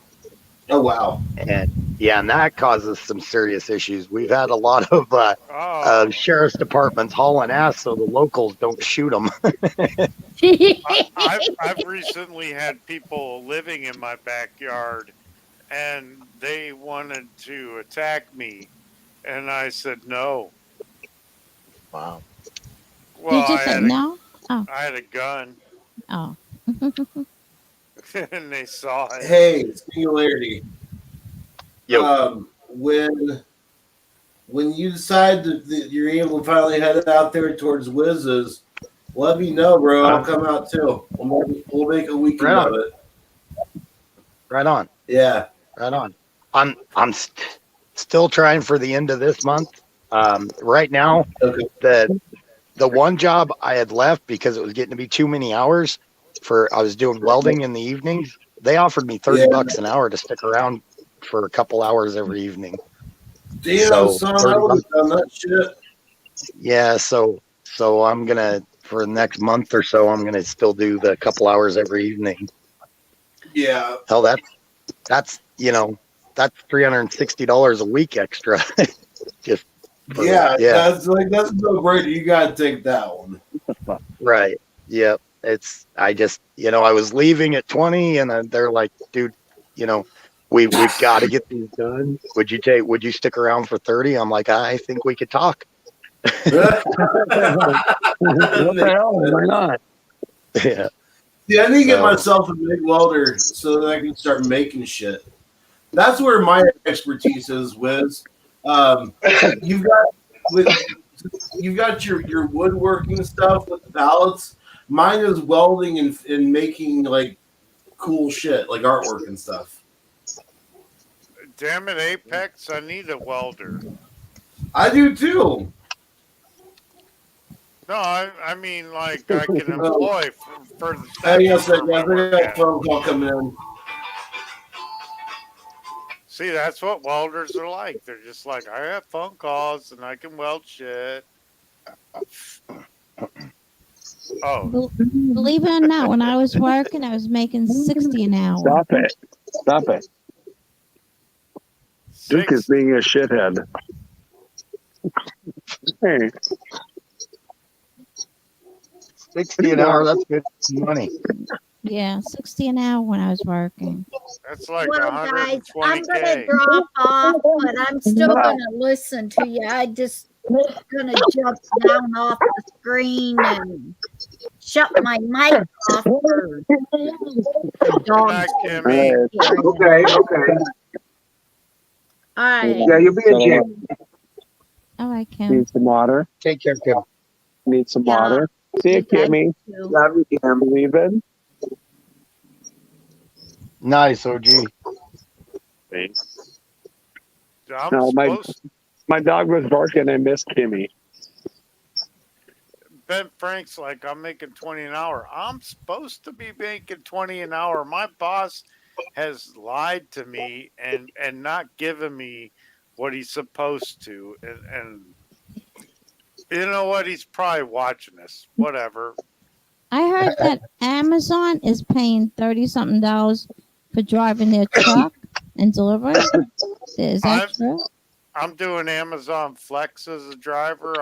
Oh wow. And yeah, and that causes some serious issues. We've had a lot of Oh, sheriff's departments hauling ass so the locals don't shoot them. I've recently had people living in my backyard, and they wanted to attack me, and I said no. Wow. Well, Did you I say had, no? I had a gun, Oh. and they saw it. Hey, Singularity. Yo. When you decide that you're able to finally head out there towards Wiz's, let me know, bro. I'll come out too. We'll make a weekend Right on. of it. Right on. Yeah. Right on. I'm still trying for the end of this month. Right now, Okay. the one job I had left because it was getting to be too many hours I was doing welding in the evenings. They offered me $30 an hour to stick around for a couple hours every evening. Damn, So, son, I 30 would have done that shit. Yeah, so I'm gonna for the next month or so I'm gonna still do the couple hours every evening. Yeah. Hell, that's that's $360 a week extra. Just for- Yeah. yeah, That's a no-brainer. You gotta take that one. right. Yep. I was leaving at 20 and they're like, dude, we've got to get these done. Would you stick around for 30? I'm like, I think we could talk. What the hell? Why not? Yeah. Yeah, I need to get So- myself a big welder so that I can start making shit. That's where my expertise is, Wiz. You've got your woodworking stuff with the pallets. Mine is welding and making like cool shit, like artwork and stuff. Damn it, Apex! I need a welder. I do too. No, I mean like I can employ for the Hey, yes, I firm I got work a at. phone call coming in. See, that's what welders are like. They're just like, I have phone calls and I can weld shit. Oh, Believe it or not, when I was working, I was making 60 an hour. Stop it. Stop it. Duke is six. being a shithead. Hey, 60 an hour, that's good money. Yeah, 60 an hour when I was working. That's like Well, guys, I'm 120K. gonna drop off, but I'm still gonna listen to you. I just gonna jump down off the screen and shut my mic off for the Good dogs. night, Kimmy. Okay, okay. All right. Yeah, you'll be a gym. All right, Kim. need some water. Take care, Kim. Need some Yeah. water. See you, Kimmy. Love you, Kim. Leaving. Nice, OG. I'm No, supposed my dog was barking. I missed Kimmy. Ben Frank's like, I'm making 20 an hour. I'm supposed to be making 20 an hour. My boss has lied to me and not given me what he's supposed to. And you know what? He's probably watching this. Whatever. I heard that Amazon is paying $30-something for driving their truck and delivering. Is that true? I'm doing Amazon Flex as a driver.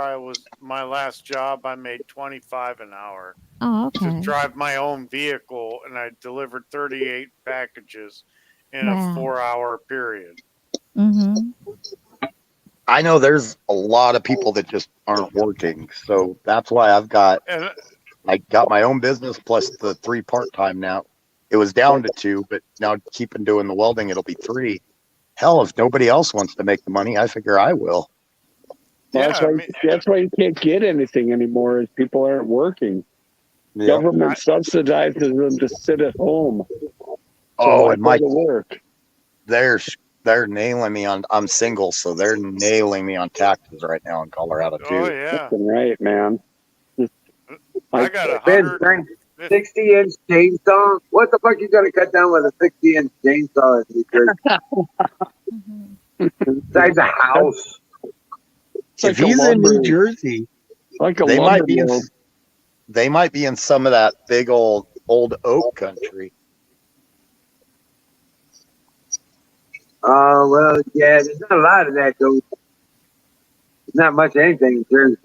My last job, I made 25 an hour Oh, to okay. drive my own vehicle, and I delivered 38 packages in Wow. a 4-hour period. Mm-hmm. I know there's a lot of people that just aren't working, so that's why And I got my own business plus the 3 part-time now. It was down to 2, but now keeping doing the welding, it'll be 3. Hell, if nobody else wants to make the money, I figure I will. yeah, That's why, that's why you can't get anything anymore is people aren't working. Yeah. Government subsidizes them to sit at home. Oh, why and Mike, go to work? they're nailing me on. I'm single, so they're nailing me on taxes right now in Colorado too. oh yeah, Fucking right, man. I got Ben, 100. 60-inch chainsaw? What the fuck you gonna cut down with a 60-inch chainsaw in New Jersey? Mhm. Besides a house. It's If like a he's in New lumber- Jersey, like a they lumber might be in. mill. They might be in some of that big old oak country. Oh, well, yeah, there's not a lot of that, though. There's not much of anything in Jersey.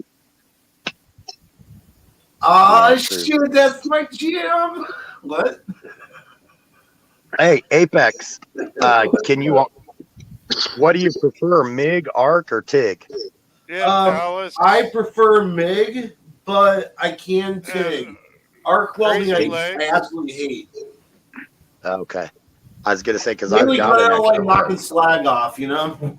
Oh, Yeah, true. shit, that's my jam. What? Hey, Apex, can you? What do you prefer, MIG, ARC, or TIG? Yeah, Dallas. I prefer MIG, but I can TIG. Arc welding, Crazy I legs. absolutely hate. Okay, I was gonna say because I've Mainly got because I an don't like extra. knocking slag off, you know?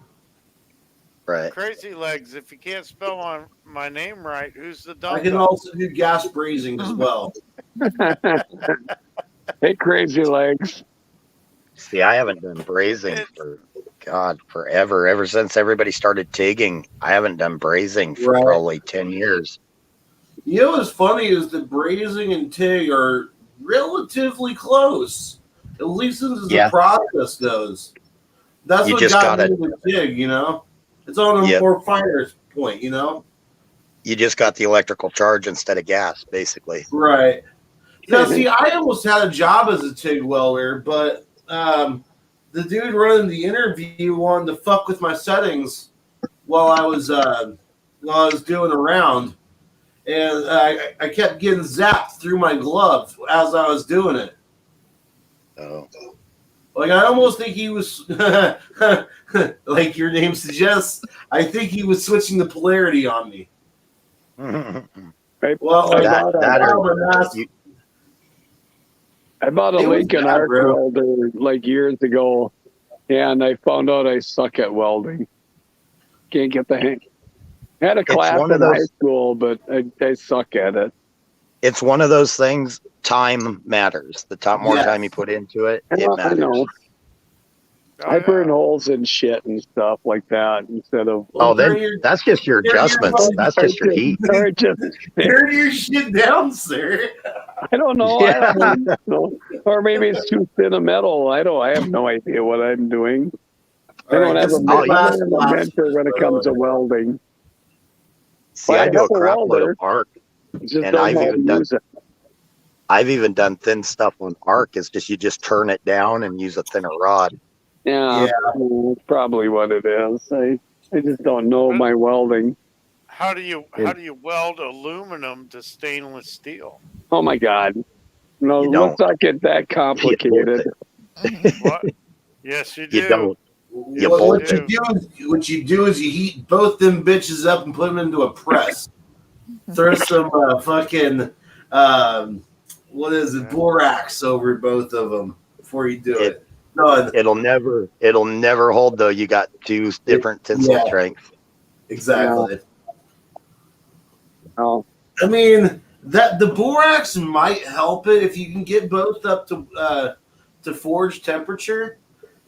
Right. Crazy Legs. If you can't spell my name right, who's the I dumb can dumb? also do gas brazing as well. Hey, crazy legs. See, I haven't done brazing for forever. Ever since everybody started TIGging, I haven't done brazing for Right. probably 10 years. You know what's funny is that brazing and TIG are relatively close, at least as Yeah. the process goes. That's You what just got gotta- me with TIG, you know? It's on a Yep. more finer point, you know? You just got the electrical charge instead of gas, basically. Right. Now, see, I almost had a job as a TIG welder, but the dude running the interview wanted to fuck with my settings while I was doing a round, and I kept getting zapped through my glove as I was doing it. Oh. Like I almost think he was, like your name suggests, I think he was switching the polarity on me. Well, like, I bought a It was Lincoln bad, arc bro. welder like years ago, and I found out I suck at welding. Can't get the hang. I had a It's class one of in high those- school, but I suck at it. It's one of those things. Time matters. The more Yes. time you put into it, it I matters. know. Oh, I burn yeah. holes in shit and stuff like that instead of. Oh, Turn then your- that's just your turn your adjustments. phone- That's just your heat. Or just, Turn your shit down, sir. I don't know. I don't know. Or maybe it's too thin a metal. I have no idea what I'm doing. I don't have a mentor when it comes to welding. See, Well, I do a have a crap load welder. of arc. Just And don't I've know how even to done- use it. I've even done thin stuff on arc. It's just you just turn it down and use a thinner rod. Yeah, that's probably what it is. I just don't know my welding. How do you weld aluminum to stainless steel? Oh my God. No, You let's don't. not get that complicated. What? Yes, you do. You don't. You What bolt you do is you heat both them bitches up and put them into a press. Throw some fucking what is it, borax over both of them before you do it. Done. It'll never hold though. You got two different tensile Yeah. strengths. Exactly. Oh, I mean that the borax might help it if you can get both up to forge temperature.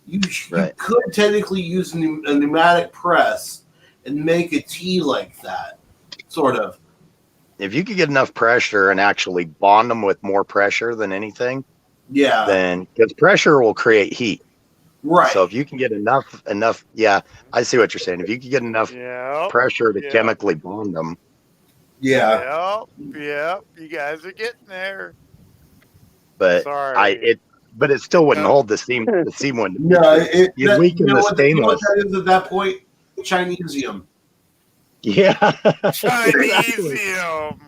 You Right. could technically use a pneumatic press and make a tea like that, sort of. If you could get enough pressure and actually bond them with more pressure than anything, Yeah. then because pressure will create heat. Right. So if you can get enough, yeah, I see what you're saying. If you can get enough Yeah. pressure to Yeah. chemically bond them, Yeah. Yep. You guys are getting there. but Sorry. but it still wouldn't hold the seam. The seam wouldn't. No, You'd weaken the you know what stainless. that is at that point? Chinesium. Yeah. Chinesium.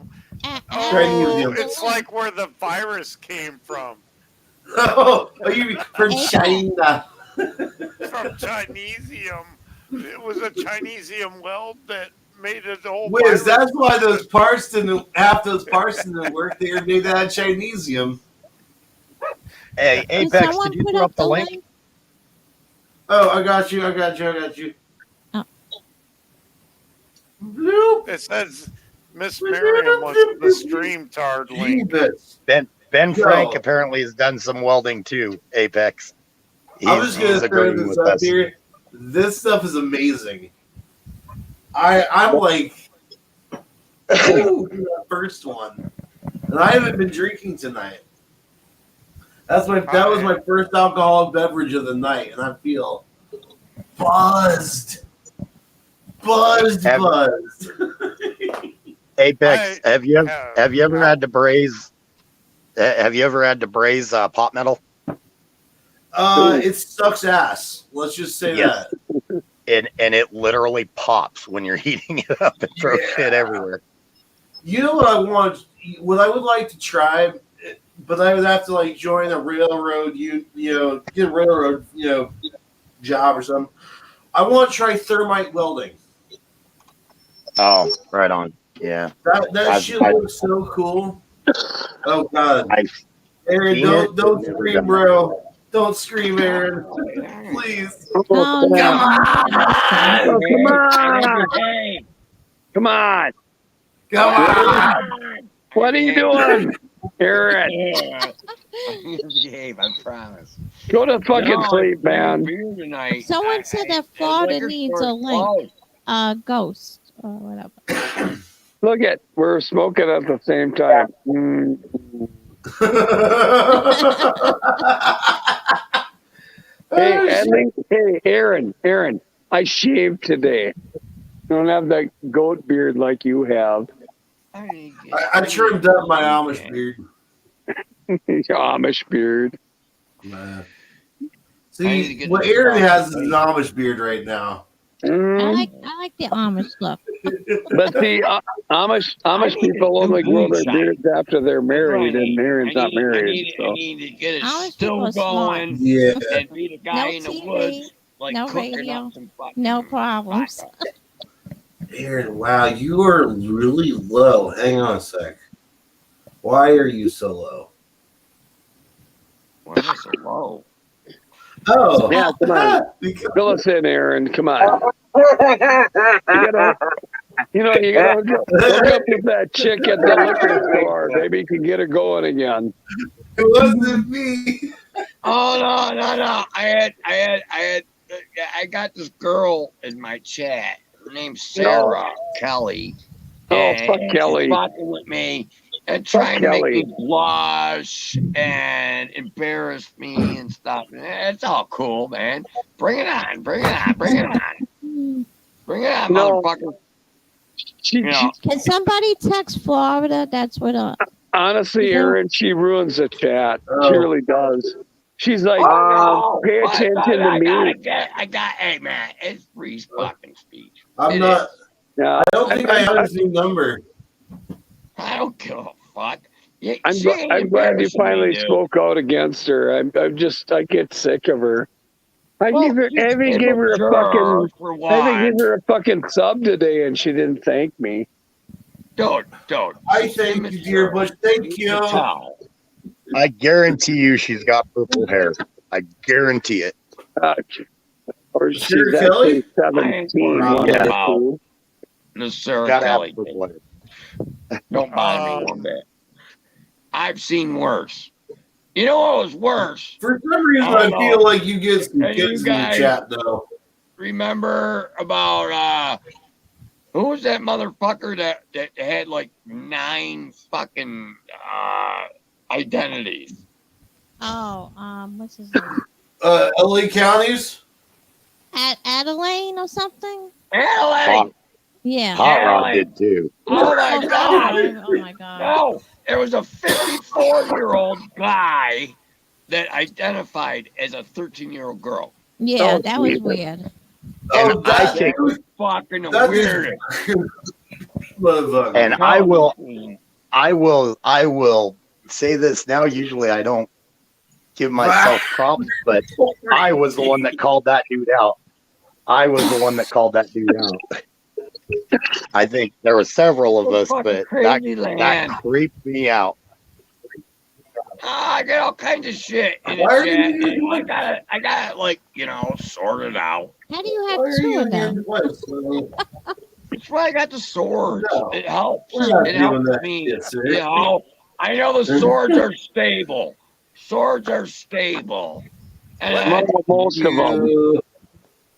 Oh, Chinesium. it's like where the virus came from. Oh, you mean from China? From Chinesium. it was a Chinesium weld that made it the whole. Wiz, virus. that's why those parts didn't, half those parts didn't work. They were made out of Chinesium. Hey, Can Apex, someone did you put throw up up the the link? link? Oh, I got you. Bloop. It says Miss Miriam wants the stream tard link. Jeebus. Ben Frank Yo. apparently has done some welding too, Apex. I'm just gonna throw agreeing this with up us. here. This stuff is amazing. I'm like, ooh, that first one, and I haven't been drinking tonight. That was my first alcoholic beverage of the night, and I feel buzzed. Apex, have you ever I- had to braise? Have you ever had to braise pot metal? It sucks ass. Let's just say Yes. that. And it literally pops when you're heating it up and throws shit everywhere. You know what I want? What I would like to try, but I would have to like join a railroad. Get a railroad, job or something. I want to try thermite welding. Oh, right on. Yeah. That shit looks so cool. Oh God, Aaron, seen don't it, never scream, done bro. Don't scream, Aaron. Please. Oh, Come no. on. Come on. Come on. What are you doing, Aaron? Behave, I promise. Go to fucking sleep, man. Beer tonight. Someone said that Florida needs a link. Ghost or whatever. Look at, we're smoking at the same time. Hey, Aaron, I shaved today. Don't have that goat beard like you have. I trimmed up my Amish beard. Amish beard. Man. I need to See, get what this Aaron done. has is an Amish beard right now. I like the Amish look. But the Amish people only grow their beards after they're married, and Aaron's not married. I need to get it Amish still people are smart. going Yeah. and be the guy No in the TV, woods, like no cooking radio, up some fucking no problems. Aaron, wow, you are really low. Hang on a sec. Why are you so low? Why am I so low? Oh, Yeah, come on. because Fill us in, Aaron. Come on. You gotta hook up with that chick at the liquor store. Maybe you can get her going again. it wasn't me. Oh no! I got this girl in my chat. Her name's Sarah Kelly. Oh, and fuck Kelly. she's fucking with me and trying to make Kelly. me blush and embarrass me and stuff. It's all cool, man. Bring it on, No. motherfucker. She, Can somebody text Florida? That's what. honestly, Yeah. Aaron, she ruins the chat. Oh. She really does. She's like, No, pay attention to me. Hey man, it's free fucking speech. I'm It not. Yeah, I don't think I have his new number. I don't give a fuck. Yeah, I'm she ain't glad you embarrassing me, finally dude. spoke out against her. I get sick of her. I Well, gave her immature for I gave one. her a fucking sub today, and she didn't thank me. Dude. I she's thank you, immature. dear Bush. Thank can you. tell. I guarantee you she's got purple hair. I guarantee it. Or she's Sarah Kelly? actually 17. I ain't one worried of the about two. The Sarah Gotta have Kelly. purple hair. Don't bother me one bit. I've seen worse. You know what was worse? For some reason, I I don't feel know. like you get some Hey, you kids in the guys- chat, though. Remember about who was that motherfucker that had like 9 fucking identities? Oh, what's his name? LA counties? Adelaine or something? Adelaide! Yeah. Hot Yeah, Rod like- did too. Oh my god! Oh my god. No, there was a 54-year-old guy that identified as a 13-year-old girl. Yeah, Oh, that was Jesus. weird. Oh, And I that think- was Fucking That is- weird. motherfucker. And I will say this now. Usually I don't give myself props, but I was the one that called that dude out. I was the one that called that dude out. I think there were several of us, Fucking but crazy that land. creeped me out. I get all kinds of shit in the Why are chat. you And I got like, sort it out. How do you Why have are two you of in your them? place? That's why I got the swords. No. It helps. We're not It doing helps that me. shit, sir. I know the swords are stable. Swords are stable. And Well, most of them. You-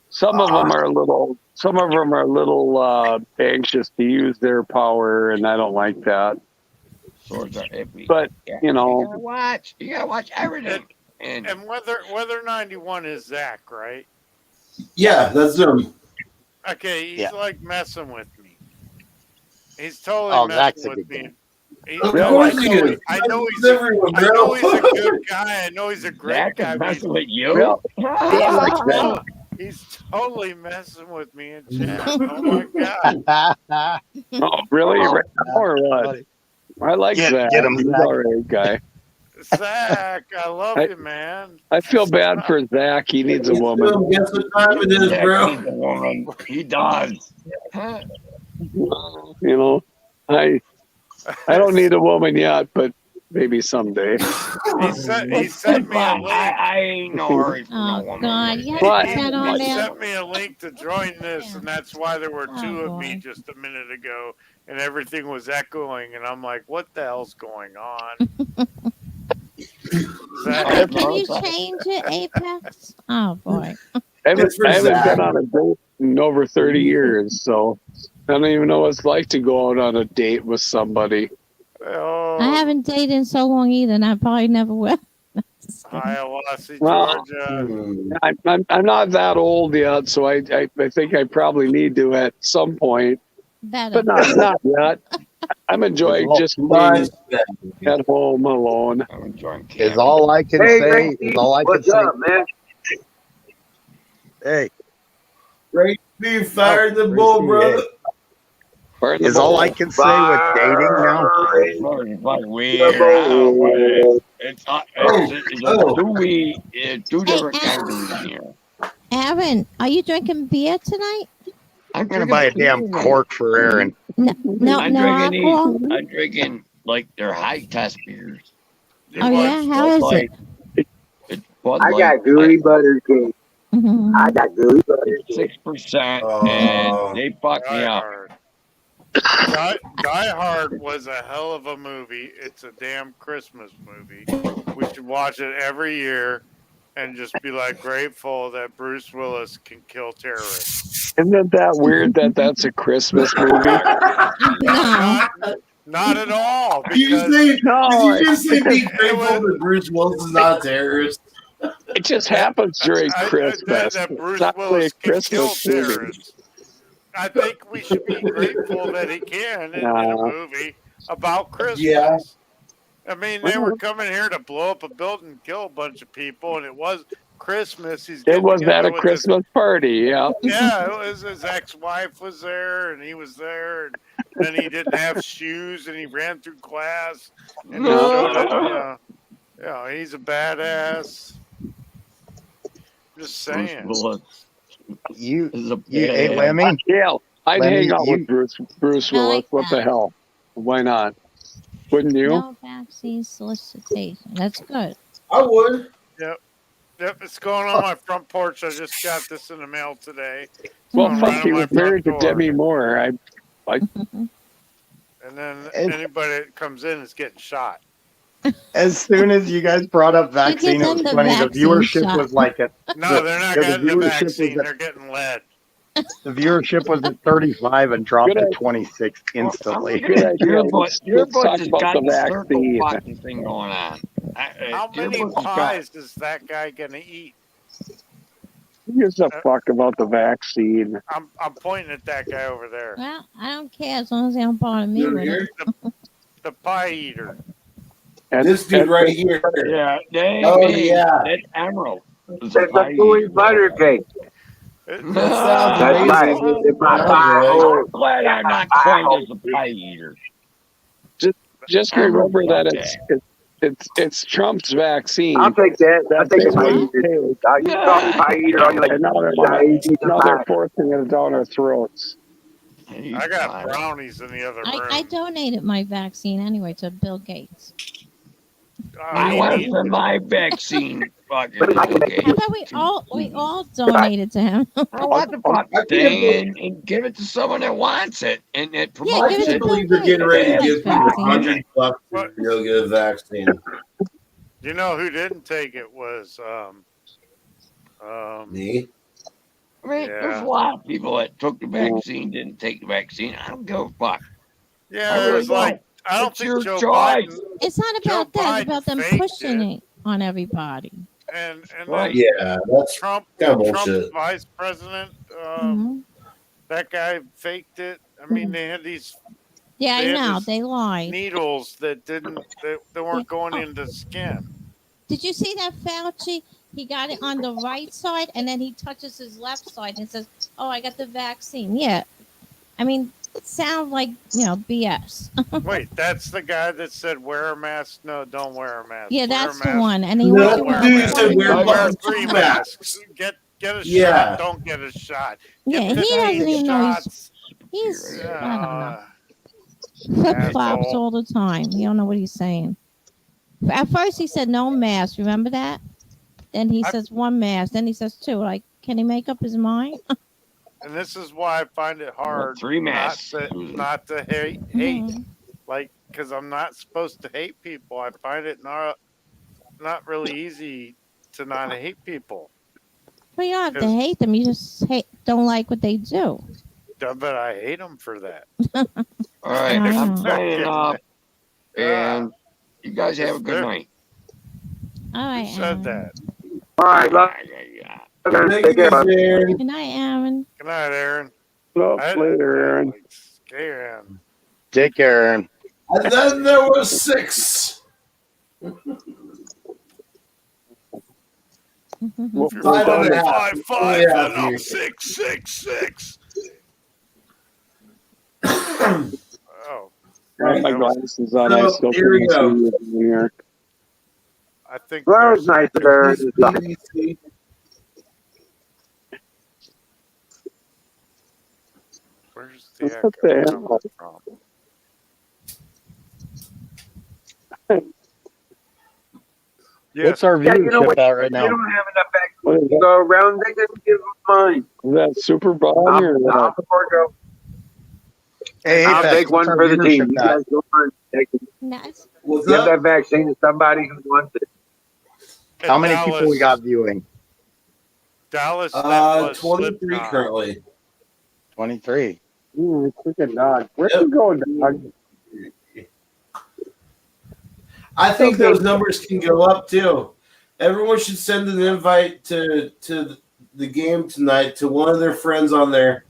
Some of them are a little. Some of them are a little anxious to use their power, and I don't like that. swords are iffy. But Yeah, you know, you gotta watch everything. And And Weather 91 is Zach, right? Yeah, that's them. Okay, he's Yeah. like messing with me. He's totally Oh, Zach's messing a with good me. guy. Of course he is. I know he's everyone, I know he's a bro. good guy. I know he's a great Zach guy. is but messing with you. Well, He's totally messing with me in chat. Oh my god. oh, really? Right now or what? I like Get- Zach. get him, He's Zach. all right guy. Zach, I love you, man. I feel bad for Zach. He needs a woman. Guess what time it is, Zach bro? needs a woman. He does. You know, I don't need a woman yet, but maybe someday. He sent me a link. I ain't no hurry for no Oh woman. God, you What? had that on He there. sent me a link to join this, and that's why there were two Oh, of me boy. just a minute ago, and everything was echoing, and I'm like, what the hell's going on? Zach, Hey, can you change it, Apex? Oh boy. I haven't, It's for I haven't Zach. been on a date in over 30 years, so I don't even know what it's like to go out on a date with somebody. oh, I haven't dated in so long either, and I probably never will. Just kidding. Hiawassee, Well, Georgia. I'm not that old yet, so I think I probably need to at some point, Better. but not yet. I'm enjoying just being Nice. at home alone. I'm enjoying Is camping. all I can Hey, say. Gracie, Is all I can what's say. up, man? Hey, Great be fired the bull, brother. Pardon the is all I bull. can say with dating now. It's like weird. I don't know. It's two different kinds in here. Aaron, are you drinking beer tonight? I'm gonna buy a damn cork for Aaron. No I'm drinking alcohol. these. I'm drinking like they're high test beers. Oh yeah, how is it? It's Bud I Light, got gooey butter king. Mhm. I got gooey butter king. 6%, Oh. and they fucked me Die up. Hard. Die Hard was a hell of a movie. It's a damn Christmas movie. We should watch it every year and just be like grateful that Bruce Willis can kill terrorists. Isn't that weird that that's a Christmas movie? No. Not at all. Did you Because say? No, Did you just say be it grateful was- that Bruce Willis is not a terrorist? it just happens during Christmas. that Bruce It's not really a Willis can kill Christmas movie. terrorists. I think we should be grateful that he can in a No. movie about Christmas. Yeah. I mean, they were coming here to blow up a building and kill a bunch of people, and it was Christmas. He's It getting was at together a with Christmas party, yeah. yeah, it was his ex-wife was there, and he was there, and then he didn't have shoes, and he ran through class, and he showed it, yeah, he's a badass. Just saying. Bruce Willis You, is a hey, badass. Lemmy. Yeah, I'd Lemmy, hang out with Bruce I Willis. like What the that. hell? Why not? Wouldn't you? No vaccine solicitation. That's good. I would. Yep, it's going on my front porch. I just got this in the mail today. Well, Going fuck, right he on my was married to front door. Demi Moore. And then anybody that comes in is getting shot. As soon as you guys brought up vaccine, it them was the funny. The vaccine viewership shot. was like at No, they're not the getting the viewership was vaccine. at- They're getting lead. the viewership was at 35 and dropped Good to idea. 26 instantly. Good idea. Your butt Let's talk has about got the the circle vaccine. fucking thing going on. How many pies is that guy gonna eat? Who gives a fuck about the vaccine? I'm pointing at that guy over there, Well, I don't care as long as they don't bother me Dude, with here- it. the pie eater. And- This dude right here. Yeah, they Oh, made yeah. that emerald. It's a gooey butter cake. That sounds That's amazing. right. It's my All pie. right. I'm glad I'm not coined as a pie eater. Just remember that It's Trump's vaccine. I'll take that. I'll take That's it. what You you take. can call me pie eater all you like. And now they're forcing it down our throats. I got brownies in the other room. I donated my vaccine anyway to Bill Gates. I want for my vaccine. Fucking How about we all donated to him? I want the fucking thing and give it to someone that wants it and it Yeah, I promotes give it can't to it. believe Bill they're getting ready to Gates. give people Vaccine. $100 to go get a vaccine. You know who didn't take it was Me? I mean, there's a lot of people that took the vaccine, didn't take the vaccine. I don't give a fuck. Yeah, I really there's like don't. I don't It's think your Joe choice. Biden It's not Joe about that. It's Biden about them faked pushing it. it on everybody. and Right. then Yeah, that's Trump kind of Trump's bullshit. vice president, Mhm. that guy faked it. I mean, they had these Yeah, They I had know. this They lied. needles that weren't going Oh. into skin. Did you see that Fauci? He got it on the right side, and then he touches his left side and says, "Oh, I got the vaccine." Yeah, I mean, it sounds like BS. Wait, that's the guy that said wear a mask? No, don't wear a mask. Yeah, Wear a that's the mask. one. And he No, went Don't wear a dude mask. said wear Wear fucking 3 two masks. Get a Yeah. shot. Don't get a shot. Yeah, Get he 15 doesn't even know shots. he's I don't know. Uh, Flip flops asshole. all the time. You don't know what he's saying. At first he said no mask. Remember that? Then he I- says one mask. Then he says two. Like, can he make up his mind? And this is why I find it hard 3 not masks. not to hate. Mhm. Like, because I'm not supposed to hate people. I find it not really easy to not hate people. But you don't have to 'Cause- hate them. You just don't like what they do. But I hate them for that. All right, I I'm know. signing off, and you guys have a good night. All right. Who said Aaron. that? All right, love. Thank Take care, you, bud. Aaron. Good night, Aaron. Good night, Aaron. Well, later, Aaron. Okay, Aaron. Take care, Aaron. And then there was 6. Well, 5.5. 5, Yeah, and I'm dude. 6, 6, 6. All Oh, I have my glasses on. I So, still here we can't see you here. I think Well, there's it's nice of her. BBC. Where's the echo What the hell? coming from? Yes, What's our Yeah, you know viewership what? at right You now? don't have enough back What is to go around. They didn't give them mine. that Super Bowl or what? I'll support you. Hey, I'll Apex, take one what's our for the team. viewership You at? guys go on. Take it. Nice. What's Give up? that vaccine to somebody who wants it. How many people we got viewing? Dallas, that was 23 Slipknot. currently. 23. Freaking dog. Where Yep. you going, dog? I think those numbers can go up too. Everyone should send an invite to the game tonight to one of their friends on there,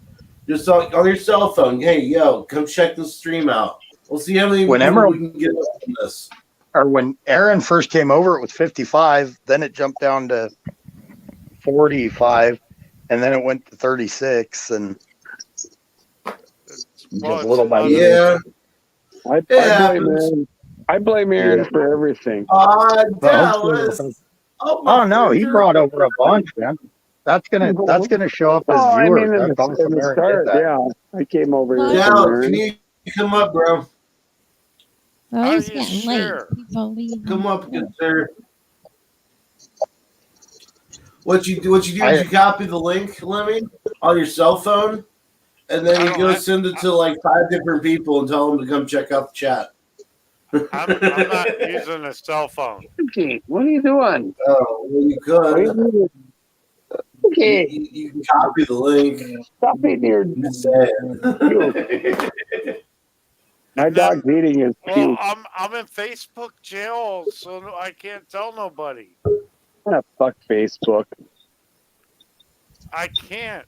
just on your cell phone. Hey, yo, come check the stream out. We'll see how many When people Emerald- we can get up on this. Or when Aaron first came over, it was 55. Then it jumped down to 45, and then it went to 36, and just little by little. Yeah. I blame Aaron. I blame Aaron Yeah. for everything. Dallas. Oh no, he brought over a bunch, man. That's gonna show up as Oh, I viewers. mean, in That's the, awesome. in the Aaron start, did that. yeah. I came over here. Dallas, Aaron. can you come up, bro? Oh, it's you getting share? late. People leaving. Come up, good sir. What you do is you I- copy the link, Lemmy, on your cell phone, and then I you don't go have- send it to like 5 different people and tell them to come check out the chat. I'm not using a cell phone. Okay, what are you doing? Oh, well, you What are you could. doing? Okay, You can copy the link. stop eating your. I'm just saying. My dog's eating his Well, puke. I'm in Facebook jail, so I can't tell nobody. Ah, fuck Facebook. I can't.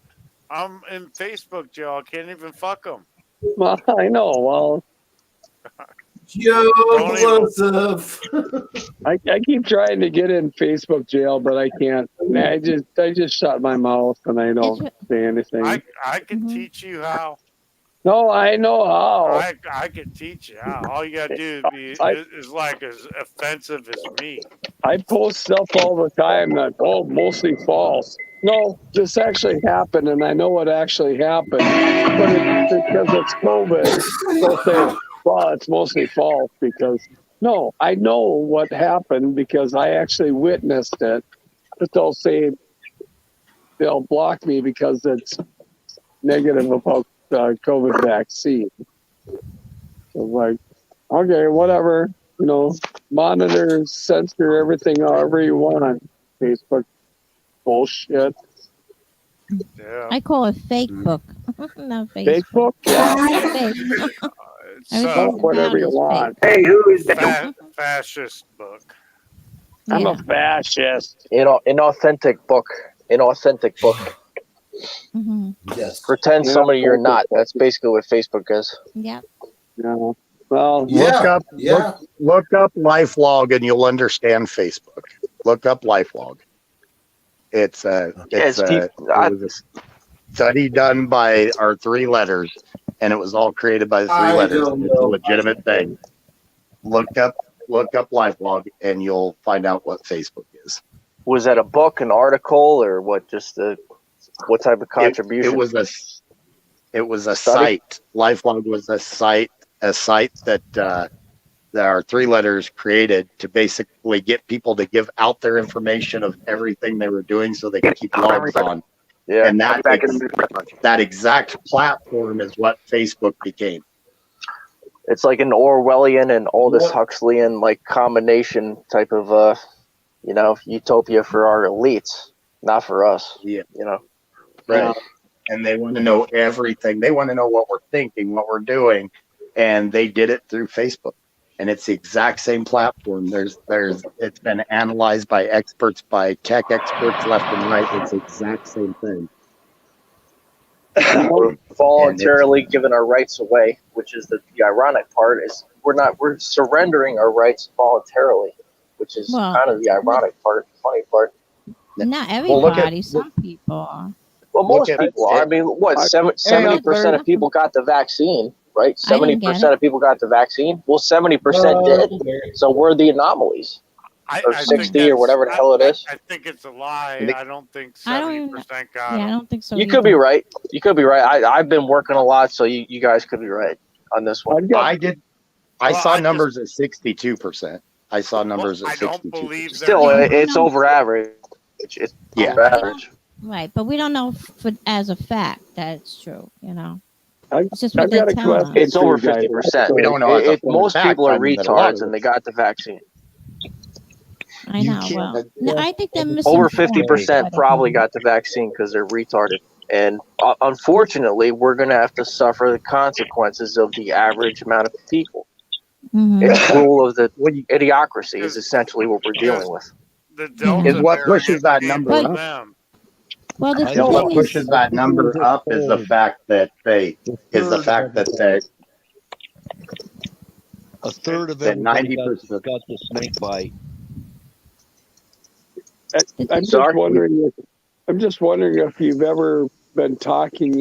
I'm in Facebook jail. I can't even fuck them. Well, I know. Well, Joe Don't even- Joseph. I keep trying to get in Facebook jail, but I can't. I just shut my mouth and I don't It's- say anything. I can Mhm. teach you how. No, I know how. I can teach you how. All you gotta do is like as offensive as me. I post stuff all the time that mostly false. No, this actually happened, and I know what actually happened, but it's because it's COVID. They'll say, "Well, it's mostly false," because no, I know what happened because I actually witnessed it. But they'll say they'll block me because it's negative about the COVID vaccine. So like, okay, whatever. Monitor, censor everything however you want. Facebook bullshit. Yeah. I call it fake book. Not Facebook. Facebook? Yeah. Fake. It's Everything Whatever about you is want. Hey, who is that? fascist book. fake. I'm Yeah. a fascist. Inauthentic book. Inauthentic book. Hmm. Yes. Pretend Yeah. somebody you're not. That's basically what Facebook is. Yep. Yeah. Well, Yeah. Look up LifeLog and you'll understand Facebook. Look up LifeLog. It's Yes, it was a study done by our three letters, and it was all created by the three I letters. don't It's a know. legitimate thing. Look up LifeLog, and you'll find out what Facebook is. Was that a book, an article, or what? Just what type of contribution? It was a Study? site. LifeLog was a site that our three letters created to basically get people to give out their information of everything they were doing so they could keep logs on. Yeah. And that exact platform is what Facebook became. It's like an Orwellian and Aldous What? Huxleyan like combination type of utopia for our elites, not for us. Yeah. Right. And they want to know everything. They want to know what we're thinking, what we're doing, and they did it through Facebook. And it's the exact same platform. It's been analyzed by experts, by tech experts left and right. It's the exact same thing. We're voluntarily giving our rights away, which is the ironic part is we're surrendering our rights voluntarily, which is Well, kind of the ironic part, funny part. Not Well, look everybody. at- Some people are. Well, most Look at people are. I it. mean, what, 70% of people got the vaccine, right? I didn't get 70% of people got the vaccine. Well, 70% did. So we're the anomalies. Or I 60 think or whatever the hell it is. I think it's a lie. They- I don't think I don't even- 70% got Yeah, I it. don't think so. You could be either. right. You could be right. I've been working a lot, so you guys could be right on this one. I've got I did. Well, I saw I numbers at 62%. I saw numbers Well, I at don't 62%. believe that. Still, Yeah, it's no. over average. It's Yeah. over average. Right, but we don't know as a fact that it's true. I- It's just what I've they're got a telling us. question. It's over Guys, 50%. We don't know as a Most fact, people are I mean, that a lot retards of and they got the vaccine. I You know. can't- Well, no, I think they're Over misinformed. 50% probably got the vaccine because they're retarded. And unfortunately, we're going to have to suffer the consequences of the average amount of people. Mhm. It's rule of the Well, you- idiocracy is essentially what we're dealing with. The Delta Is what variant pushes that came number from up. them. Well, the I You know what thing pushes is, that number up is the fact that they A third of that everybody 90%. got the snake bite. I'm just wondering if you've ever been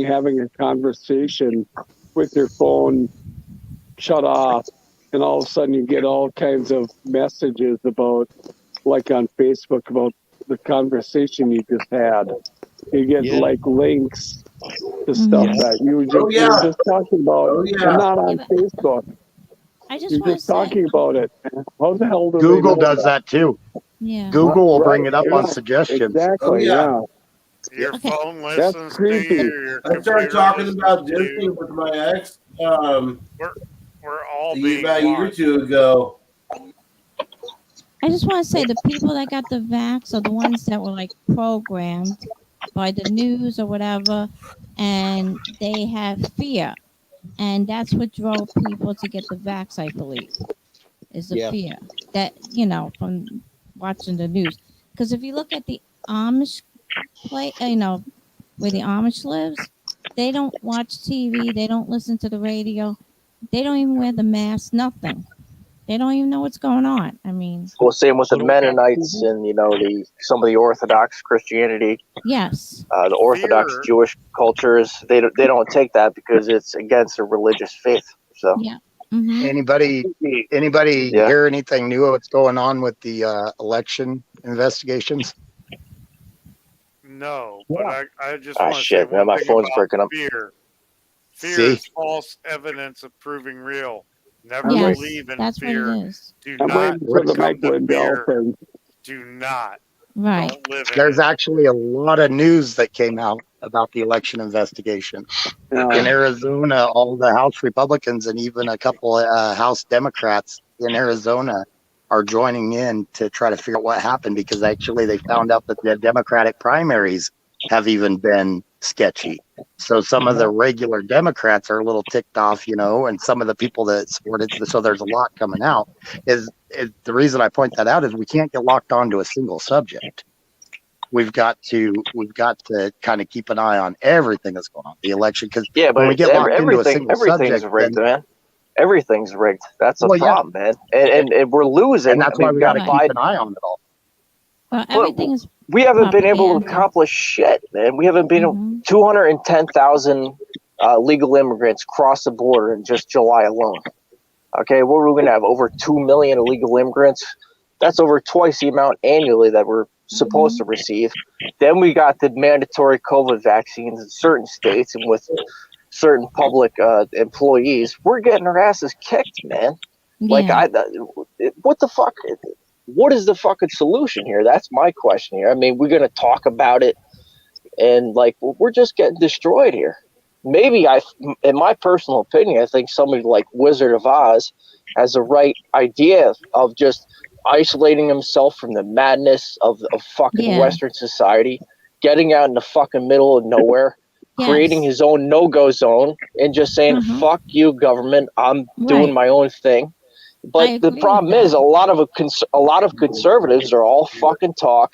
having a conversation with your phone shut off, and all of a sudden you get all kinds of messages about, like on Facebook, about the conversation you just had. You get Yeah. like links to stuff Yeah. that you Oh, yeah. were just talking about. Oh, yeah. I'm not on Yeah, but- Facebook. I just You're want to just say, talking about it. How the hell do Google they know does that too. yeah. Google will bring Right, it up yeah. on suggestions. Exactly. Oh, yeah. Yeah. Your Okay. phone That's listens to creepy. you. Your I started computer talking listens about to you. Disney with my ex We're all being about a year or watched. two ago. I just want to say the people that got the vax are the ones that were like programmed by the news or whatever, and they have fear, and that's what drove people to get the vax. I believe is the Yeah. fear that from watching the news. Because if you look at the Amish where the Amish lives, they don't watch TV, they don't listen to the radio, they don't even wear the mask, nothing. They don't even know what's going on. I mean, Well, same with the So- Mennonites and some of the Orthodox Christianity, yes. the Orthodox Fear. Jewish cultures. They don't take that because it's against their religious faith. So Yeah. Mm-hmm. Anybody Yeah. hear anything new? What's going on with the election investigations? No, but I just Ah, want to say shit, man, one my thing phone's about breaking up. fear. Fear See? is false evidence of proving real. Never Yes, believe in that's what fear. it is. Do I'm not waiting for the come Mike to Lindell fear. thing. Do not. Right. Don't live in There's it. actually a lot of news that came out about the election investigation. In Arizona, all the House Republicans and even a couple of House Democrats in Arizona are joining in to try to figure out what happened, because actually they found out that the Democratic primaries have even been sketchy. So some of the regular Democrats are a little ticked off, and some of the people that supported. So there's a lot coming out. Is the reason I point that out is we can't get locked onto a single subject. We've got to kind of keep an eye on everything that's going on, the election, because Yeah, when we but get locked into a single everything's subject, rigged, then, man. Everything's rigged. That's a Well, yeah. problem, man. And we're losing. and that's I mean, why we got to Right. keep an eye on it all. Well, everything is we haven't been able to propaganda. accomplish shit, man. We haven't been Mhm. 210,000 legal immigrants cross the border in just July alone. Okay, what are we going to have? Over 2 million illegal immigrants? That's over twice the amount annually that we're supposed to receive. Then we got the mandatory COVID vaccines in certain states and with certain public employees. We're getting our asses kicked, man. Like, Yeah. what the fuck? What is the fucking solution here? That's my question here. I mean, we're going to talk about it, and like, we're just getting destroyed here. Maybe in my personal opinion, I think somebody like Wizard of Oz has the right idea of just isolating himself from the madness of fucking Yeah. Western society, getting out in the fucking middle of nowhere, creating Yes. his own no-go zone, and just saying, Mhm. "Fuck you, government. I'm doing Right. my own thing." I But the agree with problem is, that. a lot of conservatives are all fucking talk,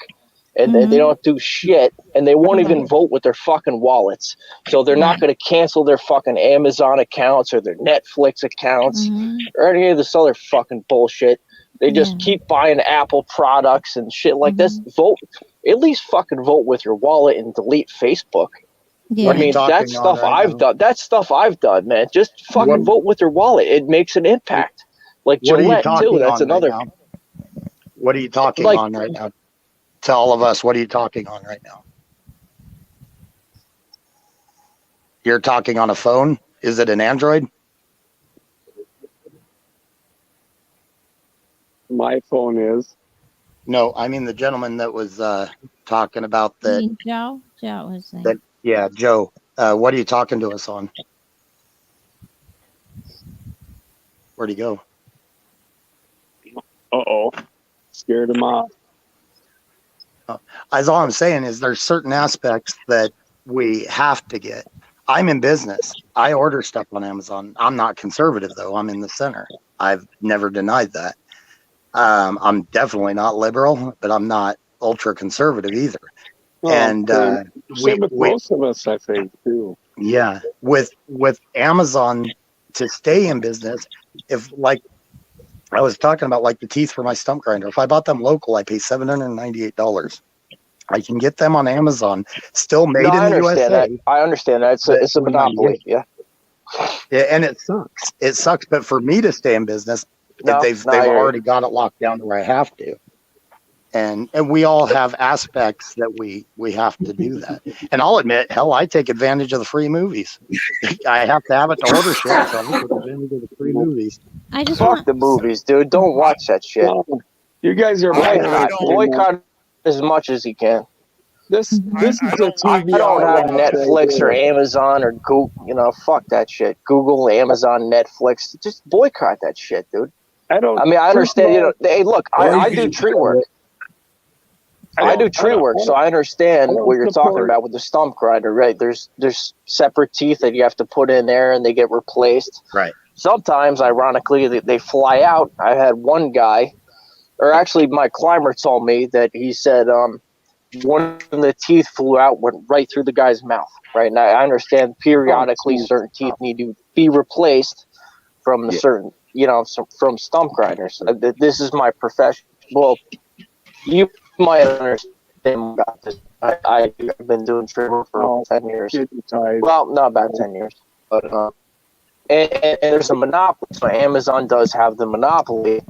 and they Mhm. don't do shit, and they won't even Right. vote with their fucking wallets. So they're not Right. going to cancel their fucking Amazon accounts or their Netflix accounts Mhm. or any of this other fucking bullshit. They just Yeah. keep buying Apple products and shit like this. Vote, at least fucking vote with your wallet and delete Facebook. Yeah. What I are you mean, talking that's on stuff right I've now? done. That's stuff I've done, man. Just fucking vote with your wallet. It makes an impact. Like What are you Gillette too. talking That's on right another. now? What are you talking Like, on right now? To all of us, what are you talking on right now? You're talking on a phone? Is it an Android? My phone is. No, I mean the gentleman that was talking about You that. mean Joe? Joe was saying. That yeah, Joe. What are you talking to us on? Where'd he go? Uh-oh. Scared him off. As all I'm saying is there's certain aspects that we have to get. I'm in business. I order stuff on Amazon. I'm not conservative though. I'm in the center. I've never denied that. I'm definitely not liberal, but I'm not ultra conservative either. Well, And same with most of us, I think, too. yeah, with Amazon to stay in business, if like I was talking about, like the teeth for my stump grinder, if I bought them local, I pay $798. I can get them on Amazon, still made no, I in the understand USA. that. I understand that. It's a monopoly. Yeah. Yeah, and it sucks. It sucks, but for me to stay in business, No, they've I hear you. already got it locked down to where I have to. And we all have aspects that we have to do that. And I'll admit, hell, I take advantage of the free movies. I have to have it to order shit, so I take advantage of the free movies. I just Fuck want. the movies, dude. Don't watch that shit. Well, you guys are Boycott as much as you can. This is I a don't I TV don't have outlet Netflix or right here. Amazon or Google. Fuck that shit. Google, Amazon, Netflix. Just boycott that shit, dude. I don't. I mean, I understand. Hey, look, I do tree work. I do tree work, so I understand what you're talking about with the stump grinder, right? There's separate teeth that you have to put in there, and they get replaced. Right. Sometimes, ironically, they fly out. I had one guy, or actually, my climber told me that he said one of the teeth flew out, went right through the guy's mouth. Right, and I understand periodically certain teeth need to be replaced from a certain from stump grinders. This is my profession. Well, you might understand about this. I've been doing trimmer for 10 years. Well, not about 10 years, but and there's a monopoly. So Amazon does have the monopoly.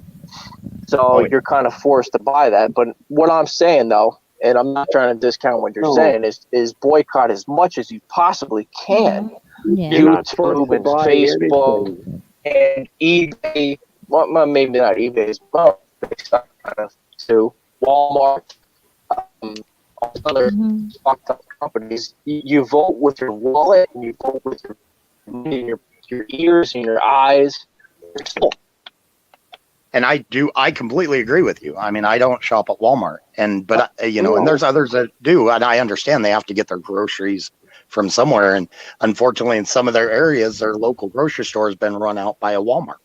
So you're kind of forced to buy that. But what I'm saying though, and I'm not trying to discount what you're saying, is boycott as much as you possibly can. Yeah. You're not forced YouTube to and buy Facebook and eBay. Well, maybe not eBay, but kind of too. Walmart, all other fucked up companies. You vote with your wallet, and you vote with your ears and your eyes. And I completely agree with you. I mean, I don't shop at Walmart, but and there's others that do, and I understand they have to get their groceries from somewhere. And unfortunately, in some of their areas, their local grocery store has been run out by a Walmart,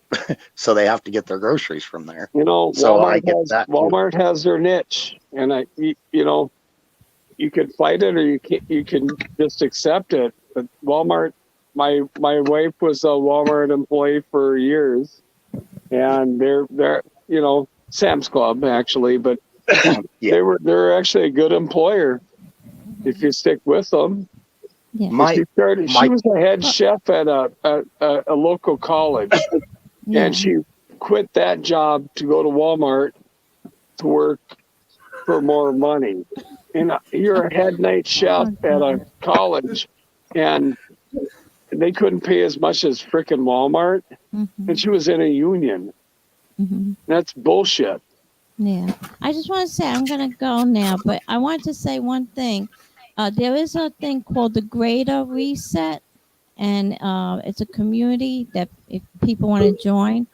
so they have to get their groceries from there. So I get that. Walmart has their niche, and you can fight it or you can just accept it. But Walmart, my wife was a Walmart employee for years. And they're Sam's Club actually, but they're actually a good employer if you stick with them. Yeah. She was a head chef at a local college, and she quit that job to go to Walmart to work for more money. And you're a head night chef at a college, and they couldn't pay as much as frickin' Walmart. And she was in a union. That's bullshit. Yeah. I just want to say I'm going to go now, but I want to say one thing. There is a thing called the Greater Reset, and it's a community that if people want to join,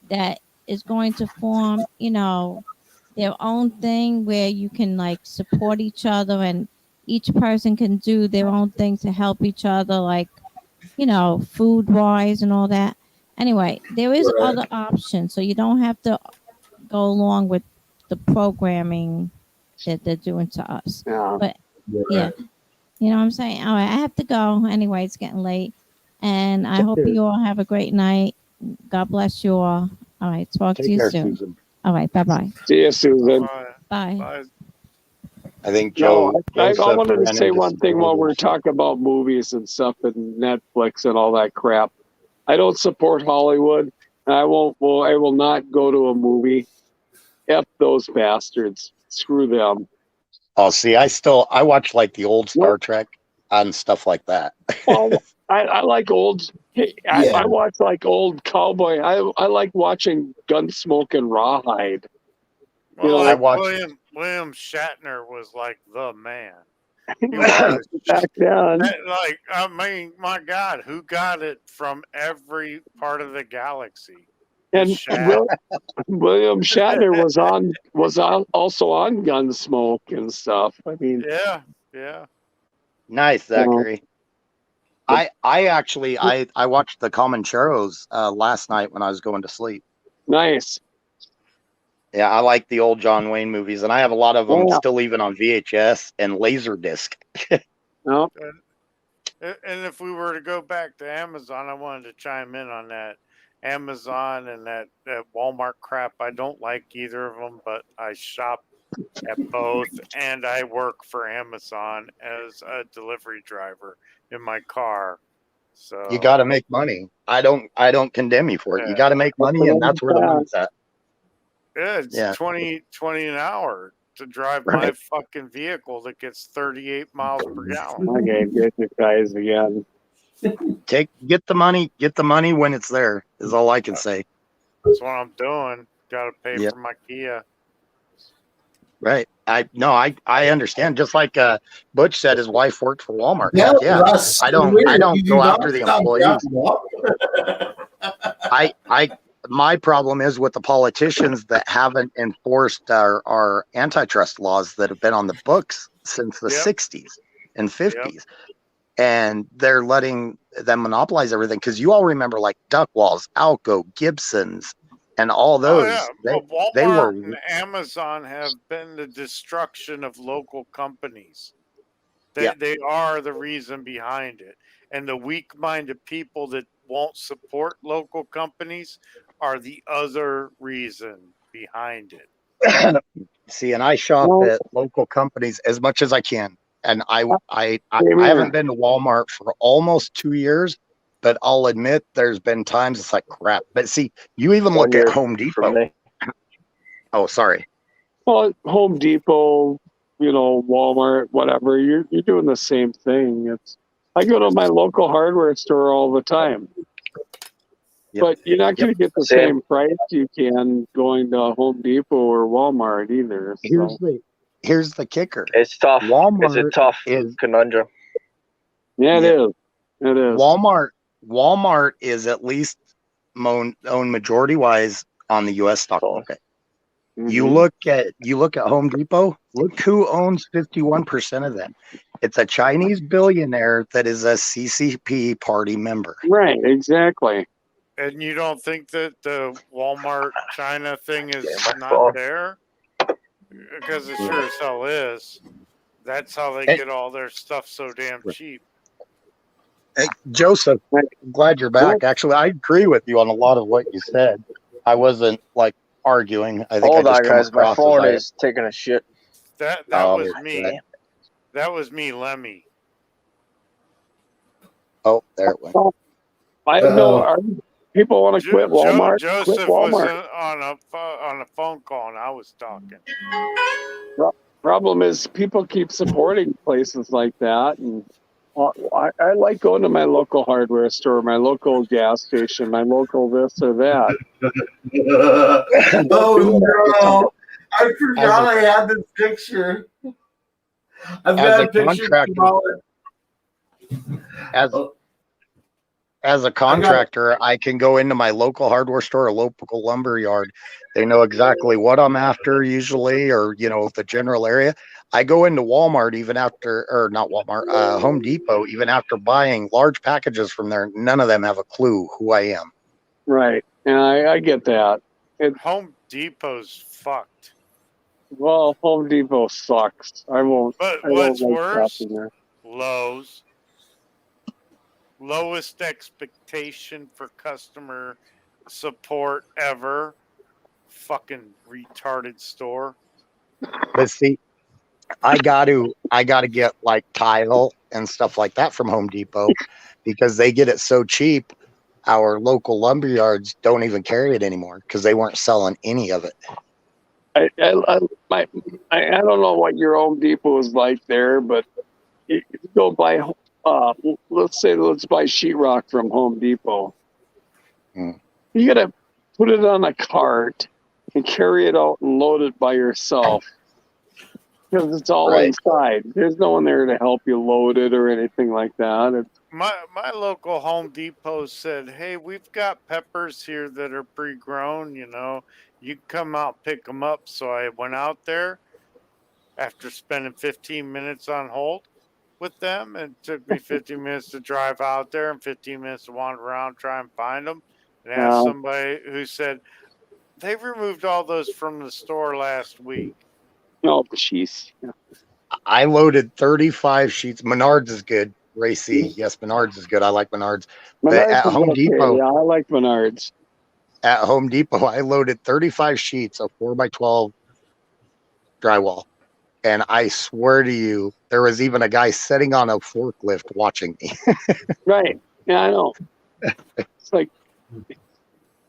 that is going to form, their own thing where you can like support each other, and each person can do their own thing to help each other, like, food wise and all that. Anyway, there is other options, so you don't have to go along with the programming that they're doing to us. Yeah. But yeah, you know what I'm saying? All right, I have to go. Anyway, it's getting late, and I hope you all have a great night. God bless you all. All right, talk to you soon. Susan. All right, bye-bye. See you, Susan. Bye. I think Joe. I Joseph wanted to ran say into one some thing while we're problems. talking about movies and stuff and Netflix and all that crap. I don't support Hollywood. And I will not go to a movie. F those bastards. Screw them. Oh, see, I watch like the old Star Trek and stuff like that. Well, I like old. I watch like old cowboy. I like watching Gunsmoke and Rawhide. Well, I watched William Shatner was like the man. Back then. Like, I mean, my God, who got it from every part of the galaxy? And William Shatner was also on Gunsmoke and stuff. I mean, yeah. Nice, Zachary. I actually watched the Comancheros last night when I was going to sleep. Nice. Yeah, I like the old John Wayne movies, and I have a lot of them still even on VHS and Laserdisc. No. And if we were to go back to Amazon, I wanted to chime in on that. Amazon and that Walmart crap. I don't like either of them, but I shop at both, and I work for Amazon as a delivery driver in my car. So You got to make money. I don't condemn you for it. You got to make money, and that's where the money's at. Yeah, it's 20 an hour to drive my fucking vehicle that gets 38 miles per gallon. Okay, get you guys again. Get the money when it's there is all I can say. That's what I'm doing. Got to pay for my Kia. Right. I understand. Just like Butch said, his wife worked for Walmart. Yeah, I don't go after the employees. My problem is with the politicians that haven't enforced our antitrust laws that have been on the books since the 60s and 50s. And they're letting them monopolize everything. Because you all remember like Duck Walls, Alco, Gibson's, and all those. Walmart they were and Amazon have been the destruction of local companies. They are the reason behind it. And the weak-minded people that won't support local companies are the other reason behind it. See, and I shop at local companies as much as I can. And I haven't been to Walmart for almost 2 years, but I'll admit there's been times it's like crap. But see, you even 1 look year at Home for Depot. me. Oh, sorry. Well, Home Depot, Walmart, whatever, you're doing the same thing. I go to my local hardware store all the time. Yep. But you're not going to get the Same. same price you can going to Home Depot or Walmart either. So. Here's the kicker. It's tough. Walmart It's a tough is conundrum. Yeah, it Yeah. is. It is. Walmart is at least owned majority wise on the U.S. stock market. Mhm. You look at Home Depot. Look who owns 51% of them. It's a Chinese billionaire that is a CCP party member. Right, exactly. And you don't think that the Walmart China thing is Yeah, my not fault. there? Because it sure as hell is. That's how they Hey. get all their stuff so damn cheap. Hey, Joseph, I'm glad you're back. Actually, I agree with you on a lot of what you said. I wasn't arguing. I think Hold I just on, come guys. My across phone as is taking a shit. That Oh, was God me. damn. That was me, Lemmy. Oh, there it went. I know people want to quit Walmart. Joseph Quit was Walmart. on a phone call and I was talking. Problem is, people keep supporting places like that, and I like going to my local hardware store, my local gas station, my local this or that. Oh no! I forgot I had this picture. I've As got a a picture. contractor- As a contractor, I can go into my local hardware store, a local lumber yard. They know exactly what I'm after usually, or the general area. I go into Walmart even after, or not Walmart, Home Depot, even after buying large packages from there. None of them have a clue who I am. Right, and I get that. Home Depot's fucked. Well, Home Depot sucks. I won't. But I what's won't like worse? shopping there. Lowe's. Lowest expectation for customer support ever. Fucking retarded store. But see, I got to get tile and stuff like that from Home Depot because they get it so cheap. Our local lumber yards don't even carry it anymore because they weren't selling any of it. I don't know what your Home Depot is like there, but you go buy. Let's buy sheetrock from Home Depot. Mm. You gotta put it on a cart and carry it out and load it by yourself because it's all Right. inside. There's no one there to help you load it or anything like that. My local Home Depot said, "Hey, we've got peppers here that are pre-grown. You can come out and pick them up." So I went out there after spending 15 minutes on hold with them. It took me 15 minutes to drive out there and 15 minutes to wander around, try and find them. And asked Wow. somebody who said, "They removed all those from the store last week." No, jeez. I loaded 35 sheets. Menards is good. Racy, yes, Menards is good. I like Menards. But Menards at is Home okay. Depot, Yeah, I like Menards. at Home Depot, I loaded 35 sheets of 4x12 drywall. And I swear to you, there was even a guy sitting on a forklift watching me. Right. Yeah, I know. It's like,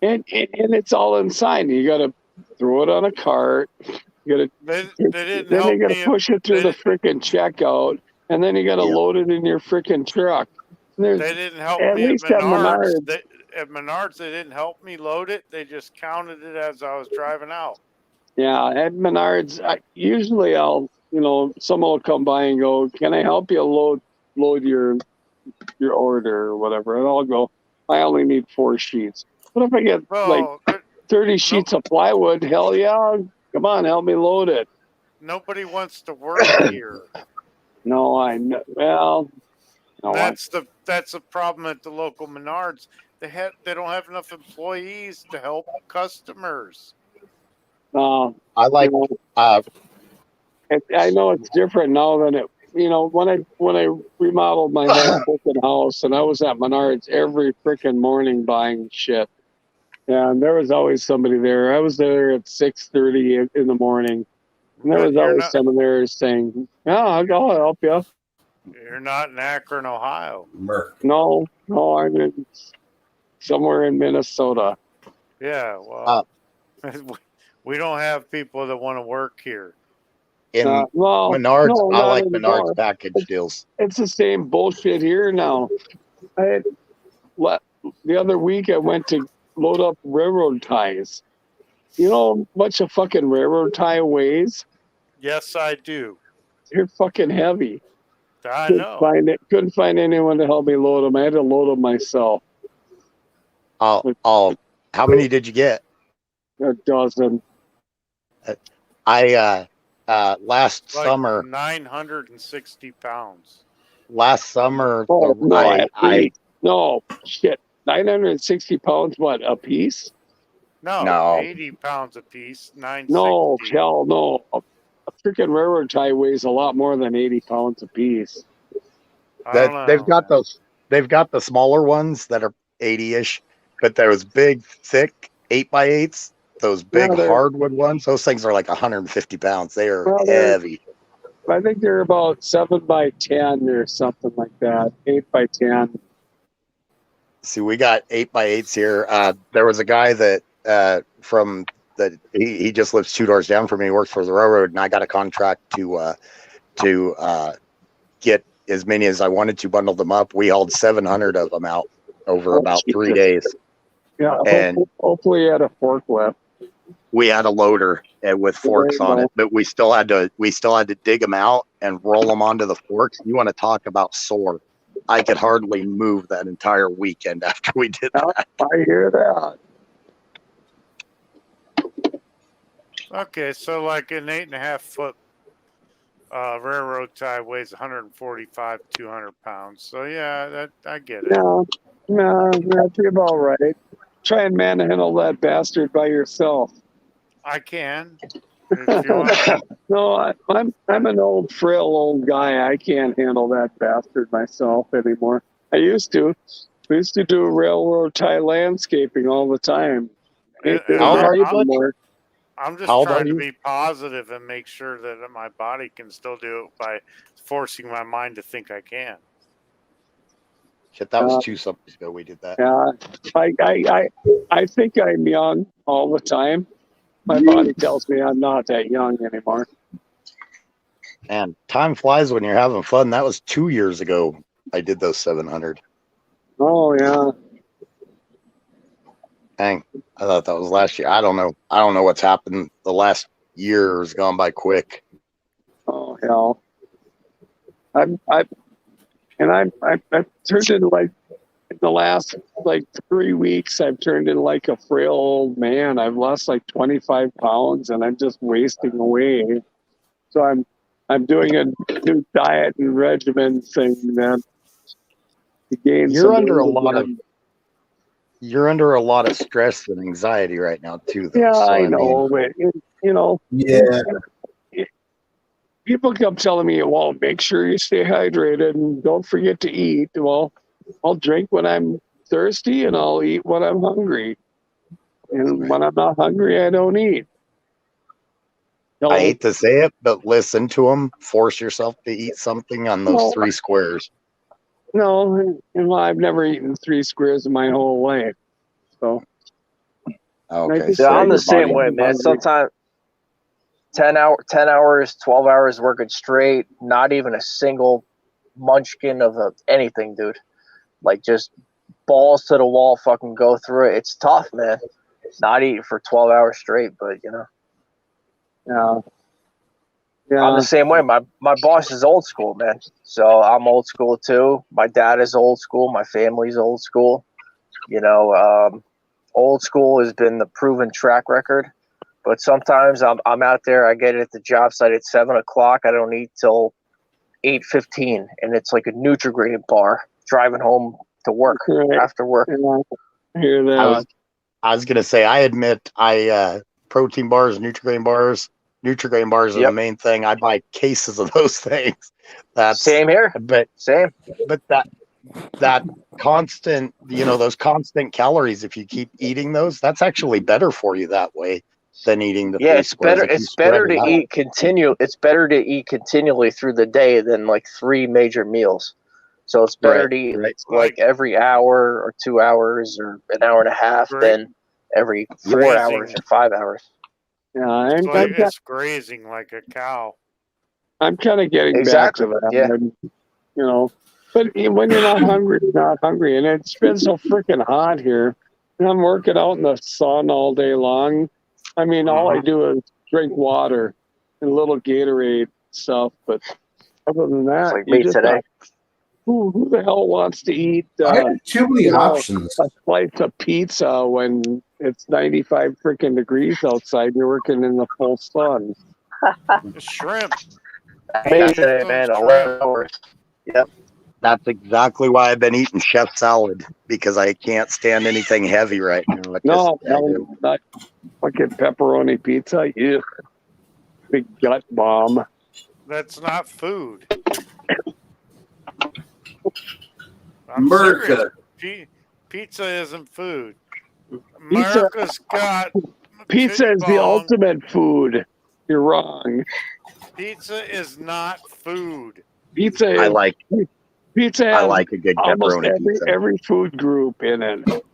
and it's all inside. You got to throw it on a cart. You They got didn't then help you got me. to push it through the freaking checkout, and then you got to Yeah. load it in your freaking truck. There's They didn't help at me at least at Menards. Menards. At Menards, they didn't help me load it. They just counted it as I was driving out. Yeah, at Menards, usually someone will come by and go, "Can I help you load your order or whatever?" And I'll go, "I only need 4 sheets." But if I get Well, 30 sheets of plywood, hell yeah, come on, help me load it. nobody wants to work here. No, I know. Well, no, That's the problem at the local Menards. They don't have enough employees to help customers. I like I know it's different now than it. When I remodeled my whole freaking house, and I was at Menards every freaking morning buying shit. Yeah, and there was always somebody there. I was there at 6:30 in the morning, and there But was always someone there saying, "Yeah, I'll help you." you're not in Akron, Ohio. Merc. No, I'm in somewhere in Minnesota. Yeah, well, Uh, we don't have people that want to work here. in Well, Menards, no, I not like anymore. Menards package deals. It's the same bullshit here now. The other week I went to load up railroad ties. You know how much a fucking railroad tie weighs? Yes, I do. They're fucking heavy. I know. Couldn't find anyone to help me load them. I had to load them myself. How many did you get? A dozen. I last Like summer 960 pounds. Oh, no, no, shit. 960 pounds, what, a piece? No, 80 pounds a piece. 960. No, hell no. A freaking railroad tie weighs a lot more than 80 pounds a piece. They've got the smaller ones that are 80-ish, but those big, thick 8x8s, those big hardwood ones, those things are like 150 pounds. They are heavy. I think they're about 7x10 or something like that. 8x10. See, we got 8x8s here. There was a guy that he just lives 2 doors down from me. He works for the railroad, and I got a contract to get as many as I wanted to, bundle them up. We hauled 700 of them out over about 3 days. Yeah, and hopefully you had a forklift. We had a loader with forks on it, but we still had to dig them out and roll them onto the forks. You want to talk about sore? I could hardly move that entire weekend after we did that. I hear that. Okay, so like an 8.5 foot railroad tie weighs 145, 200 pounds. So yeah, I get it. No, that'd be about right. Try and manhandle that bastard by yourself. I can. If you want. No, I'm an old, frail old guy. I can't handle that bastard myself anymore. I used to. We used to do railroad tie landscaping all the time. How old are you, bud? I'm just How old trying are to you? be positive and make sure that my body can still do it by forcing my mind to think I can. Shit, that was 2 summers ago we did that. Yeah, I think I'm young all the time. My body tells me I'm not that young anymore. And time flies when you're having fun. That was 2 years ago. I did those 700. Oh yeah. Dang, I thought that was last year. I don't know what's happened. The last year has gone by quick. Oh hell. I've turned into like in the last like 3 weeks. I've turned into like a frail old man. I've lost like 25 pounds, and I'm just wasting away. So I'm doing a new diet and regimen thing, man. To gain You're some under a weight lot of again. You're under a lot of stress and anxiety right now too, though. Yeah, So, I mean, know, but you know, Yeah. people kept telling me, "Well, make sure you stay hydrated and don't forget to eat." Well, I'll drink when I'm thirsty and I'll eat when I'm hungry. And when I'm not hungry, I don't eat. I hate to say it, but listen to them. Force yourself to eat something on those No. 3 squares. No, and well, I've never eaten 3 squares in my whole life. So Okay, Yeah, I'm the same way, man. Sometimes 10 hours, 12 hours working straight, not even a single munchkin of anything, dude. Like just balls to the wall, fucking go through it. It's tough, man. Not eating for 12 hours straight, but you know. Yeah. I'm the same way. My boss is old school, man. So I'm old school too. My dad is old school. My family's old school. You know, old school has been the proven track record. But sometimes I'm out there. I get at the job site at 7 o'clock. I don't eat till 8:15, and it's like a Nutri-Grain bar. Driving home to work after work. I hear that. I was gonna say, I admit, protein bars, Nutri-Grain bars. Nutri-Grain bars are the main thing. I buy cases of those things. That's same here. But same. But that constant, those constant calories, if you keep eating those, that's actually better for you that way than eating the Yeah, three it's squares. better. If you It's spread better it to out. eat It's better to eat continually through the day than like 3 major meals. So it's better Right, to eat right. like every hour or 2 hours or an hour and a half Great. than every 4 Grazing. hours or 5 hours. Yeah, It's like it's grazing like a cow. I'm kind of getting Exactly, back to that. yeah. But when you're not hungry, you're not hungry. And it's been so freaking hot here. And I'm working out in the sun all day long. I mean, all I do is drink water and a little Gatorade stuff. But other than that, It's like me today. Who the hell wants to eat I have too many options. a slice of pizza when it's 95 freaking degrees outside? You're working in the full sun. Shrimp. Me today, man. 11 hours. Yep. That's exactly why I've been eating chef salad, because I can't stand anything heavy right now. No, not fucking pepperoni pizza. Ew. Big gut bomb. That's not food. America. Pizza isn't food. Pizza- America's got Pizza is the kidney bone. ultimate food. You're wrong. Pizza is not food. Pizza is, I like pizza has I like a good almost pepperoni pizza. every food group in it.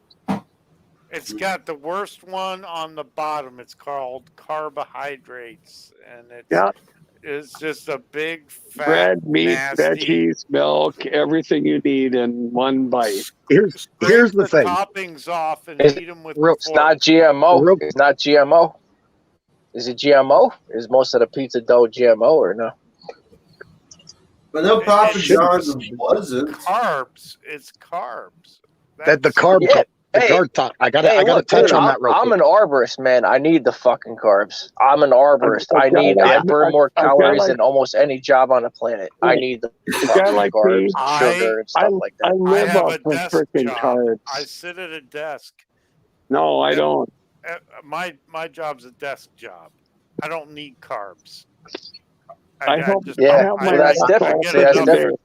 It's got the worst one on the bottom. It's called carbohydrates, and it's just a big fat Bread, meat, nasty, veggies, milk, everything you need in one bite. Here's the thing. toppings off and It's eat them with It's the not fork. GMO. It's not GMO. Is it GMO? Is most of the pizza dough GMO or no? But no Papa It John's wasn't. Carbs. It's carbs. That the carb, Yeah. the Hey, carb talk. I gotta look, touch dude, on that real I'm quick. an arborist, man. I need the fucking carbs. I'm an arborist. I burn more calories than almost any job on the planet. I need the A guy fucking like carbs, me, sugar, and stuff like I that. I live have off a of desk freaking job. carbs. I sit at a desk. No, I don't. My job's a desk job. I don't need carbs. I hope- just, Yeah, I have so my that's own different. get See, that's enough- different.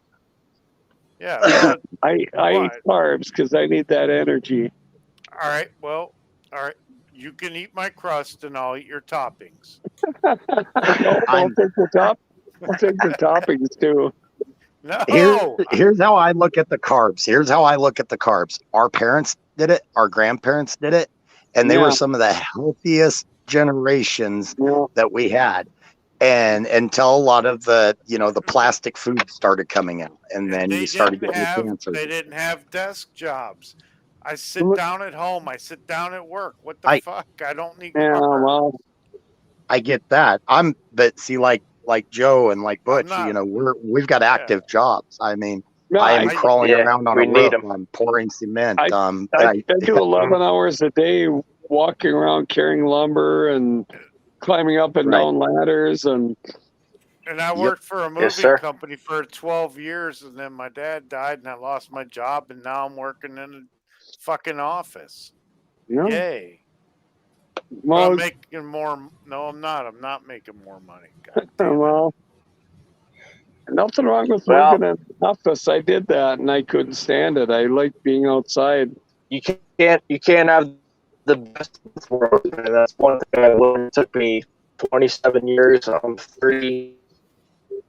Yeah. but- I eat What? carbs because I need that energy. all right. Well, all right. You can eat my crust, and I'll eat your toppings. No, I'll take the toppings too. No. Here's how I look at the carbs. Our parents did it. Our grandparents did it, and they Yeah. were some of the healthiest generations Yeah. that we had. And until a lot of the the plastic food started coming out, and then you started getting cancer. They didn't have desk jobs. I sit Look- down at home. I sit down at work. What the I- fuck? I don't need Yeah, carbs. well, I get that. But see, like Joe and like Butch, not- we've got active jobs. I mean, no, I am I- crawling yeah, around on we a need roof. 'em. I'm pouring cement. I do 11 hours a day walking around carrying lumber and climbing up and Right. down ladders and And I Yep. worked for a moving Yes, sir. company for 12 years, and then my dad died, and I lost my job, and now I'm working in a fucking office. Yay! But well, I'm making more. No, I'm not. I'm not making more money. God damn it. well, nothing wrong with Well- working in an office. I did that and I couldn't stand it. I liked being outside. You can't have the best of both worlds. And that's one thing I learned. It took me 27 years. I'm 30. It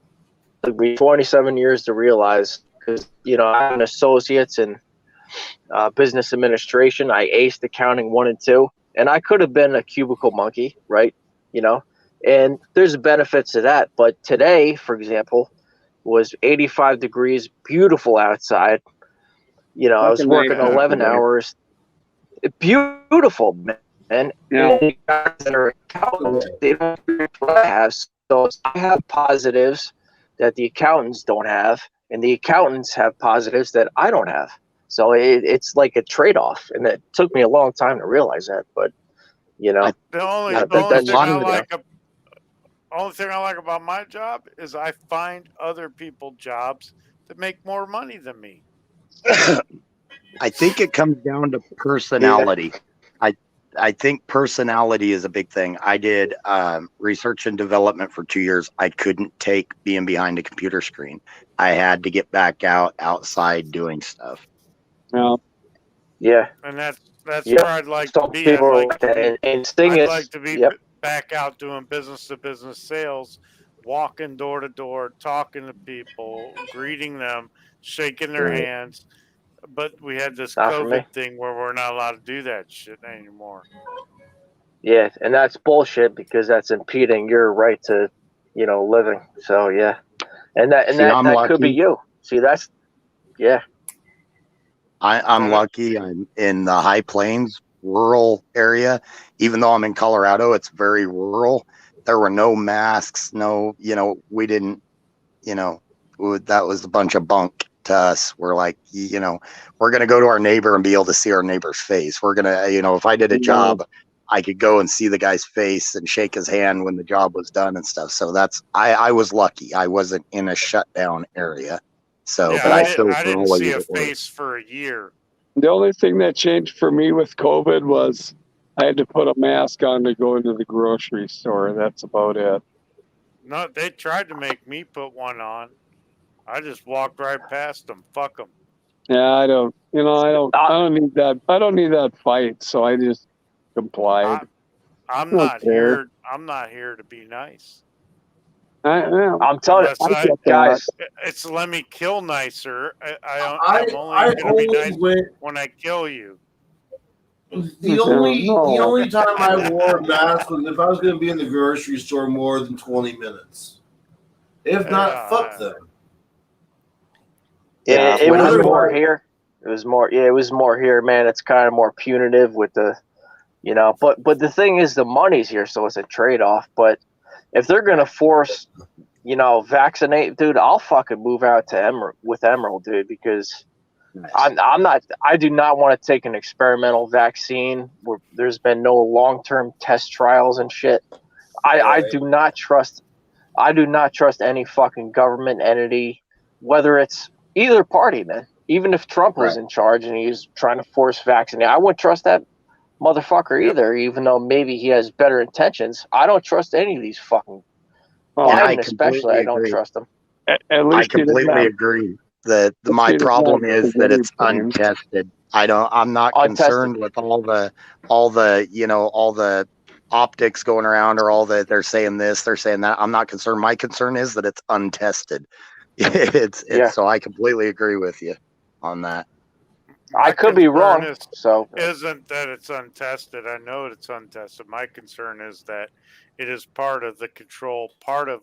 took me 27 years to realize, because I'm an associate's in business administration. I aced accounting 1 and 2, and I could have been a cubicle monkey, right? And there's benefits to that. But today, for example, was 85 degrees, beautiful outside. I was Fucking working nice 11 out there. hours. Beautiful, man. And Yeah. the guys that are accountants, they don't do what I have. So I have positives that the accountants don't have, and the accountants have positives that I don't have. So it's like a trade-off, and it took me a long time to realize that. But The only, I the think only that's thing I true. like about my job is I find other people jobs that make more money than me. I think it comes down to personality. I think personality is a big thing. I did research and development for 2 years. I couldn't take being behind a computer screen. I had to get back outside doing stuff. Well, Yeah. And that's Yep. where I'd like Some to be. people I'd are like like to that. be, And Sting I'd is, like to be yep. back out doing business to business sales, walking door to door, talking to people, greeting them, shaking their Right. hands. But we had this Not for me. COVID thing where we're not allowed to do that shit anymore. Yeah, and that's bullshit because that's impeding your right to, living. So yeah, and that I'm could be lucky. you. See, that's yeah. I'm lucky. I'm in the high plains, rural area. Even though I'm in Colorado, it's very rural. There were no masks. No, we didn't. That was a bunch of bunk to us. We're like, we're gonna go to our neighbor and be able to see our neighbor's face. We're gonna, if I did a job, I could go and see the guy's face and shake his hand when the job was done and stuff. So I was lucky. I wasn't in a shutdown area. So, Yeah, but I still didn't see a it was. face for a year. the only thing that changed for me with COVID was I had to put a mask on to go into the grocery store. That's about it. No, they tried to make me put one on. I just walked right past them. Fuck them. Yeah, I don't need that. I don't need that fight. So I just complied. I'm Don't not care. here. I'm not here to be nice. I'm telling Unless you, guys. It's let me kill nicer. I'm I only going to be always nice went. when I kill you. The only time I wore a mask was if I was going to be in the grocery store more than 20 minutes. If not, fuck them. It was Otherwise- more here. It was more. Yeah, it was more here, man. It's kind of more punitive with the, But the thing is, the money's here, so it's a trade off. But if they're gonna force, vaccinate, dude, I'll fucking move out to Emerald, dude, because I'm not. I do not want to take an experimental vaccine where there's been no long-term test trials and shit. I do not trust. I do not trust any fucking government entity, whether it's either party, man. Even if Trump was in charge and he's trying to force vaccinate, I wouldn't trust that motherfucker either, even though maybe he has better intentions. I don't trust any of these fucking Biden, especially. I don't trust them. At least I completely agree. My problem is that it's untested. I'm not concerned with all the optics going around or all that they're saying this, they're saying that. I'm not concerned. My concern is that it's untested. So I completely agree with you on that. I could be wrong. So isn't that it's untested? I know it's untested. My concern is that it is part of the control, part of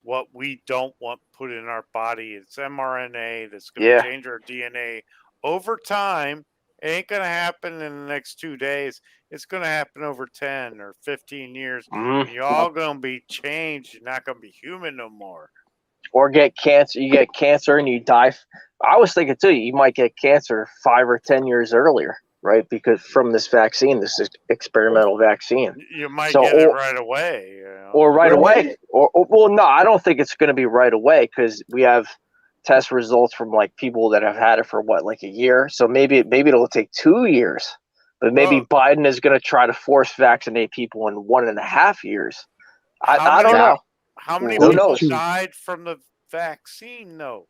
what we don't want put in our body. It's mRNA that's going to change our DNA over time. It ain't going to happen in the next 2 days. It's going to happen over 10 or 15 years. You're all going to be changed. You're not going to be human no more. Or get cancer. You get cancer and you die. I was thinking too, you might get cancer 5 or 10 years earlier, right? Because from this vaccine, this experimental vaccine. You might get it right away. Or right away. Or well, no, I don't think it's going to be right away because we have test results from like people that have had it for like a year. So maybe it'll take 2 years. But maybe Biden is going to try to force vaccinate people in 1.5 years. I don't know. How many Who people knows? died from the vaccine? No.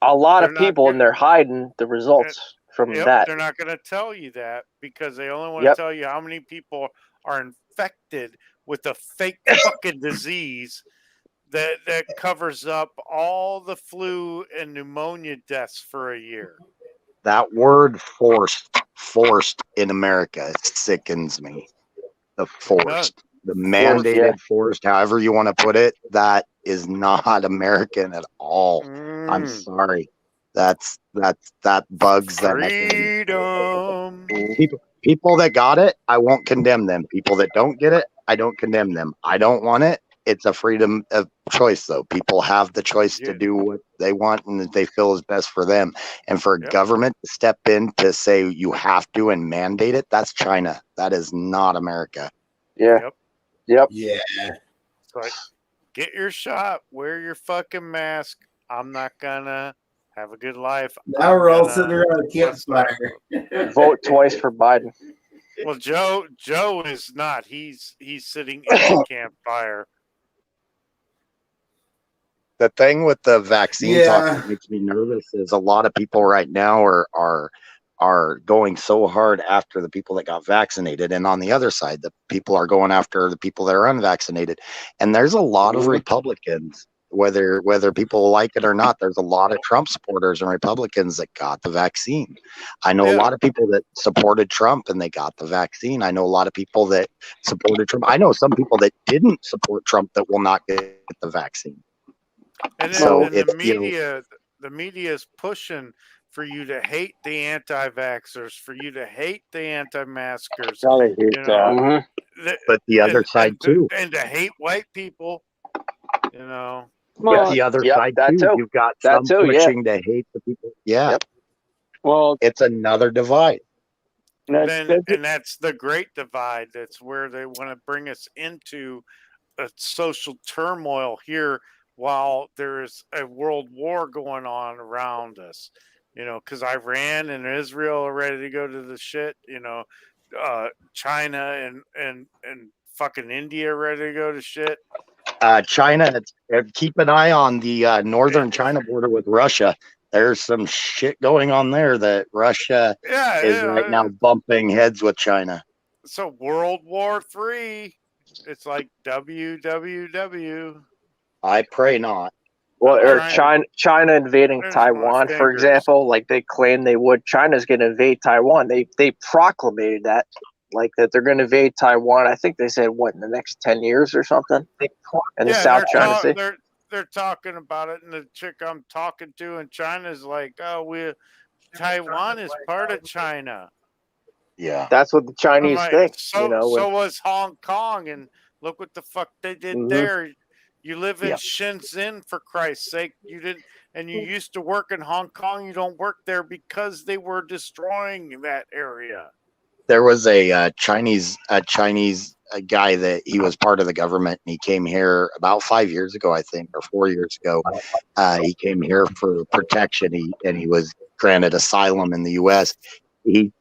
A lot of people, and they're hiding the results from that. They're not going to tell you that because they only want to tell you how many people are infected with a fake fucking disease that covers up all the flu and pneumonia deaths for a year. That word forced in America sickens me. The forced. The mandated, forced, however you want to put it, that is not American at all. I'm sorry. That bugs freedom. People that got it, I won't condemn them. People that don't get it, I don't condemn them. I don't want it. It's a freedom of choice, though. People have the choice to do what they want and that they feel is best for them. And for government to step in to say you have to and mandate it, that's China. That is not America. Yeah. Yeah. It's like, get your shot, wear your fucking mask. I'm not gonna have a good life. Now we're all sitting around a campfire. Vote twice for Biden. Well, Joe is not. He's sitting in the campfire. The thing with the vaccine talk Yeah. that makes me nervous is a lot of people right now are going so hard after the people that got vaccinated, and on the other side, the people are going after the people that are unvaccinated. And there's a lot of Republicans, whether people like it or not, there's a lot of Trump supporters and Republicans that got the vaccine. I know a Yeah. lot of people that supported Trump and they got the vaccine. I know a lot of people that supported Trump. I know some people that didn't support Trump that will not get the vaccine. And then So and it's, the media is pushing for you to hate the anti-vaxxers, for you to hate the anti-maskers, Gotta hate you know, that. th- but the other side too. and to hate white people, you know. But the other side that too, too. you've got That some too, yeah. pushing to hate the people. Yeah, Yep. Well, it's another divide. And that's the great divide. That's where they want to bring us into a social turmoil here while there's a world war going on around us. You know, because Iran and Israel are ready to go to the shit. You know, China and fucking India are ready to go to shit. China, keep an eye on the northern China border with Russia. There's some shit going on there that Russia is right now bumping heads with China. So World War III, it's like WWW. I pray not. Well, or China- China invading There's my Taiwan, for fingers. example, like they claim they would. China's going to invade Taiwan. They proclamated that, like that they're going to invade Taiwan. I think they said what in the next 10 years or something. In the South China Sea. They're talking about it, and the chick I'm talking to in China is like, "Oh, Taiwan is part of China." Yeah, that's what the Chinese I'm like, think. So, you know, so was Hong Kong, and look what the fuck they did Mhm. there. You live in Yeah. Shenzhen, for Christ's sake. You didn't, and you used to work in Hong Kong. You don't work there because they were destroying that area. there was a Chinese guy that he was part of the government, and he came here about 5 years ago, I think, or 4 years ago. He came here for protection, and he was granted asylum in the U.S. He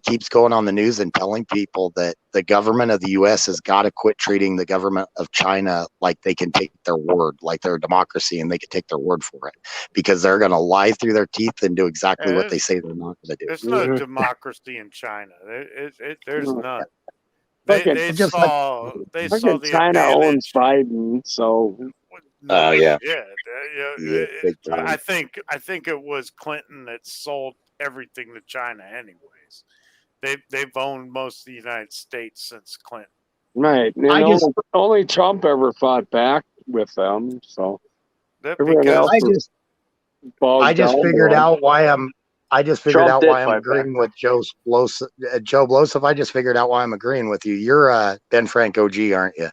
keeps going on the news and telling people that the government of the U.S. has got to quit treating the government of China like they can take their word, like they're a democracy and they can take their word for it, because they're going to lie through their teeth and do exactly what they say they're not going to do. There's no democracy in China. There's none. Fucking- They just saw fucking the China owns advantage. Biden, so No, yeah. yeah. Big time. I think it was Clinton that sold everything to China. Anyways, they've owned most of the United States since Clinton. right. And only Trump ever fought back with them. So everyone Because else was bogged I just down figured to out why I'm. I just figured Trump out did why I'm fight agreeing with Joe Blosov. I just figured out why I'm agreeing with you. You're Ben Frank OG, aren't you?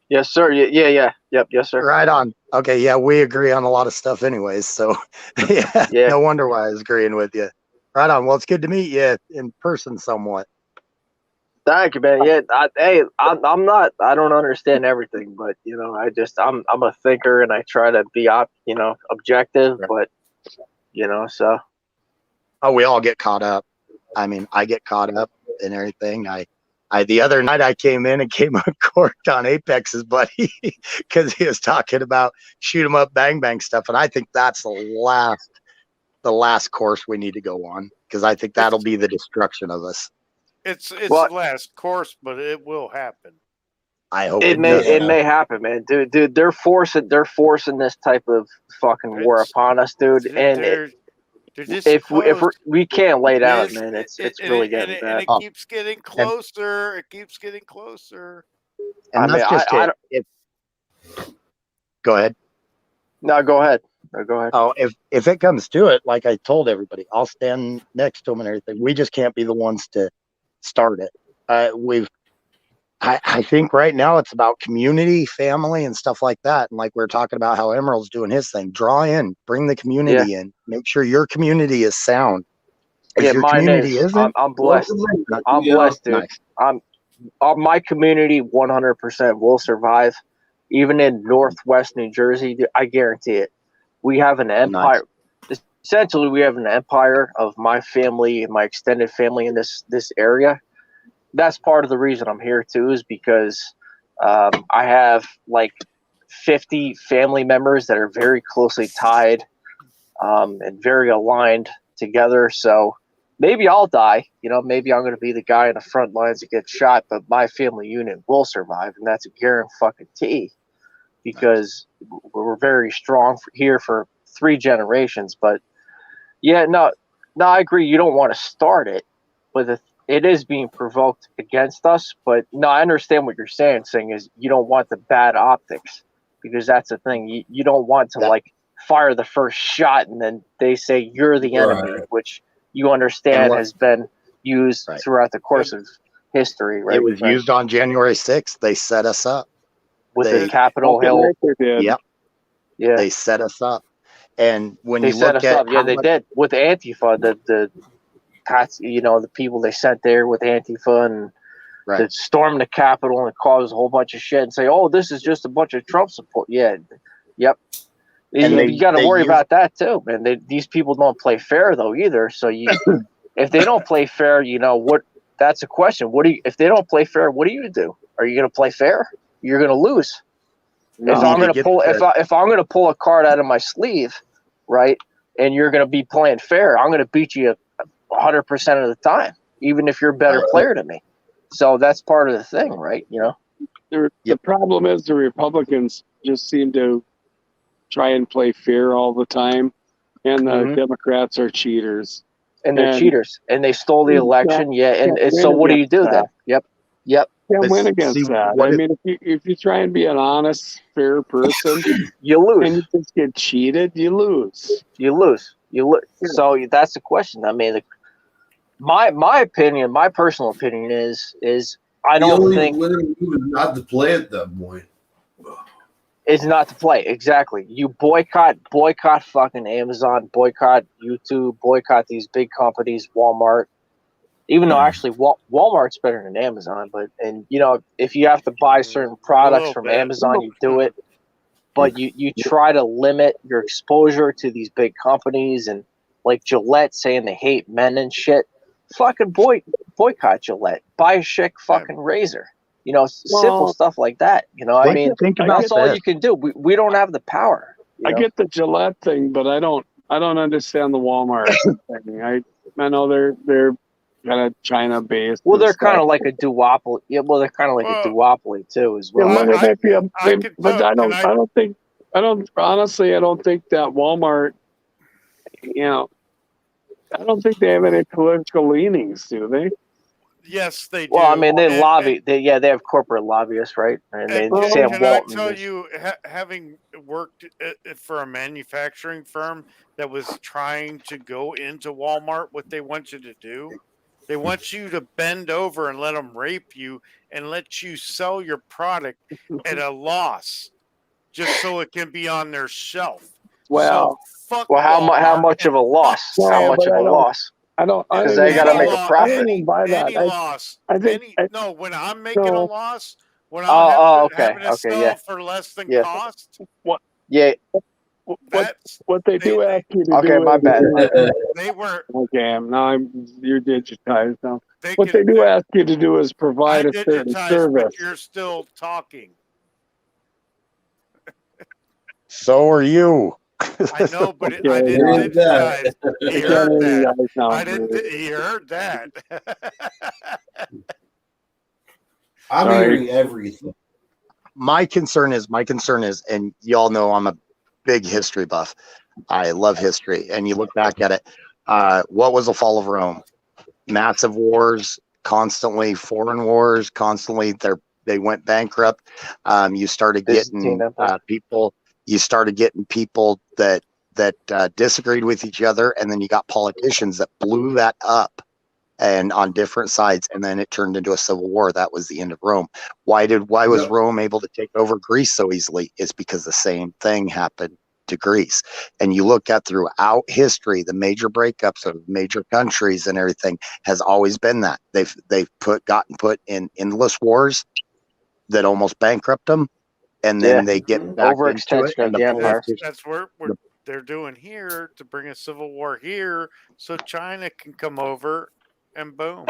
Yes, sir. Yeah. Yep. Yes, sir. Right on. Okay, yeah, we agree on a lot of stuff, anyways. So, yeah, Yeah. no wonder why I was agreeing with you. Right on. Well, it's good to meet you in person, somewhat. Thank you, man. Yeah, I'm not. I don't understand everything, but you know, I'm a thinker, and I try to be objective. Right. But you know, so Oh, we all get caught up. I mean, I get caught up in everything. I the other night I came in and came uncorked on Apex's buddy because he was talking about shoot 'em up, bang bang stuff, and I think that's the last course we need to go on, because I think that'll be the destruction of us. it's Well- the last course, but it will happen. I hope it may happen, man. Dude, they're forcing this type of fucking war It's- upon us, dude. And They're just if close. we can't lay down, Yes, man, it's and really it- getting and bad. it keeps getting closer. It keeps getting closer. And I mean, that's just I it. Go ahead. No, go ahead. No, go ahead. Oh, if it comes to it, like I told everybody, I'll stand next to them and everything. We just can't be the ones to start it. I think right now it's about community, family, and stuff like that. And like we were talking about how Emerald's doing his thing, draw in, bring the community in, make sure your community is sound. If Yeah, your mine community is. isn't, I'm blessed. I'm blessed, dude. Nice. My community 100% will survive, even in Northwest New Jersey. Dude, I guarantee it. We have an empire. Essentially, we have an empire of my family and my extended family in this area. that's part of the reason I'm here too, is because I have like 50 family members that are very closely tied and very aligned together. So maybe I'll die, maybe I'm going to be the guy in the front lines that gets shot, but my family unit will survive. And that's a guarantee because we're very strong here for 3 generations. But yeah, no, I agree. You don't want to start it, but it is being provoked against us. But no, I understand what you're saying is you don't want the bad optics, because that's the thing. You don't want to like fire the first shot and then they say you're the enemy, Right. which you understand has been used throughout the course of history, right? It was used on January 6th. They set us up with the Capitol Hill. Yep. Yeah. They set us up. And when They you set look us at up. Yeah, they did with Antifa. The people they sent there with Antifa and that stormed the Capitol and caused a whole bunch of shit and say, "Oh, this is just a bunch of Trump support." Yeah, yep. And you got to worry about that too, man. These people don't play fair though either. So if they don't play fair, what? That's a question. If they don't play fair, what do you do? Are you going to play fair? You're going to lose. If I'm going to pull a card out of my sleeve, right, and you're going to be playing fair, I'm going to beat you 100% of the time, even if you're a better player than me. So that's part of the thing, right? The problem is the Republicans just seem to try and play fair all the time, and the Democrats are cheaters. And they're cheaters, and they stole the election. And so what do you do then? Yep. Can't win against that. I mean, if you try and be an honest, fair person, you lose. And you just get cheated, you lose. So that's the question. I mean, my opinion, my personal opinion is I don't think not to play at that point. It's not to play. Exactly. You boycott fucking Amazon, boycott YouTube, boycott these big companies, Walmart. Even though actually Walmart's better than Amazon, if you have to buy certain products from Amazon, you do it. But you try to limit your exposure to these big companies, and like Gillette saying they hate men and shit. Fucking boycott Gillette. Buy a chic fucking razor. Simple stuff like that. That's all you can do. We don't have the power. I get the Gillette thing, but I don't understand the Walmart thing. I know they're kind of China based. Well, they're kind of like a duopoly. Yeah, well, they're kind of like a duopoly too, as well. I don't think that Walmart. I don't think they have any political leanings, do they? Yes, they do. Well, I mean, they lobby. They have corporate lobbyists, right? And Sam can Walton. I tell you, having worked for a manufacturing firm that was trying to go into Walmart, what they want you to do, they want you to bend over and let them rape you and let you sell your product at a loss, just so it can be on their shelf. Well, how much of a loss? How much of a loss? Because they got to make a profit. Any loss. When I'm making a loss, when I'm having to sell for less than cost. What? Yeah. What they do ask you to do. Okay, my bad. They were. Okay, you're digitized now. What they do ask you to do is provide a certain service. But you're still talking. So are you. I know, but I didn't digitize. He heard that. He heard that. I'm hearing everything. My concern is, and y'all know I'm a big history buff. I love history. And you look back at it. What was the fall of Rome? Massive wars, constantly foreign wars, constantly they went bankrupt. You started getting people. You started getting people that disagreed with each other, and then you got politicians that blew that up, and on different sides, and then it turned into a civil war. That was the end of Rome. Why was Rome able to take over Greece so easily? It's because the same thing happened to Greece. And you look at throughout history, the major breakups of major countries and everything has always been that they've gotten put in endless wars that almost bankrupt them. And then they get back into it. And that's what they're doing here to bring a civil war here, so China can come over and boom.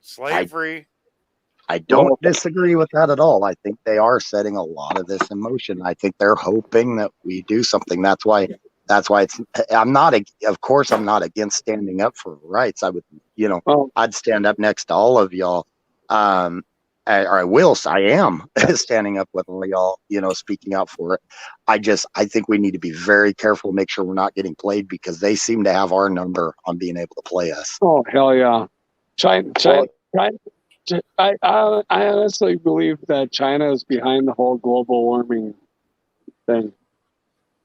slavery. I don't disagree with that at all. I think they are setting a lot of this in motion. I think they're hoping that we do something. That's why it's, of course I'm not against standing up for rights. I would, I'd stand up next to all of y'all. I am standing up with all y'all, speaking out for it. I think we need to be very careful, make sure we're not getting played, because they seem to have our number on being able to play us. Oh, hell yeah. I honestly believe that China is behind the whole global warming thing.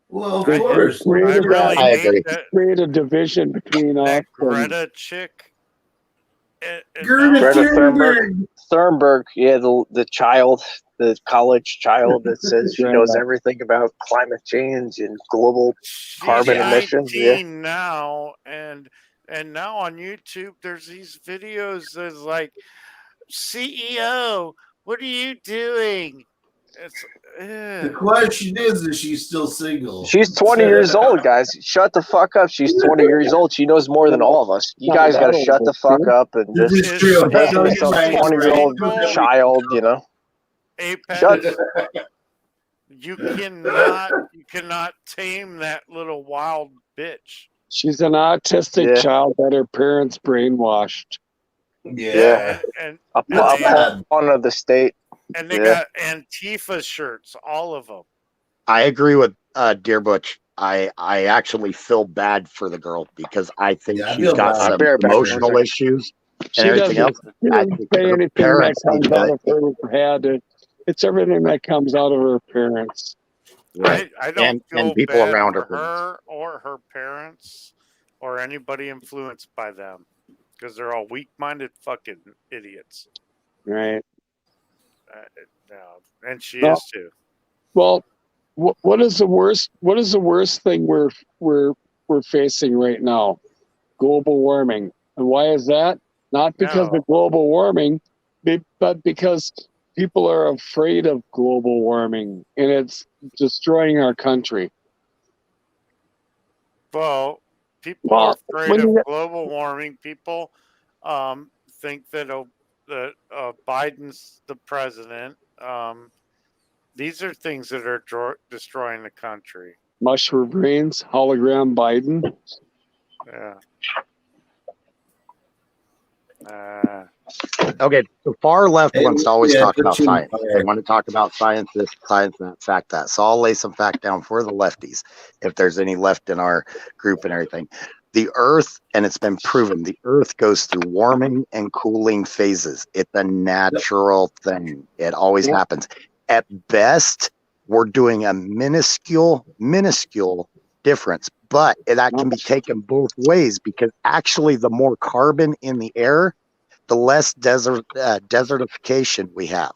Well, of They course. created I really I hate agree. that, create a division between us. that And, Greta chick. Greta Greta Thunberg. Thunberg, yeah, the child, the college child that says she knows Greta. everything about climate change and global She's carbon Yeah. emissions. 19 now, and now on YouTube there's these videos that's like, CEO, what are you doing? It's The question is she still single? She's 20 years old, guys. Shut the fuck up. She's 20 years old. She knows more than all of us. You guys got to shut the fuck up and This just is true. make Is yourself she 20-year-old single? child, Apex. Shut. You cannot tame that little wild bitch. She's an autistic Yeah. child that her parents brainwashed. Yeah. And A That's bad. pawn of the state. they Yeah. got Antifa shirts, all of them. I agree with Dear Butch. I actually feel bad for the girl, because I think Yeah, I she's feel got bad. some I'll be right back. emotional One issues She and everything else. she I doesn't think say her anything that parents need comes out to, of her head. It's everything that comes out of her parents. right. I don't feel And people bad around for her. her or her parents or anybody influenced by them, because they're all weak-minded fucking idiots. Right. No, and she No. is too. Well, what is the worst? What is the worst thing we're facing right now? Global warming. And why is that? Not because No. of global warming, but because people are afraid of global warming, and it's destroying our country. Well, people Well, are afraid when of you- global warming. People think that Biden's the president. These are things that are destroying the country. Mushroom brains, hologram Biden. Yeah. Okay, the far left Hey, wants to always yeah, talk put about you in science. fire. They want to talk about science this, science that, fact that. So I'll lay some fact down for the lefties, if there's any left in our group and everything. The Earth, and it's been proven, the Earth goes through warming and cooling phases. It's a natural thing. It always happens. At best, we're doing a minuscule difference, but that can be taken both ways, because actually the more carbon in the air, the less desertification we have.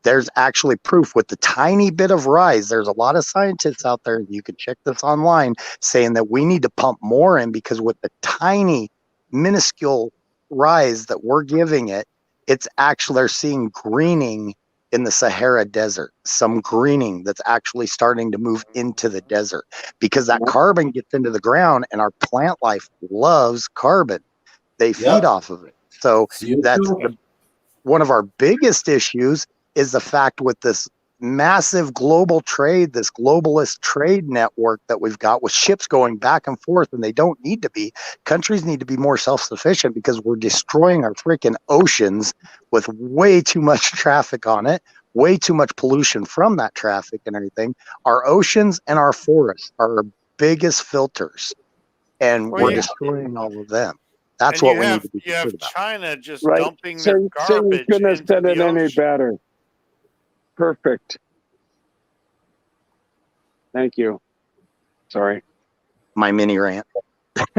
There's actually proof with the tiny bit of rise. There's a lot of scientists out there, you can check this online, saying that we need to pump more in, because with the tiny, minuscule rise that we're giving it, it's actually, they're seeing greening in the Sahara Desert, some greening that's actually starting to move into the desert, because that carbon gets into the ground, and our plant life loves carbon. They feed off of it. So that's one of our biggest issues, is the fact with this massive global trade, this globalist trade network that we've got, with ships going back and forth, and they don't need to be. Countries need to be more self-sufficient, because we're destroying our freaking oceans with way too much traffic on it, way too much pollution from that traffic and everything. Our oceans and our forests are our biggest filters, and we're destroying all of them. That's what we need to be You have concerned about. China just Right. dumping So their you garbage couldn't have into said it the any ocean. better. Perfect. Thank you. Sorry. My mini rant.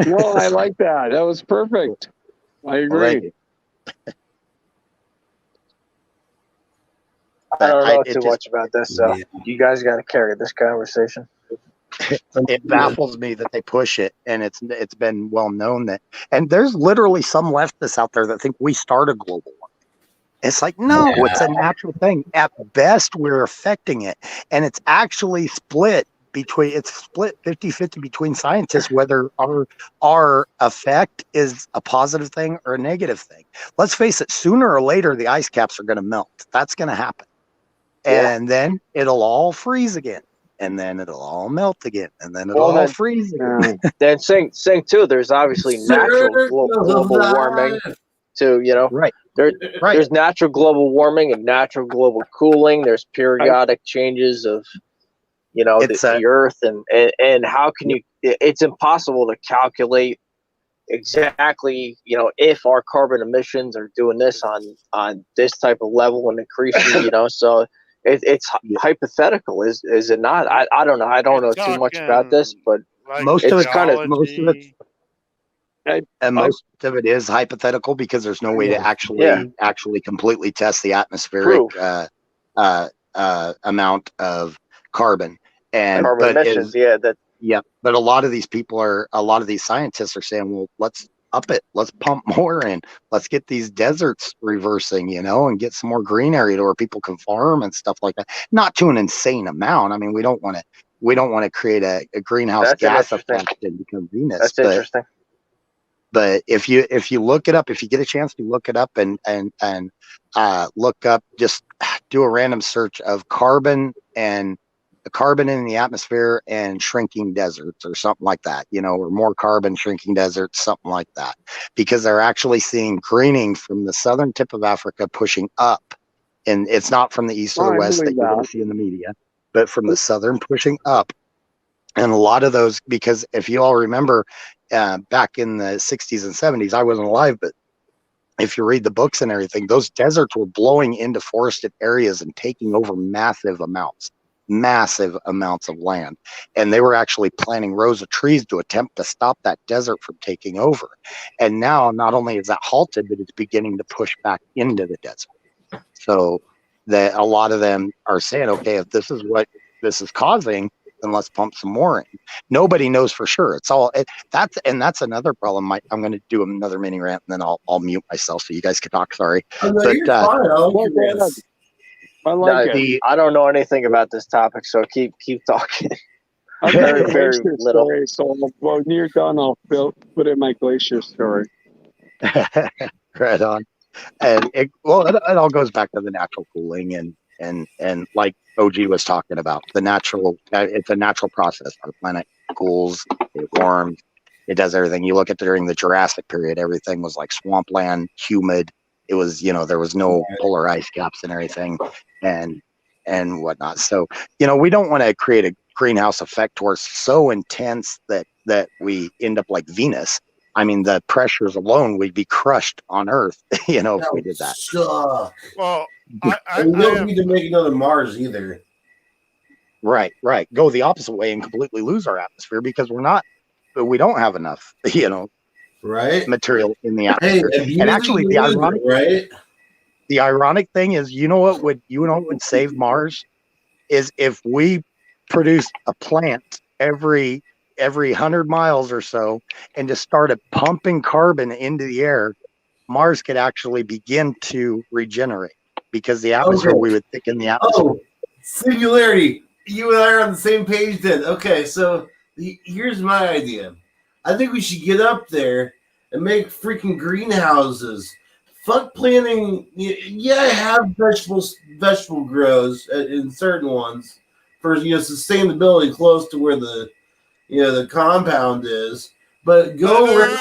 No, I like that. That was perfect. I agree. Well, thank you. I don't know it too just- much about this, so you guys got to carry this conversation. It baffles me that they push it, and it's been well known that, and there's literally some leftists out there that think we started global warming. It's like, no, it's a natural thing. At best, we're affecting it, and it's actually split between, it's split 50-50 between scientists whether our effect is a positive thing or a negative thing. Let's face it, sooner or later the ice caps are going to melt. That's going to happen. Yeah. And then it'll all freeze again. And then it'll all melt again. And then it'll all freeze again. Then saying too, there's obviously natural global warming too, you know. Right. There's natural global warming and natural global cooling. There's periodic changes of, you know, the earth and how can you, it's impossible to calculate exactly, you know, if our carbon emissions are doing this on this type of level and increasing, you know, so it's hypothetical, is it not? I don't know. I don't know too much about this, but like most of it geology. and most of it is hypothetical because there's no way to actually completely test the atmospheric amount of carbon and carbon emissions. But a lot of these scientists are saying, well, let's up it, let's pump more in, let's get these deserts reversing, you know, and get some more green area to where people can farm and stuff like that. Not to an insane amount. I mean, we don't want to create a greenhouse gas effect and become Venus. That's interesting. But if you look it up, if you get a chance to look it up and look up, just do a random search of carbon in the atmosphere and shrinking deserts or something like that, you know, or more carbon, shrinking deserts, something like that, because they're actually seeing greening from the southern tip of Africa pushing up. And it's not from the east or the west that you're going to see in the media, but from the southern pushing up. And a lot of those, because if you all remember, back in the 60s and 70s, I wasn't alive, but if you read the books and everything, those deserts were blowing into forested areas and taking over massive amounts of land. And they were actually planting rows of trees to attempt to stop that desert from taking over. And now not only is that halted, but it's beginning to push back into the desert. So that a lot of them are saying, okay, if this is what this is causing, then let's pump some more in. Nobody knows for sure. It's all that's another problem. I'm going to do another mini rant and then I'll mute myself so you guys can talk. Sorry. Oh, no, you're fine. I don't know anything about this topic, so keep talking. I'm very little. Story, so when you're done, I'll put in my glacier story. Right on. And it all goes back to the natural cooling and like OG was talking about, the natural. It's a natural process. Our planet cools, it warms, it does everything. You look at during the Jurassic period, everything was like swampland, humid. It was, you know, there was no polar ice caps and everything and whatnot. So, you know, we don't want to create a greenhouse effect to where it's so intense that we end up like Venus. I mean, the pressures alone, we'd be crushed on Earth, you know, if we did that. Well, we don't need to make another Mars either. Right. Go the opposite way and completely lose our atmosphere because we don't have enough, you know, material in the atmosphere. Hey, and actually the ironic thing is, you know what would save Mars is if we produced a plant every 100 miles or so and just started pumping carbon into the air. Mars could actually begin to regenerate because the atmosphere, we would thicken the atmosphere. Oh, singularity. You and I are on the same page then. Okay, so here's my idea. I think we should get up there and make freaking greenhouses. Fuck planting. Yeah, have vegetable grows in certain ones for sustainability close to where the compound is. But go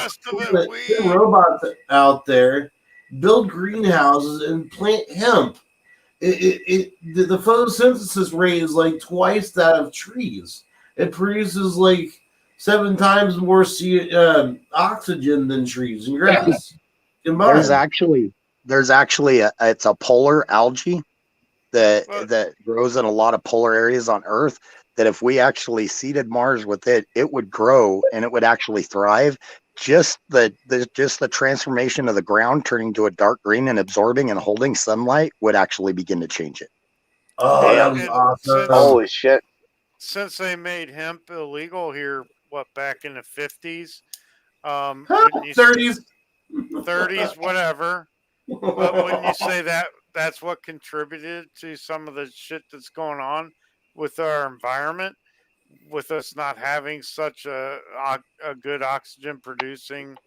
put robots out there, build greenhouses and plant hemp. The photosynthesis rate is like twice that of trees. It produces like 7 times more oxygen than trees and grass. There's actually it's a polar algae that grows in a lot of polar areas on Earth. That if we actually seeded Mars with it, it would grow and it would actually thrive. Just the transformation of the ground turning to a dark green and absorbing and holding sunlight would actually begin to change it. Oh, that was awesome! Holy shit! Since they made hemp illegal here, back in the 50s, 30s, whatever. But when you say that's what contributed to some of the shit that's going on with our environment, with us not having such a good oxygen producing,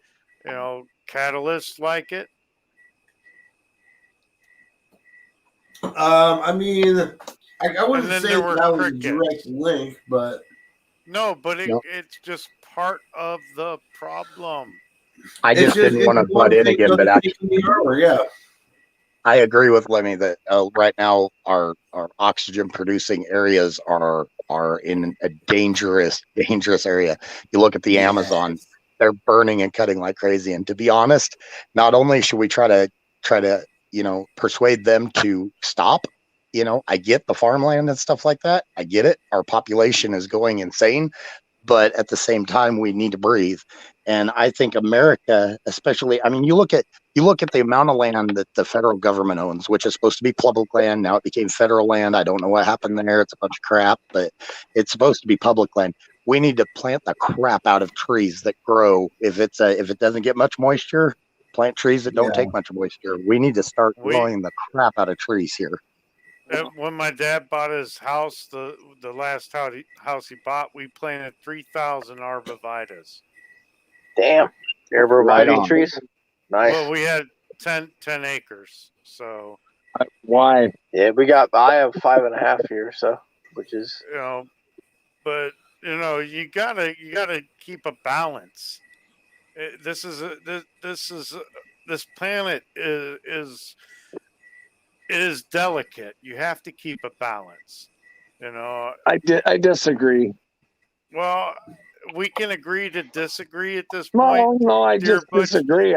catalyst like it. I mean, I wouldn't And then say there that were was a crickets. direct link, but No, but No. it's just part of the problem. I just didn't want to butt in again, but yeah. I agree with Lemmy that right now our oxygen producing areas are in a dangerous area. You look at the Amazon, they're burning and cutting like crazy. And to be honest, not only should we try to persuade them to stop, I get the farmland and stuff like that. I get it. Our population is going insane, but at the same time we need to breathe. And I think America, especially, I mean, you look at the amount of land that the federal government owns, which is supposed to be public land. Now it became federal land. I don't know what happened there. It's a bunch of crap, but it's supposed to be public land. We need to plant the crap out of trees that grow. If it doesn't get much moisture, plant trees that don't take much moisture. We need to start growing the crap out of trees here. When my dad bought his house, the last house he bought, we planted 3,000 arborvitaes. Damn. Arborvitae trees? Nice. Well, we had 10 acres, so. Why? Yeah, I have 5.5 here, so, which is. But, you gotta keep a balance. This planet is delicate. You have to keep a balance. I disagree. Well, we can agree to disagree at this point. No, I just disagree.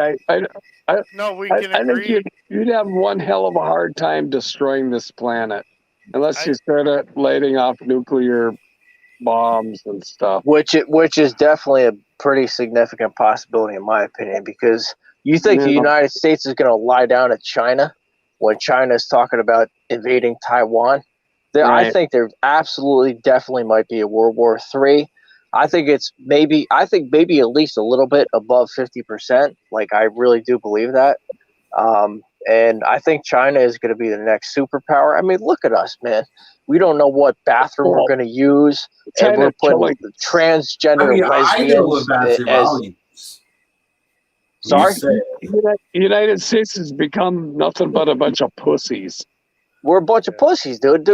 No, we can agree. I think you'd have one hell of a hard time destroying this planet unless you started lighting off nuclear bombs and stuff. Which is definitely a pretty significant possibility, in my opinion, because you think the United States is going to lie down to China when China is talking about invading Taiwan. Right. I think there absolutely, definitely might be a World War III. I think maybe at least a little bit above 50%. Like, I really do believe that. And I think China is going to be the next superpower. I mean, look at us, man. We don't know what bathroom we're going to use, and we're putting transgender lesbians as. Sorry? The United States has become nothing but a bunch of pussies. We're a bunch of pussies, dude.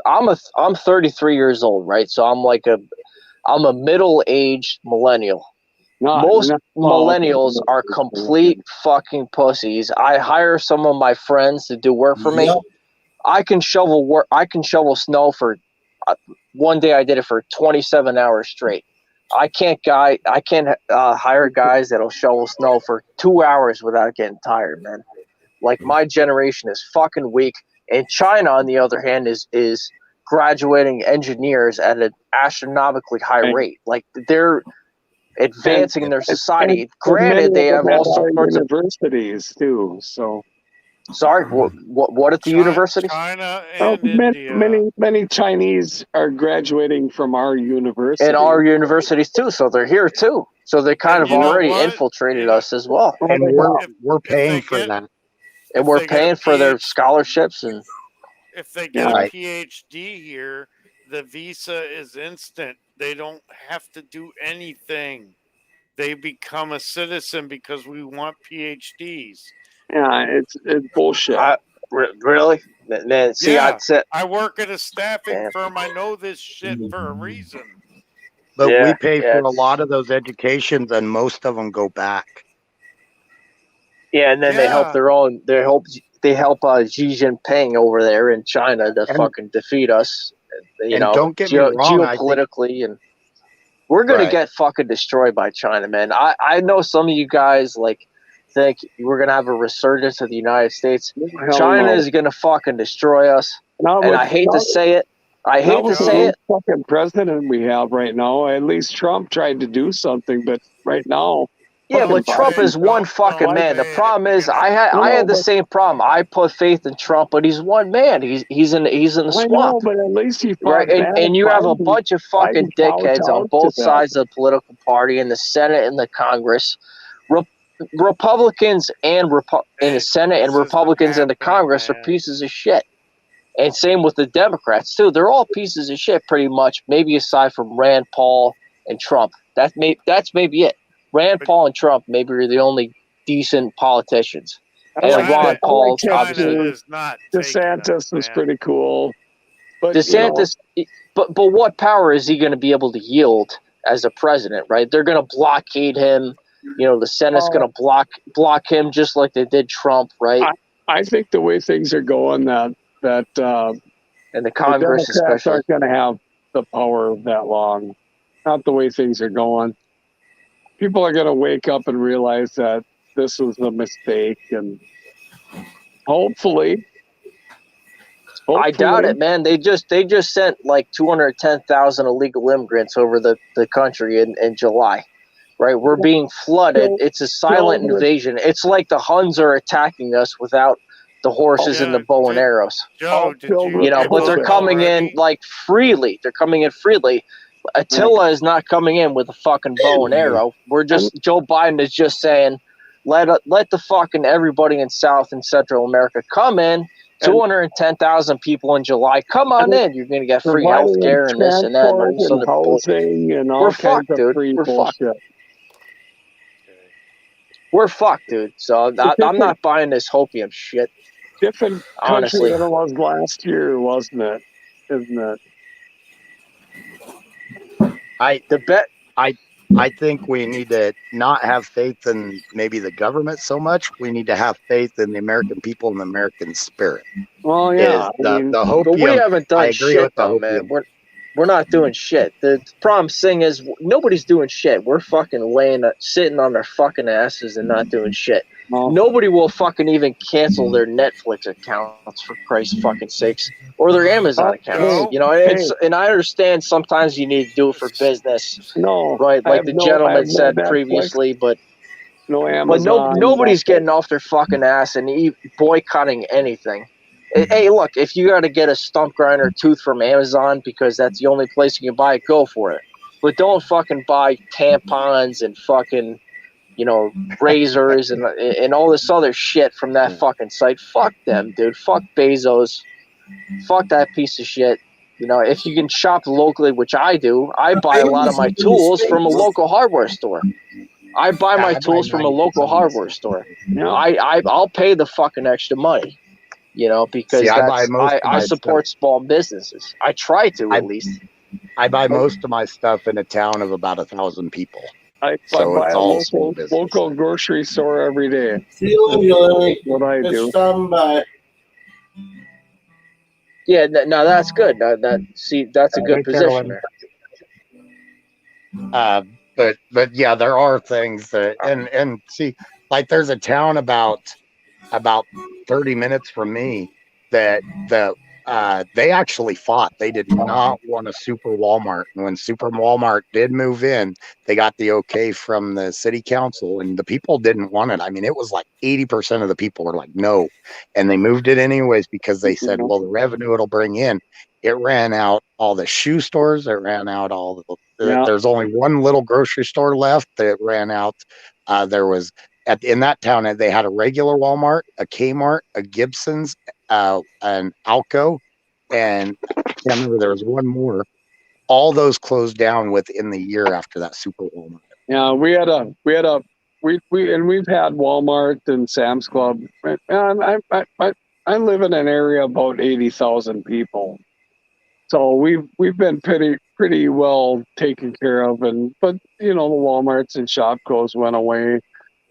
I'm 33 years old, right? So I'm a middle-aged millennial. Most millennials are complete fucking pussies. I hire some of my friends to do work for me. Yep. I can shovel snow for one day. I did it for 27 hours straight. I can't hire guys that'll shovel snow for 2 hours without getting tired, man. Like, my generation is fucking weak. And China, on the other hand, is graduating engineers at an astronomically high rate. Like, they're advancing their society. Granted, they have all sorts of universities too. So, sorry, what at the universities? China and India. Many Chinese are graduating from our university. And our universities too. So they're here too. So they kind of already infiltrated us as well. And we're paying for that. And we're paying for their scholarships. And if they get a PhD here, the visa is instant. They don't have to do anything. They become a citizen because we want PhDs. Yeah, it's bullshit. Really? Man, see, yeah, I I work at a staffing firm. I know this shit for a reason. But we pay for a lot of those educations, and most of them go back. Yeah, and then they help their own. They help Xi Jinping over there in China to fucking defeat us. Don't get me wrong, geopolitically, and we're gonna get fucking destroyed by China, man. I know some of you guys think we're gonna have a resurgence of the United States. China is gonna fucking destroy us, and I hate to say it. Fucking president we have right now. At least Trump tried to do something, but right now. Yeah, but Trump is one fucking man. The problem is, I had the same problem. I put faith in Trump, but he's one man. He's in the swamp. Know, but at least he right, and you have a bunch of fucking dickheads on both sides of the political party in the Senate and the Congress. Republicans in the Senate and Republicans in the Congress are pieces of shit. And same with the Democrats too. They're all pieces of shit pretty much, maybe aside from Rand Paul and Trump. That's maybe it. Rand Paul and Trump maybe are the only decent politicians. And Ron Paul, obviously. is not DeSantis is pretty cool. But DeSantis, but what power is he going to be able to yield as a president, right? They're going to blockade him. The Senate's going to block him just like they did Trump, right? I think the way things are going, that and the Congress the Democrats especially aren't going to have the power that long. Not the way things are going. People are going to wake up and realize that this was a mistake, and hopefully. I doubt it, man. They just sent like 210,000 illegal immigrants over the country in July, right? We're being flooded. It's a silent invasion. It's like the Huns are attacking us without the horses and the bow and arrows. Joe, but they're coming in like freely. They're coming in freely. Attila is not coming in with a fucking bow and arrow. Joe Biden is just saying, let the fucking everybody in South and Central America come in. 210,000 people in July. Come on in. You're going to get free health care and this and that. And all this other housing and all We're kinds fucked, of dude. free We're fucked. bullshit. We're fucked, dude. So I'm not buying this hopium shit. Different honestly country than it was last year, wasn't it? Isn't it? I think we need to not have faith in maybe the government so much. We need to have faith in the American people and the American spirit. Well, yeah. The hopium, but we haven't I done agree shit, with the though, man. hopium. We're not doing shit. The problem thing is nobody's doing shit. We're fucking sitting on their fucking asses and not doing shit. Nobody will fucking even cancel their Netflix accounts, for Christ's fucking sakes, or their Amazon accounts. And I understand sometimes you need to do it for business. No, right? Like the gentleman said previously, but nobody's getting off their fucking ass and boycotting anything. Hey, look, if you got to get a stump grinder tooth from Amazon because that's the only place you can buy it, go for it. But don't fucking buy tampons and fucking, razors and all this other shit from that fucking site. Fuck them, dude. Fuck Bezos. Fuck that piece of shit. If you can shop locally, which I do, I buy a lot of my tools from a local hardware store. I buy my tools from a local hardware store. I'll pay the fucking extra money. Because I support small businesses. I try to at least. I buy most of my stuff in a town of about 1,000 people. I buy a local grocery store every day. That's what I do. Yeah, no, that's good. That's a good position there. But yeah, there are things that and see, like there's a town about 30 minutes from me that they actually fought. They did not want a super Walmart. And when super Walmart did move in, they got the okay from the city council and the people didn't want it. I mean, it was like 80% of the people were like, no. And they moved it anyways because they said, well, the revenue it'll bring in. It ran out all the shoe stores. It ran out all there's only one little grocery store left that ran out. There was in that town, they had a regular Walmart, a Kmart, a Gibson's, an Alco, and I can't remember, there was one more. All those closed down within the year after that super Walmart. Yeah, we've had Walmart and Sam's Club. I live in an area about 80,000 people, so we've been pretty well taken care of. But the Walmarts and Shopko's went away.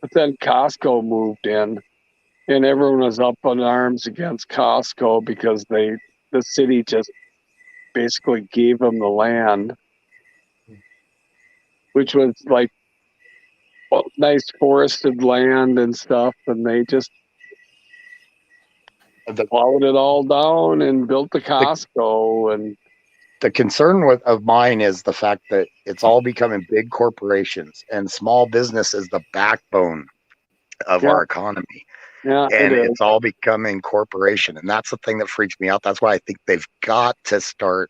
But then Costco moved in, and everyone was up in arms against Costco because the city just basically gave them the land, which was like nice forested land and stuff, and they just plowed it all down and built the Costco. And the concern of mine is the fact that it's all becoming big corporations, and small business is the backbone of our economy. Yeah, and it's all becoming corporation, and that's the thing that freaks me out. That's why I think they've got to start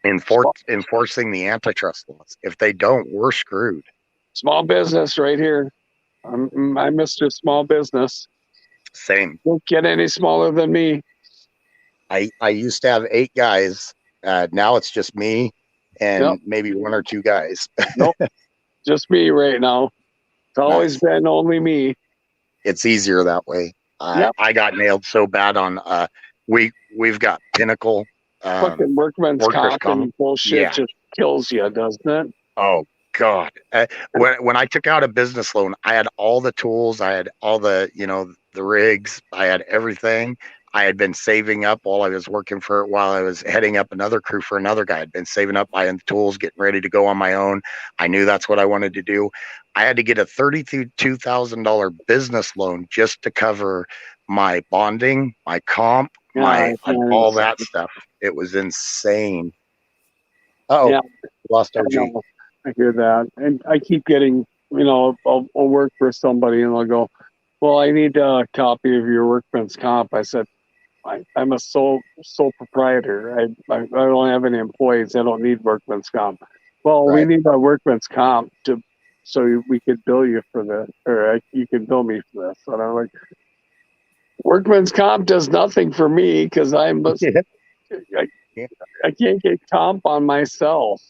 enforcing the antitrust laws. If they don't, we're screwed. Small business right here. I'm Mr. Small Business. Same. Don't get any smaller than me. I used to have 8 guys. Now it's just me and Yep. maybe 1 or 2 guys. Nope. Just me right now. It's always Nice. been only me. It's easier that way. Yep. I got nailed so bad on we've got Pinnacle Fucking workman's workers' comp comp. and bullshit Yeah. just kills you, doesn't it? Oh God! When I took out a business loan, I had all the tools, I had all the the rigs, I had everything. I had been saving up while I was working while I was heading up another crew for another guy. I'd been saving up, buying the tools, getting ready to go on my own. I knew that's what I wanted to do. I had to get a $32,000 business loan just to cover my bonding, my comp, all that stuff. It was insane. Oh, Yeah. lost I OG. know. I hear that. And I keep getting, I'll work for somebody and they'll go, well, I need a copy of your workman's comp. I said, I'm a sole proprietor. I don't have any employees. I don't need workman's comp. Well, we Right. need a workman's comp so we could bill you for this, or you can bill me for this. And I'm like, workman's comp does nothing for me because I can't get comp on myself.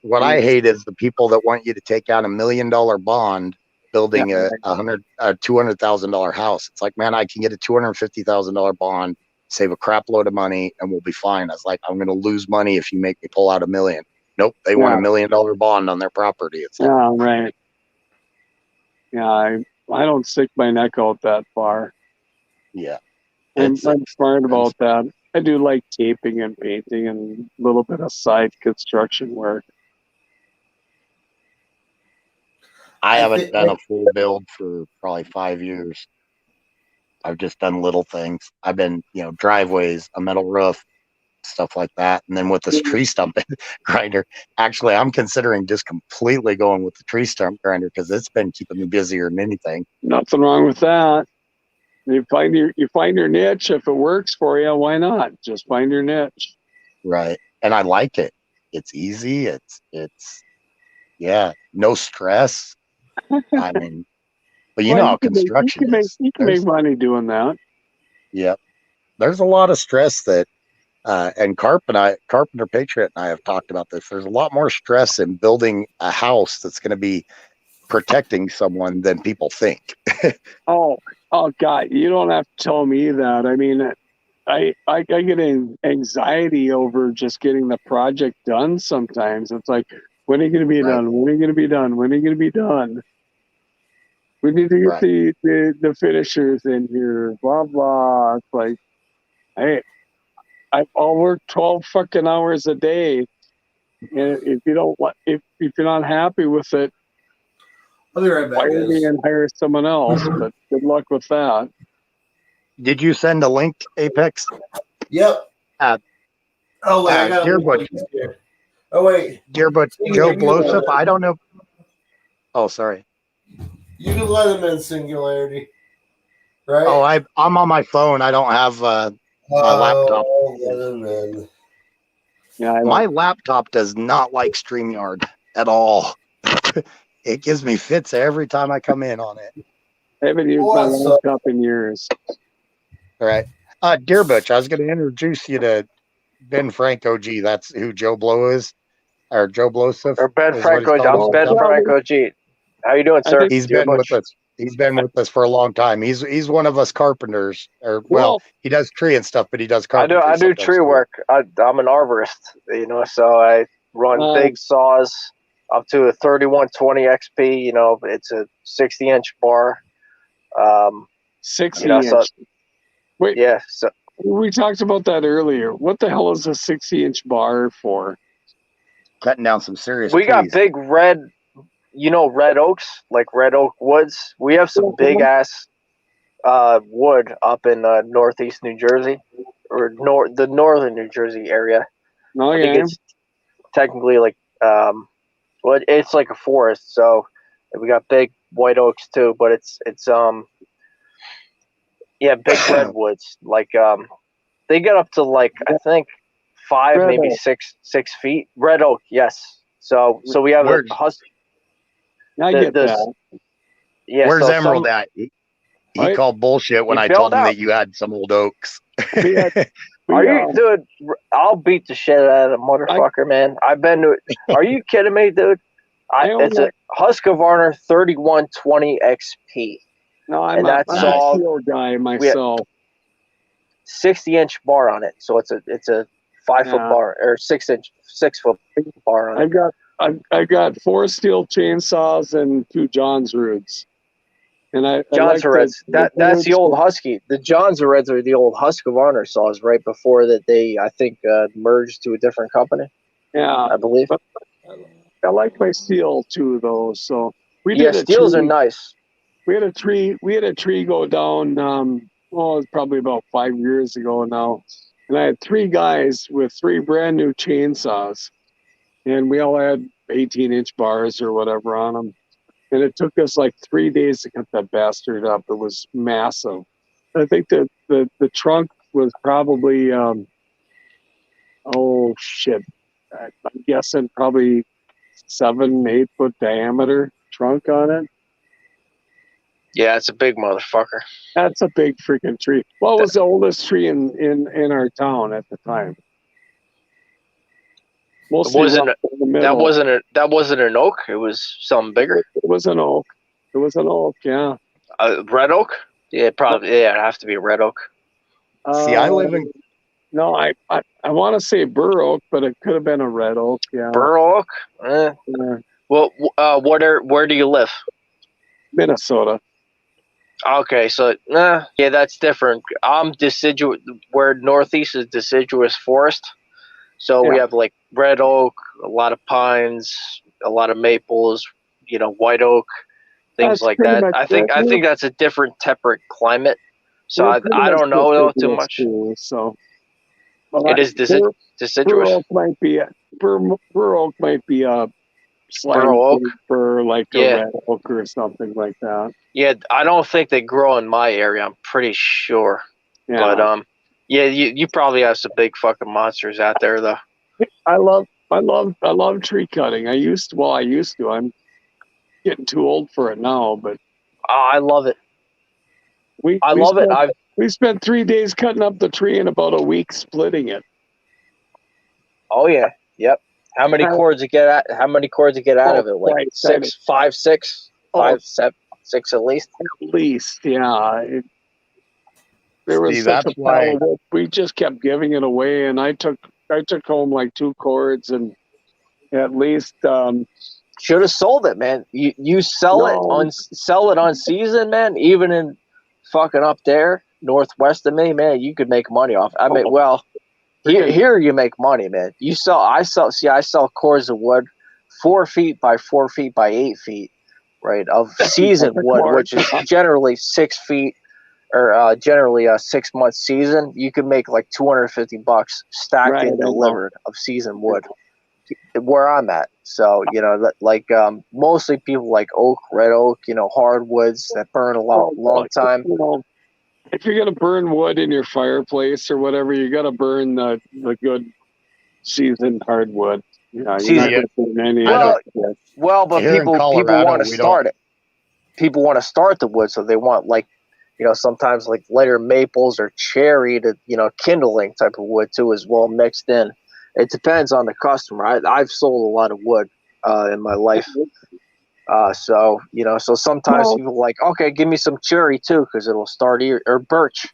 What I hate is the people that want you to take out $1 million bond building a $200,000 house. It's like, man, I can get a $250,000 bond, save a crap load of money, and we'll be fine. I was like, I'm going to lose money if you make me pull out $1 million. Nope, they want $1 million bond on their property. It's like, Right. Yeah, I don't stick my neck out that far. yeah. I'm smart about that. I do like taping and painting and a little bit of side construction work. I haven't done a full build for probably 5 years. I've just done little things. I've been, driveways, a metal roof, stuff like that. And then with this tree stump grinder, actually, I'm considering just completely going with the tree stump grinder because it's been keeping me busier than anything. Nothing wrong with that. You find your niche. If it works for you, why not? Just find your niche. Right. And I like it. It's easy. It's no stress. I mean, but how construction is. You can make money doing that. Yep. There's a lot of stress that, and Carpenter Patriot and I have talked about this. There's a lot more stress in building a house that's going to be protecting someone than people think. Oh God, you don't have to tell me that. I mean, I get anxiety over just getting the project done sometimes. It's like, when are you going to be done? When are you going to be done? When are you going to be done? We need to get the finishers in here, blah, blah. It's like, hey, I'll work 12 fucking hours a day. And if you're not happy with it, I'll be right back, fire me and hire someone else. But good luck with that. Did you send a link, Apex? Yep. I got Dear Butch. Oh wait, Dear Butch, Joe Blossoff. I don't know. Oh, sorry. You can let him in Singularity, right? Oh, I'm on my phone. I don't have my laptop. Let him in. Yeah, my laptop does not like StreamYard at all. It gives me fits every time I come in on it. I haven't used my laptop in years. All right. Dear Butch, I was going to introduce you to Ben Frank OG. That's who Joe Blow is. Or Joe Blossoff. Or Ben Frank OG. I'm Ben Frank OG. How you doing, sir? He's been with us. He's been with us for a long time. He's one of us carpenters. He does tree and stuff, but he does carpentry. I do tree work. I'm an arborist, so I run big saws up to a 3120 XP. It's a 60-inch bar. 60 inch. Wait. Yeah. So we talked about that earlier. What the hell is a 60-inch bar for? Cutting down some serious. We got big red. Red oaks, like red oak woods. We have some big ass wood up in northeast New Jersey, or the northern New Jersey area. I think it's technically like it's like a forest. So we got big white oaks too, but it's big redwoods. Like they get up to like I think 5, red maybe oak. 6 feet. Red oak, yes. So we have a I get that. Yeah, Where's so Emerald at? He called bullshit when He I bailed told him out. that you had some old oaks. We had, Are we, you, dude? I'll beat the shit out of that motherfucker, man. I've been to it. Are you kidding me, dude? I own It's a Husqvarna 3120 XP, no, and I'm that's a all steel guy myself. 60-inch bar on it. So it's a 5 foot Yeah. bar or 6 foot bar on it. I got 4 steel chainsaws and 2 Johns Roods. And I John's like Reds. That's the old Husky. The John's Reds are the old Husqvarna saws right before that they I think merged to a different company. Yeah, I believe. but I like my steel too, though. So we Yeah, did a steels are tree. nice. We had a tree go down. It was probably about 5 years ago now, and I had 3 guys with 3 brand new chainsaws, and we all had 18-inch bars or whatever on them. And it took us like 3 days to cut that bastard up. It was massive. I think that the trunk was probably oh shit, I'm guessing probably 7-8 foot diameter trunk on it. Yeah, it's a big motherfucker. That's a big freaking tree. What was the oldest tree in our town at the time? Mostly Wasn't rough in the that middle. that wasn't an oak. It was something bigger. It was an oak. It was an oak. Yeah. Red oak. Yeah, probably. Yeah, it'd have to be a red oak. See, I live in. No, I want to say bur oak, but it could have been a red oak. Yeah. Bur oak. Yeah. Well, where do you live? Minnesota. Okay, so yeah, that's different. I'm deciduous. Where northeast is deciduous forest, so we Yeah. have like red oak, a lot of pines, a lot of maples, white oak, things That's like pretty that. much I think it. that's a different temperate climate. So We're pretty I much don't know though too deciduous much. too, so well, It is bur deciduous. oak might be bur oak might be a slang Bur oak? for like a Yeah. red oak or something like that. Yeah, I don't think they grow in my area. I'm pretty sure. Yeah. But yeah, you probably have some big fucking monsters out there though. I love tree cutting. I used to. I'm getting too old for it now, but Oh, I love it. we love it. we spent 3 days cutting up the tree and about a week splitting it. Oh yeah, yep. How many cords you get out? How many cords you get out of it? Like right, 6, 5, 6, Oh. 5, 7, 6 at least. At least, yeah. There was See, such that's a why- pile of wood. We just kept giving it away, and I took home like 2 cords and at least Should have sold it, man. You sell it on season, man. Even in fucking up there northwest of me, man, you could make money off. I mean, well, here you make money, man. I sell cords of wood 4 feet by 4 feet by 8 feet, right, of season wood, which is generally 6 feet or generally a 6 month season. You can make like $250 stacked Right, and I know. delivered of season wood where I'm at. So, mostly people like oak, red oak, hardwoods that burn a long time. If you're gonna burn wood in your fireplace or whatever, you gotta burn the good seasoned hardwood. You're not gonna burn any of it. Well, but Here in people Colorado, want to we start it. People want to start the wood, so they want sometimes like lighter maples or cherry to kindling type of wood too as well mixed in. It depends on the customer. I've sold a lot of wood in my life. So sometimes people are like, okay, give me some cherry too, because it'll start or birch.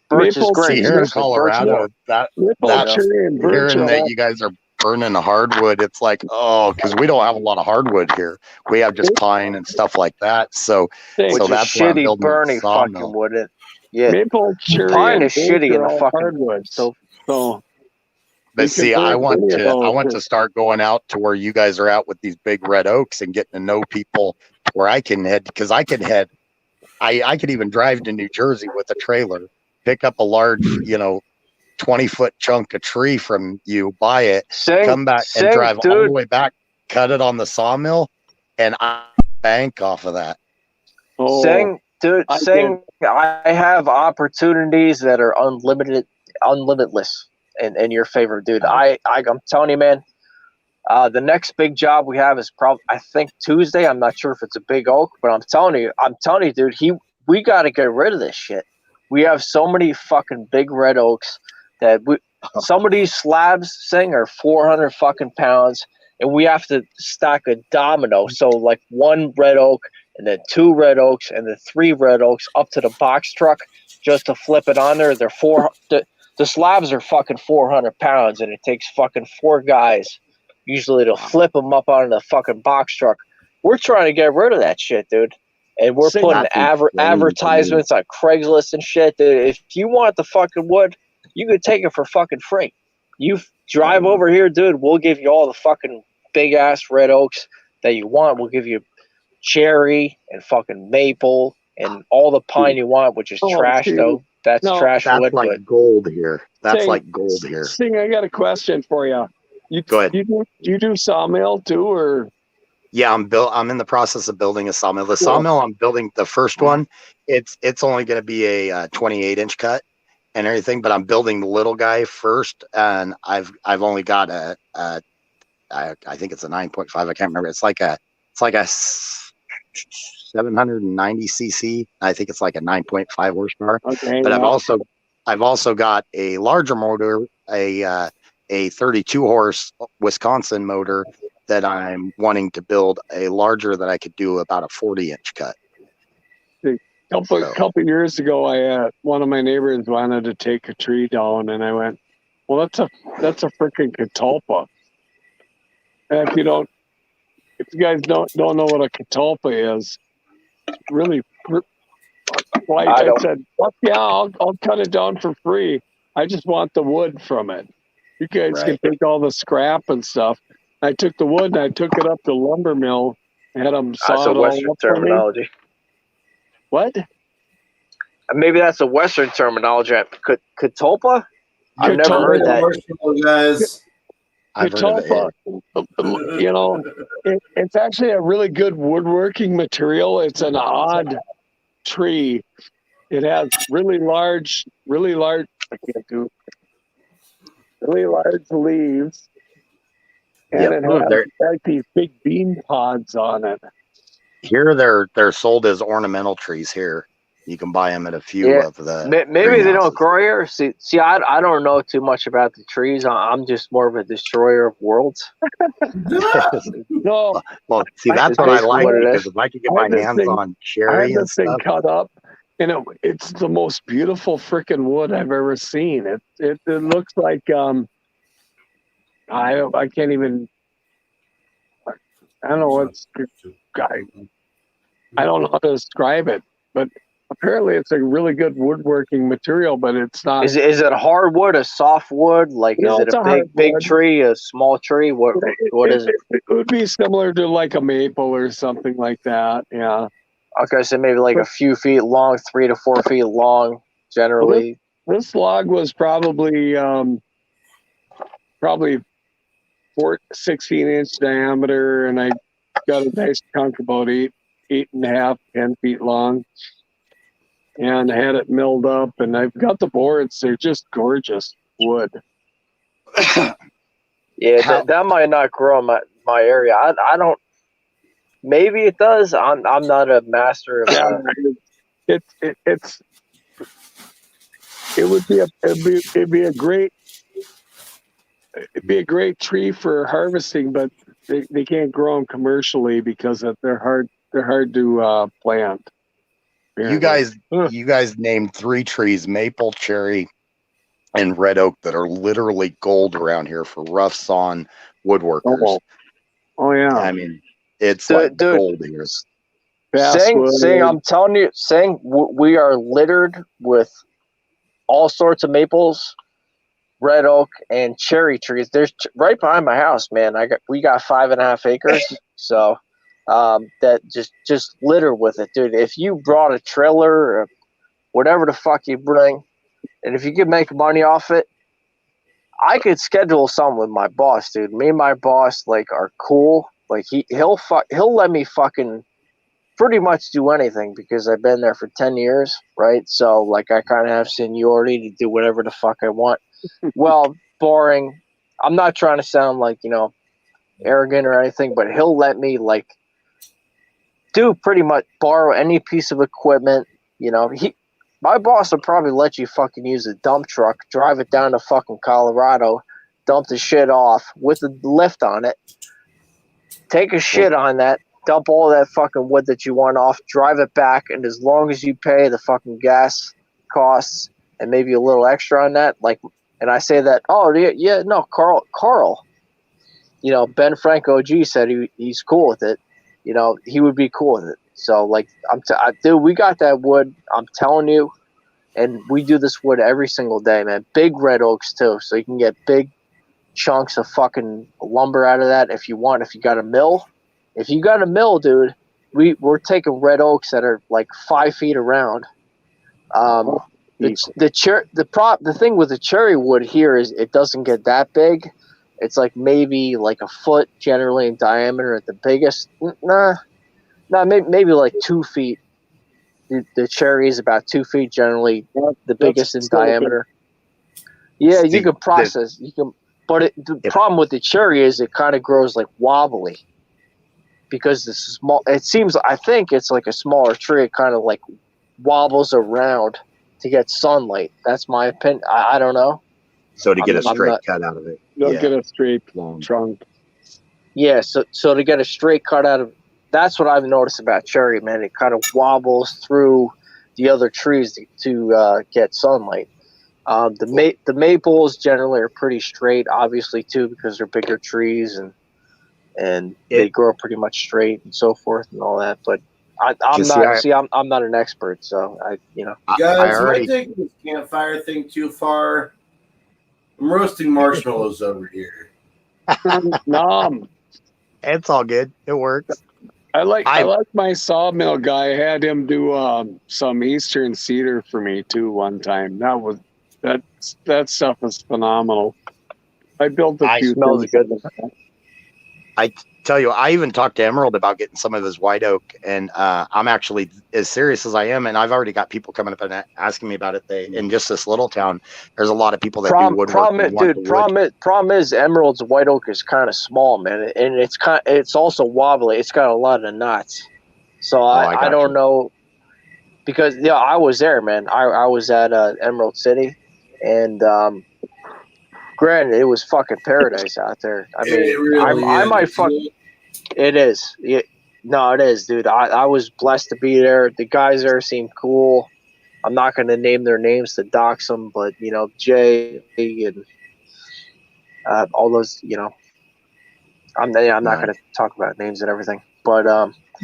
Birch is great. See, here in especially Colorado, birch hearing that you guys are burning the hardwood, it's like, because we don't have a lot of hardwood here. We have just pine and stuff like that. So, which is that's why I'm shitty building a burning fucking sawmill. wood. Yeah, maple, cherry, pine and is birch shitty in are the all fucking hardwood. So But you see, can I burn want any of to those. start going out to where you guys are at with these big red oaks and getting to know people where I can head, because I could even drive to New Jersey with a trailer, pick up a large, 20-foot chunk of tree from you, buy it, come back and drive all the way back, cut it on the sawmill, and I bank off of that. I have opportunities that are unlimitless in your favor, dude. I'm telling you, man. The next big job we have is probably, I think, Tuesday. I'm not sure if it's a big oak, but I'm telling you, dude. we got to get rid of this shit. We have so many fucking big red oaks that some of these slabs thing are 400 fucking pounds, and we have to stack a domino. So like one red oak, and then 2 red oaks, and then 3 red oaks up to the box truck just to flip it on there. The slabs are fucking 400 pounds, and it takes fucking 4 guys usually to flip them up on the fucking box truck. We're trying to get rid of that shit, dude. And we're putting advertisements on Craigslist and shit. Dude, if you want the fucking wood, you can take it for fucking free. You drive over here, dude. We'll give you all the fucking big ass red oaks that you want. We'll give you cherry and fucking maple and all the pine you want, which is trash though. That's trash wood. That's like gold here. That's like gold here. Sting, I got a question for you. Go ahead. You do sawmill too, or? Yeah, I'm in the process of building a sawmill. The sawmill I'm building, the first one, it's only going to be a 28-inch cut and everything, but I'm building the little guy first, and I've only got I think it's a 9.5. I can't remember. It's like a 790 cc. I think it's like a 9.5 horsepower. Okay. But I've also got a larger motor, a 32 horse Wisconsin motor that I'm wanting to build a larger that I could do about a 40-inch cut. Couple years ago, one of my neighbors wanted to take a tree down, and I went, "Well, that's a freaking catalpa." And if you guys don't know what a catalpa is, really, like I said, "Fuck yeah, I'll cut it down for free. I just want the wood from it. You guys can take all the scrap and stuff." I took the wood and I took it up to lumber mill, had them saw That's a Western terminology. What? Maybe that's a Western terminology. Catalpa? I've never heard that. Guys. Catalpa, it's actually a really good woodworking material. It's an odd tree. It has really large, I can't do really large leaves. And it has like these big bean pods on it. Here they're sold as ornamental trees here. You can buy them at a few of the. Maybe they don't grow here. See, I don't know too much about the trees. I'm just more of a destroyer of worlds. No. Well, see, that's what I like, because if I could get my hands on cherry and stuff. Thing cut up, and it's the most beautiful freaking wood I've ever seen. It looks like I can't even. I don't know what's. I don't know how to describe it, but apparently it's a really good woodworking material. But it's not. Is it a hardwood, a softwood? Like, No, is it a big tree, a small tree? What is it? It would be similar to like a maple or something like that. Yeah. Okay, so maybe like a few feet long, 3 to 4 feet long, generally. Well, this log was probably 16-inch diameter, and I got a nice chunk about 8.5, 10 feet long, and I had it milled up, and I've got the boards. They're just gorgeous wood. Yeah, that might not grow in my area. I don't. Maybe it does. I'm not a master of that. It'd be a great tree for harvesting, but they can't grow them commercially because they're hard to plant. You guys named 3 trees: maple, cherry, and red oak, that are literally gold around here for rough sawn woodworkers. Oh yeah. I mean, it's like gold here. Saying, I'm telling you, we are littered with all sorts of maples, red oak, and cherry trees. There's right behind my house, man. We got 5.5 acres, so that just litter with it, dude. If you brought a trailer or whatever the fuck you bring, and if you could make money off it, I could schedule something with my boss, dude. Me and my boss are cool. Like he'll let me fucking pretty much do anything because I've been there for 10 years, right? So I kind of have seniority to do whatever the fuck I want. Well, barring, I'm not trying to sound arrogant or anything, but he'll let me do pretty much borrow any piece of equipment You know, my boss will probably let you fucking use a dump truck, drive it down to fucking Colorado, dump the shit off with a lift on it, take a shit on that, dump all that fucking wood that you want off, drive it back, and as long as you pay the fucking gas costs and maybe a little extra on that, like, and I say that, oh yeah, no, Carl, you know, Ben Franco OG said he's cool with it. You know, he would be cool with it. So like, dude, we got that wood. I'm telling you, and we do this wood every single day, man. Big red oaks too, so you can get big chunks of fucking lumber out of that if you want. If you got a mill, dude, we're taking red oaks that are like 5 feet around. The thing with the cherry wood here is it doesn't get that big. It's like maybe like a foot generally in diameter at the biggest. Maybe like 2 feet. The cherry is about 2 feet generally, the biggest in diameter. Yeah, you can process. But the problem with the cherry is it kind of grows like wobbly because it's small. I think it's like a smaller tree. It kind of like wobbles around to get sunlight. That's my opinion. I don't know. So to get a straight cut out of it. You'll get a straight trunk. Yeah, so to get a straight cut out of, that's what I've noticed about cherry, man. It kind of wobbles through the other trees to get sunlight. The maples generally are pretty straight, obviously too, because they're bigger trees and they grow pretty much straight and so forth and all that. But I'm not an expert, so Guys, am I taking this campfire thing too far? I'm roasting marshmallows over here. Nom. It's all good. It works. I like my sawmill guy. I had him do some Eastern cedar for me too one time. That stuff was phenomenal. I built a few things. Good. I tell you, I even talked to Emerald about getting some of his white oak, and I'm actually as serious as I am, and I've already got people coming up and asking me about it. In just this little town, there's a lot of people that do woodwork. Problem is Emerald's white oak is kind of small, man, and it's also wobbly. It's got a lot of knots, so I don't know, because I was there, man. I was at Emerald City, and granted, it was fucking paradise out there. I mean, I might fuck. It is. It is, dude. I was blessed to be there. The guys there seemed cool. I'm not going to name their names to dox them, but Jay and all those. I'm not going to talk about names and everything, but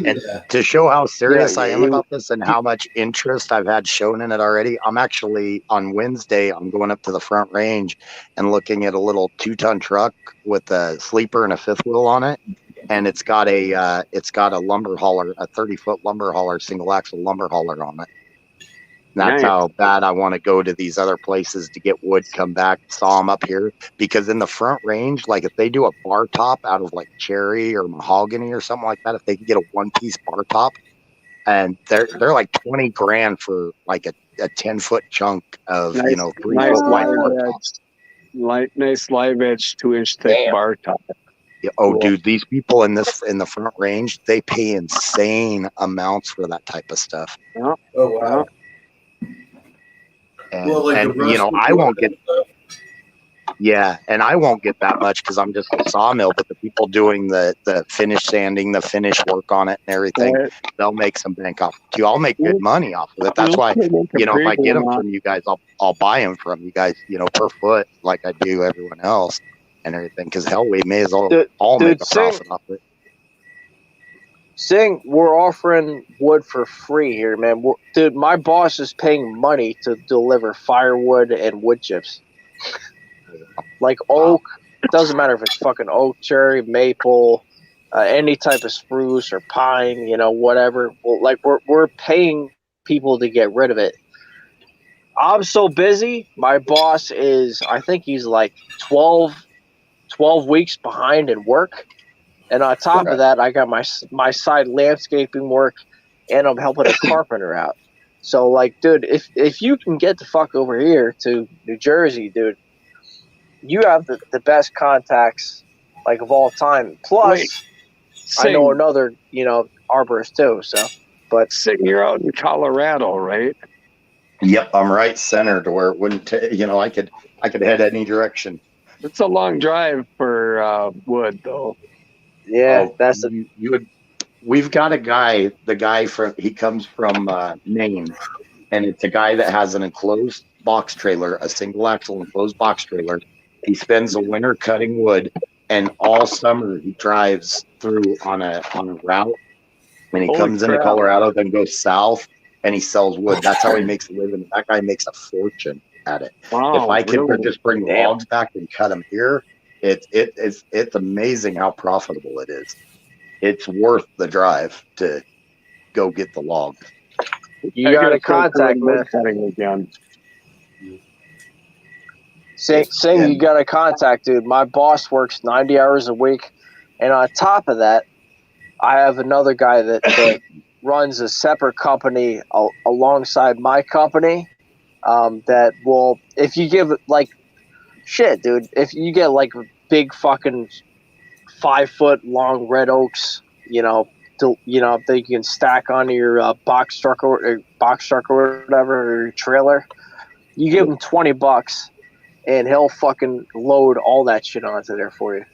and to show how serious I am about this and how much interest I've had shown in it already, I'm actually on Wednesday, I'm going up to the Front Range and looking at a little 2-ton truck with a sleeper and a fifth wheel on it. And it's got a lumber hauler, a 30-foot lumber hauler, single axle lumber hauler on it. And that's how bad I want to go to these other places to get wood, come back, saw them up here. Because in the Front Range, like if they do a bar top out of like cherry or mahogany or something like that, if they can get a 1-piece bar top, and they're like $20,000 for like a 10-foot chunk of 3-foot wide bar top. Nice live edge 2-inch thick bar top. Yeah, oh, dude, these people in the Front Range, they pay insane amounts for that type of stuff. Yeah. Oh wow. And I won't get and I won't get that much because I'm just a sawmill, but the people doing the finish sanding, the finish work on it and everything, they'll make some bank off it too. I'll make good money off of it. That's why, if I get them from you guys, I'll buy them from you guys, per foot like I do everyone else and everything, because hell, we may as well all make a profit off it. Sing, we're offering wood for free here, man. Dude, my boss is paying money to deliver firewood and wood chips. Like oak, it doesn't matter if it's fucking oak, cherry, maple, any type of spruce or pine, whatever. Well, we're paying people to get rid of it. I'm so busy. My boss I think he's like 12 weeks behind in work. And on top of that, I got my side landscaping work, and I'm helping a carpenter out. So, like, dude, if you can get the fuck over here to New Jersey, dude, you have the best contacts, like, of all time. Plus, I know another, arborist too. So But You're out in Colorado, right? Yep, I'm right center to where it wouldn't. I could head any direction. It's a long drive for wood, though. yeah, Oh, that's you would. We've got a guy. The guy he comes from Maine, and it's a guy that has an enclosed box trailer, a single axle enclosed box trailer. He spends the winter cutting wood, and all summer he drives through on a route. And he Holy comes into crap. Colorado, then goes south, and he sells wood. That's how he makes a living. That guy makes a fortune at it. Wow, If I could really? just bring Damn. logs back and cut them here, it's amazing how profitable it is. It's worth the drive to go get the log. you I got to gotta start contact doing me. wood cutting again. Sing, you got to contact, dude. My boss works 90 hours a week, and on top of that, I have another guy that runs a separate company alongside my company. That will, if you give like shit, dude, if you get like big fucking 5 foot long red oaks, that you can stack onto your box truck or whatever, or your trailer, you give him $20 and he'll fucking load all that shit onto there for you,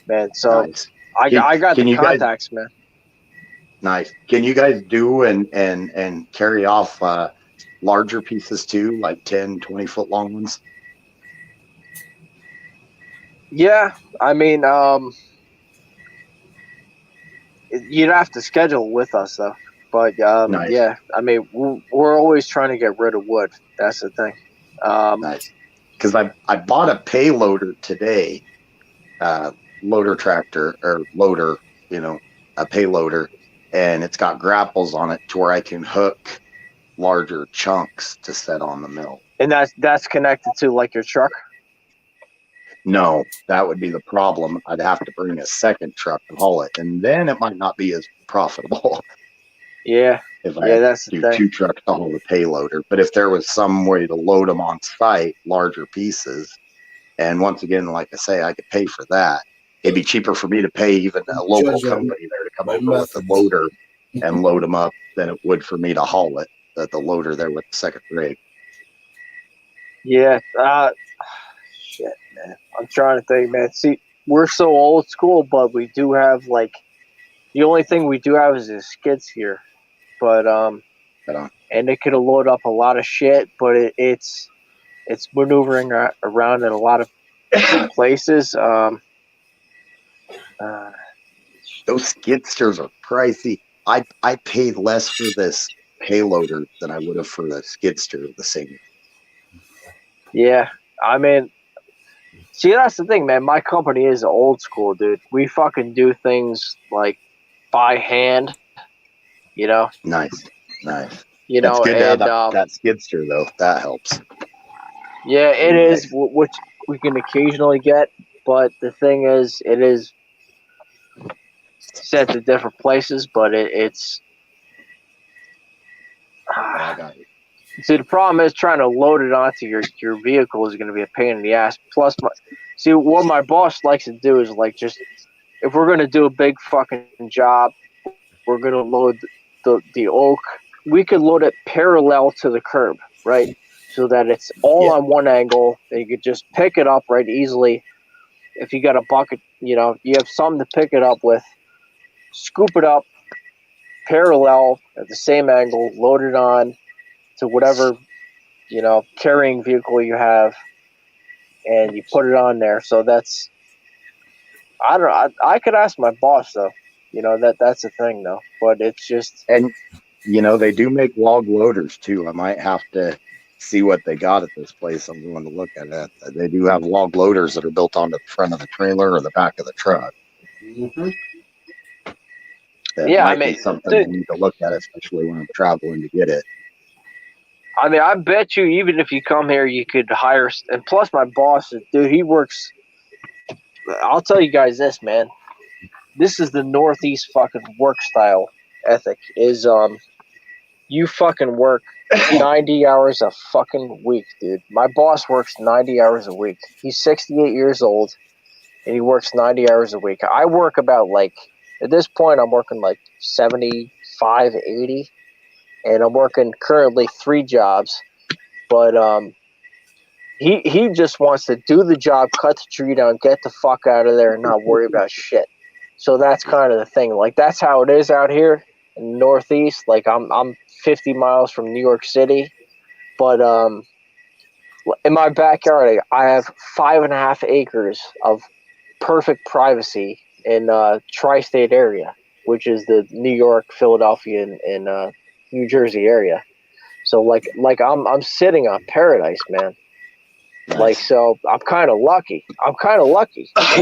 man. So Nice. I got Can the you guys- contacts, man. Nice. Can you guys do and carry off larger pieces too, like 10, 20 foot long ones? Yeah, I mean, you'd have to schedule with us though. But Nice. yeah, I mean, we're always trying to get rid of wood. That's the thing. Nice. Because I bought a payloader today, loader tractor or loader, a payloader, and it's got grapples on it to where I can hook larger chunks to set on the mill. And that's connected to like your truck. No, that would be the problem. I'd have to bring a second truck to haul it, and then it might not be as profitable Yeah, if I yeah, that's the do thing. 2 trucks to haul the payloader. But if there was some way to load them on site, larger pieces, and once again, like I say, I could pay for that. It'd be cheaper for me to pay even a local Judge on company there to come my over with the methods. loader and load them up than it would for me to haul it at the loader there with the second rig. Yeah, shit, man. I'm trying to think, man. See, we're so old school, but we do have like the only thing we do have is the skid steer, but Right on. and it could load up a lot of shit, but it's maneuvering around in a lot of places. Those skid steers are pricey. I paid less for this payloader than I would have for the skid steer of the same. Yeah, I mean, see, that's the thing, man. My company is old school, dude. We fucking do things like by hand, Nice. Nice. you That's know, good to have and that skid steer though. That helps. yeah, it Nice. is, which we can occasionally get, but the thing is, it is set to different places, but it's. I got it. See, the problem is trying to load it onto your vehicle is going to be a pain in the ass. Plus, what my boss likes to do is like just if we're going to do a big fucking job, we're going to load the oak. We could load it parallel to the curb, right? So that it's all on one angle. And you could just pick it up right easily. If you got a bucket, you have something to pick it up with. Scoop it up parallel at the same angle, load it on to whatever, carrying vehicle you have, and you put it on there. So that's, I don't know. I could ask my boss though. That's the thing though. But it's just, And they do make log loaders too. I might have to see what they got at this place. I'm going to look at it. They do have log loaders that are built onto the front of the trailer or the back of the truck. Mm-hmm. That Yeah, I might be mean, something dude. I need to look at, especially when I'm traveling to get it. I mean, I bet you even if you come here, you could hire. And plus, my boss, dude, he works. I'll tell you guys this, man. This is the Northeast fucking work style ethic. Is you fucking work 90 hours a fucking week, dude. My boss works 90 hours a week. He's 68 years old, and he works 90 hours a week. I work about at this point, I'm working like 75, 80. and I'm working currently 3 jobs. But he just wants to do the job, cut the tree down, get the fuck out of there, and not worry about shit. So that's kind of the thing. Like, that's how it is out here in the Northeast. Like, I'm 50 miles from New York City, but in my backyard, I have 5.5 acres of perfect privacy in tri-state area, which is the New York, Philadelphia, and New Jersey area. So like I'm sitting on paradise, man. Like, so I'm kind of lucky.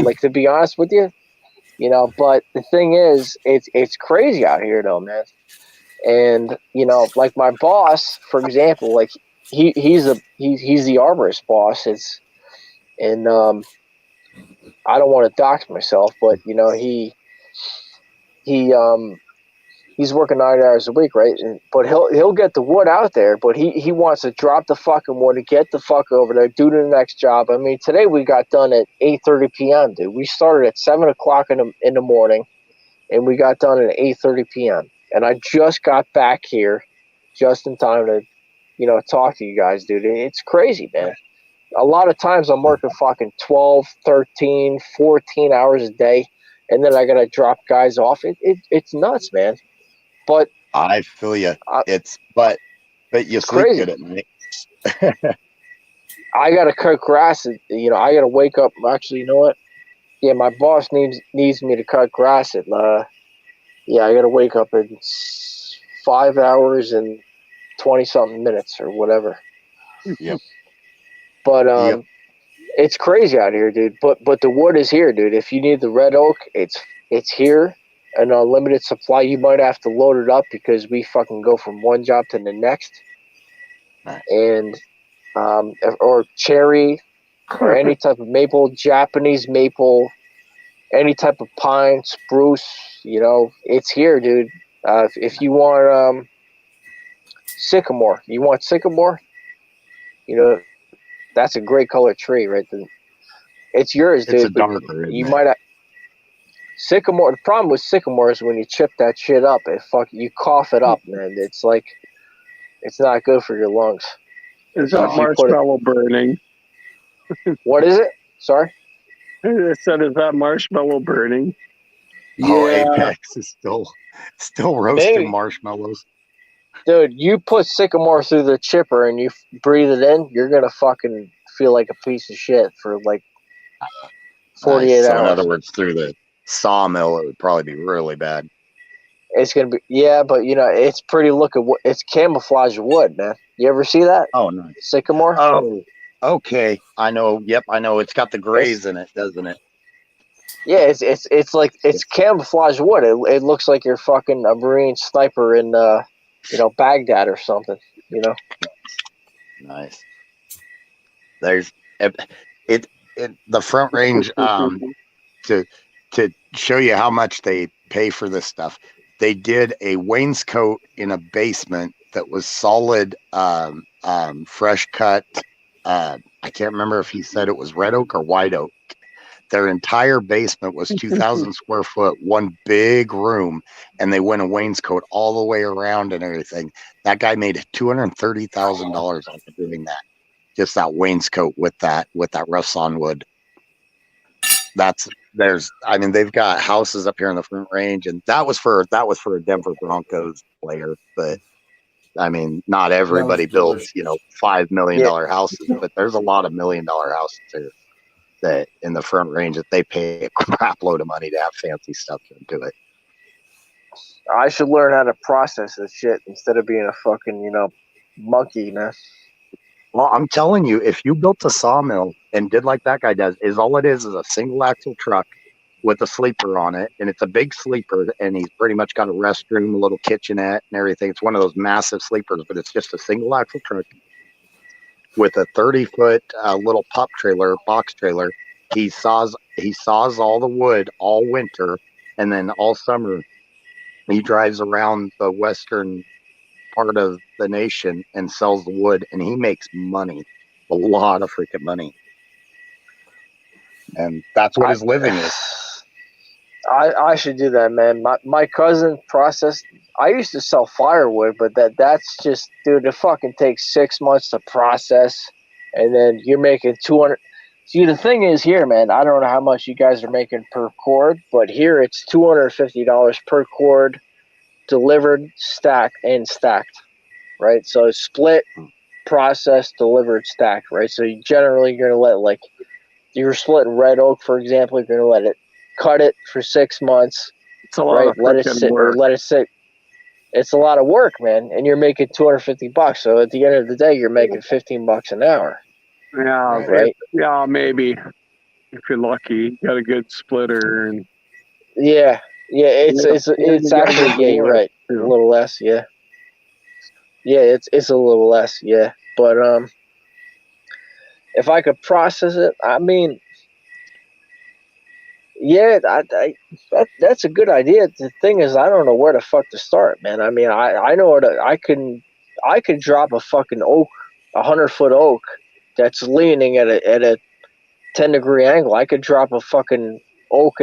Like, to be honest with you, you know. But the thing is, it's crazy out here, though, man. And you know, like my boss, for example, like he's the arborist boss. And I don't want to dox myself, but you know, he's working 9 hours a week, right? But he'll get the wood out there, but he wants to drop the fucking wood and get the fuck over there, do the next job. I mean, today we got done at 8:30 p.m., dude. We started at 7 o'clock in the morning, and we got done at 8:30 p.m. And I just got back here just in time to, you know, talk to you guys, dude. It's crazy, man. A lot of times I'm working fucking 12, 13, 14 hours a day, and then I got to drop guys off. It's nuts, man. But I feel you. But you sleep crazy. good at night. I gotta cut grass. You know, I gotta wake up. Actually, you know what? Yeah, my boss needs me to cut grass at. Yeah, I gotta wake up in 5 hours and 20-something minutes or whatever. Yep. But Yep. it's crazy out here, dude. But the wood is here, dude. If you need the red oak, it's here. An unlimited supply. You might have to load it up because we fucking go from one job to the next. Nice. And or cherry or any type of maple, Japanese maple, any type of pine, spruce, you know, it's here, dude. If you want sycamore, you know, that's a great color tree, right? It's yours, dude. It's a darker. You might have sycamore. The problem with sycamore is when you chip that shit up, you cough it up, man. It's like, it's not good for your lungs. Is that marshmallow burning? What is it? Sorry? I said, is that marshmallow burning? Oh, Yeah. Apex is still roasting Maybe. marshmallows. Dude, you put sycamore through the chipper and you breathe it in, you're gonna fucking feel like a piece of shit for like 48 So in hours. other words, through the sawmill, it would probably be really bad. It's gonna be, yeah, but you know, it's pretty looking. It's camouflage wood, man. You ever see that? Oh, nice. Sycamore? Oh, okay. I know. Yep, I know. It's got the grays in it, doesn't it? Yeah, it's like it's camouflage wood. It looks like you're fucking a Marine sniper in you know, Baghdad or something. You know. Nice. There's it the Front Range. To show you how much they pay for this stuff, they did a wainscot in a basement that was solid, fresh cut. I can't remember if he said it was red oak or white oak. Their entire basement was 2,000 square foot, one big room, and they went a wainscot all the way around and everything. That guy made $230,000 off of doing that. Just that wainscot with that rough sawn wood. I mean, they've got houses up here in the Front Range, and that was for a Denver Broncos player. But I mean, not everybody builds, you know, $5 million houses, but there's a lot of $1 million houses there that in the Front Range that they pay a crap load of money to have fancy stuff into it. I should learn how to process this shit instead of being a fucking, you know, monkey, man. Well, I'm telling you, if you built a sawmill and did like that guy does, all it is a single axle truck with a sleeper on it, and it's a big sleeper, and he's pretty much got a restroom, a little kitchenette, and everything. It's one of those massive sleepers, but it's just a single axle truck with a 30-foot little pup trailer, box trailer. He saws all the wood all winter, and then all summer he drives around the western part of the nation and sells the wood, and he makes money, a lot of freaking money, and that's what his living is. I should do that, man. My cousin processed. I used to sell firewood, but that's just, dude. It fucking takes 6 months to process, and then you're making 200. See, the thing is here, man. I don't know how much you guys are making per cord, but here it's $250 per cord, delivered, stacked, right? So split, processed, delivered, stacked, right? So you generally you're gonna let, like, you're splitting red oak, for example. You're gonna let it cut it for 6 months. It's a lot Right, of let it freaking sit or work. let it sit. It's a lot of work, man, and you're making $250. So at the end of the day, you're making $15 an hour, Yeah, right? yeah, maybe if you're lucky, you got a good splitter, and Yeah, It's you gotta actually, get yeah, the you're work, right. A too. little less, yeah. Yeah, it's a little less, yeah. But if I could process it, I mean, yeah, that's a good idea. The thing is, I don't know where the fuck to start, man. I mean, I know what I could drop a fucking oak, 100-foot oak that's leaning at a 10-degree angle. I could drop a fucking oak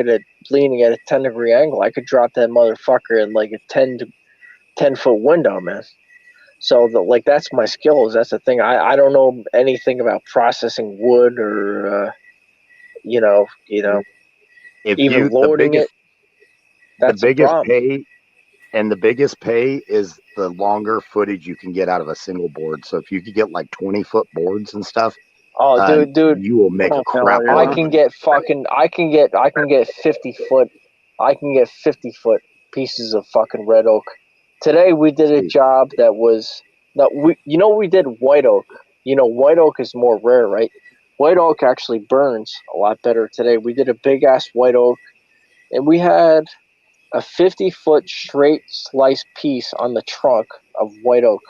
leaning at a 10-degree angle. I could drop that motherfucker in like a 10-foot window, man. So like that's my skills. That's the thing. I don't know anything about processing wood or If even you loading it. the That's a biggest problem. pay and the biggest pay is the longer footage you can get out of a single board. So if you could get like 20-foot boards and stuff, Oh, dude, you will make a hell crap yeah. load I of can money. get fucking. I can get 50-foot. I can get 50-foot pieces of fucking red oak. Today we did a Sweet. job that was no. We did white oak. White oak is more rare, right? White oak actually burns a lot better today. We did a big ass white oak, and we had a 50-foot straight slice piece on the trunk of white oak.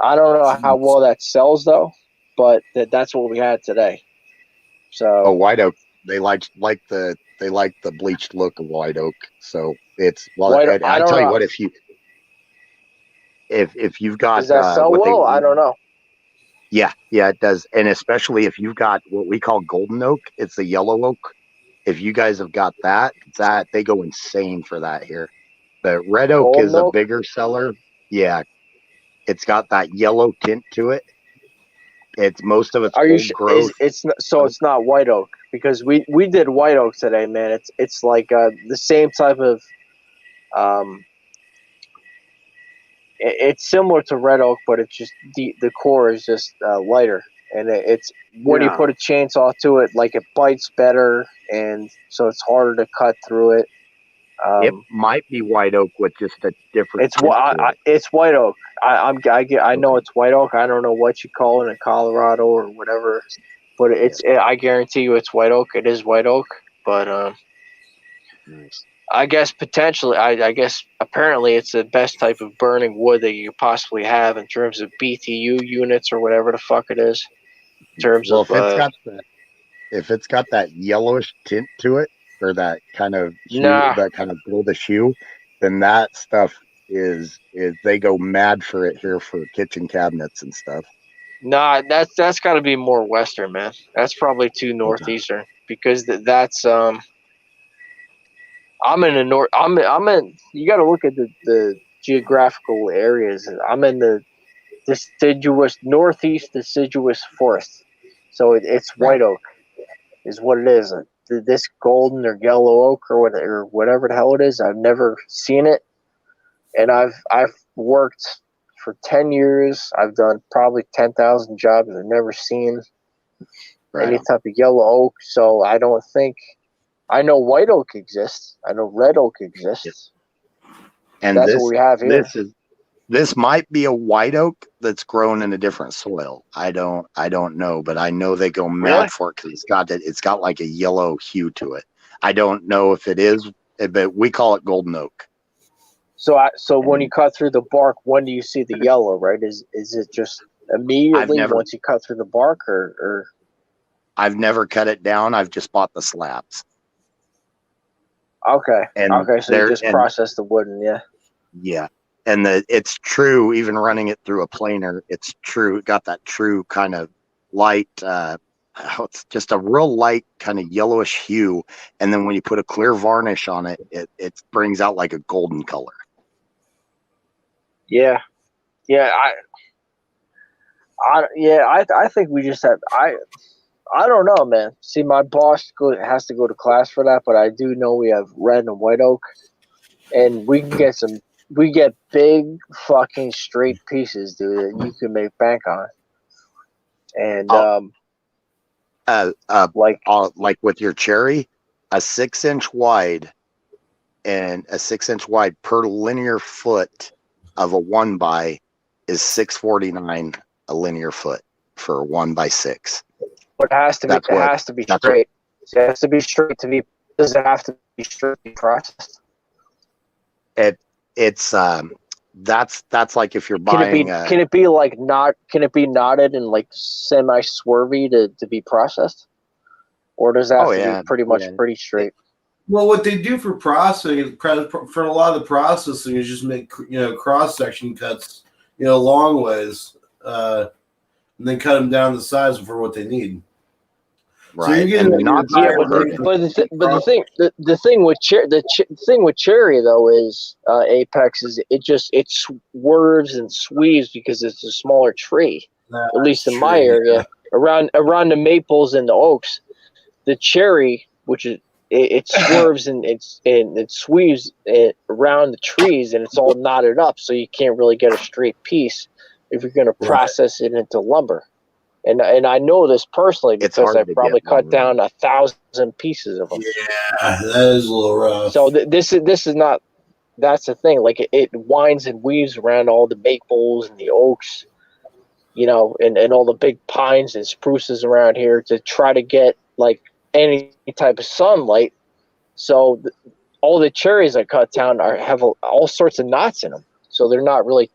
I don't know how well that sells though, but that's what we had today. Oh, So white oak. They like the bleached look of white oak. So it's white. and I I don't tell you know. what, if you've got Does that sell what they well? I don't know. yeah, it does, and especially if you've got what we call golden oak, it's the yellow oak. If you guys have got that they go insane for that here. The red oak Golden is a oak. bigger seller. Yeah, it's got that yellow tint to it. It's most of it's Are you old growth. it's not white oak because we did white oak today, man. It's like the same type of it's similar to red oak, but it's just the core is just lighter, and it's when you Yeah. put a chainsaw to it, like it bites better, and so it's harder to cut through it. It might be white oak with just a different It's tint to it. it's white oak. I know Okay. it's white oak. I don't know what you call it in Colorado or whatever, but I guarantee you it's white oak. It is white oak, but Nice. I guess potentially, I guess apparently it's the best type of burning wood that you could possibly have in terms of BTU units or whatever the fuck it is. In terms Well, of if it's got that yellowish tint to it, or that kind of hue, nah, that kind of goldish hue, then that stuff is they go mad for it here for kitchen cabinets and stuff. that's got to be more western, man. That's probably too northeastern because that's I'm in the north. I'm in. You got to look at the geographical areas. I'm in the deciduous northeast deciduous forest, so it's white oak is what it is. This golden or yellow oak or whatever the hell it is, I've never seen it, and I've worked for 10 years. I've done probably 10,000 jobs. I've never seen any type of yellow oak, so I don't think. I know white oak exists. I know red oak exists. And That's what we have here. This might be a white oak that's grown in a different soil. I don't know, but I know they go mad Really? for it because it's got like a yellow hue to it. I don't know if it is, but we call it golden oak. So when you cut through the bark, when do you see the yellow? Right? Is it just immediately once you cut through the bark, or? I've never cut it down. I've just bought the slabs. Okay. And okay. So you just process the wood, and yeah. Yeah. And it's true, even running it through a planer, it's true. It got that true kind of light it's just a real light kind of yellowish hue, and then when you put a clear varnish on it, it brings out like a golden color. Yeah, yeah, I think we just have I don't know, man. See, my boss has to go to class for that, but I do know we have red and white oak, and we get big fucking straight pieces, dude, that you can make bank on. And like with your cherry, a 6-inch wide and a 6-inch wide per linear foot of a 1x is $6.49 a linear foot for a 1x6. But it has to be straight. It has to be straight to be. Does it have to be straight to be processed? It's that's like if you're buying. Can it be like not? Can it be knotted and like semi swervy to be processed, or does that have to be pretty straight? Well, what they do for processing, for a lot of the processing, is just make cross section cuts, long ways, and then cut them down the size for what they need. Right. So the thing with cherry though is Apex is it swerves and sweeps because it's a smaller tree. At least in my area, around the maples and the oaks, the cherry, which is it swerves and it sweeps around the trees, and it's all knotted up, so you can't really get a straight piece if you're going to process it into lumber. And I know this personally because I probably cut down 1,000 pieces of them. Yeah, that is a little rough. So this is not. That's the thing. Like it winds and weaves around all the maples and the oaks, and all the big pines and spruces around here to try to get like any type of sunlight. So all the cherries I cut down have all sorts of knots in them. So they're not really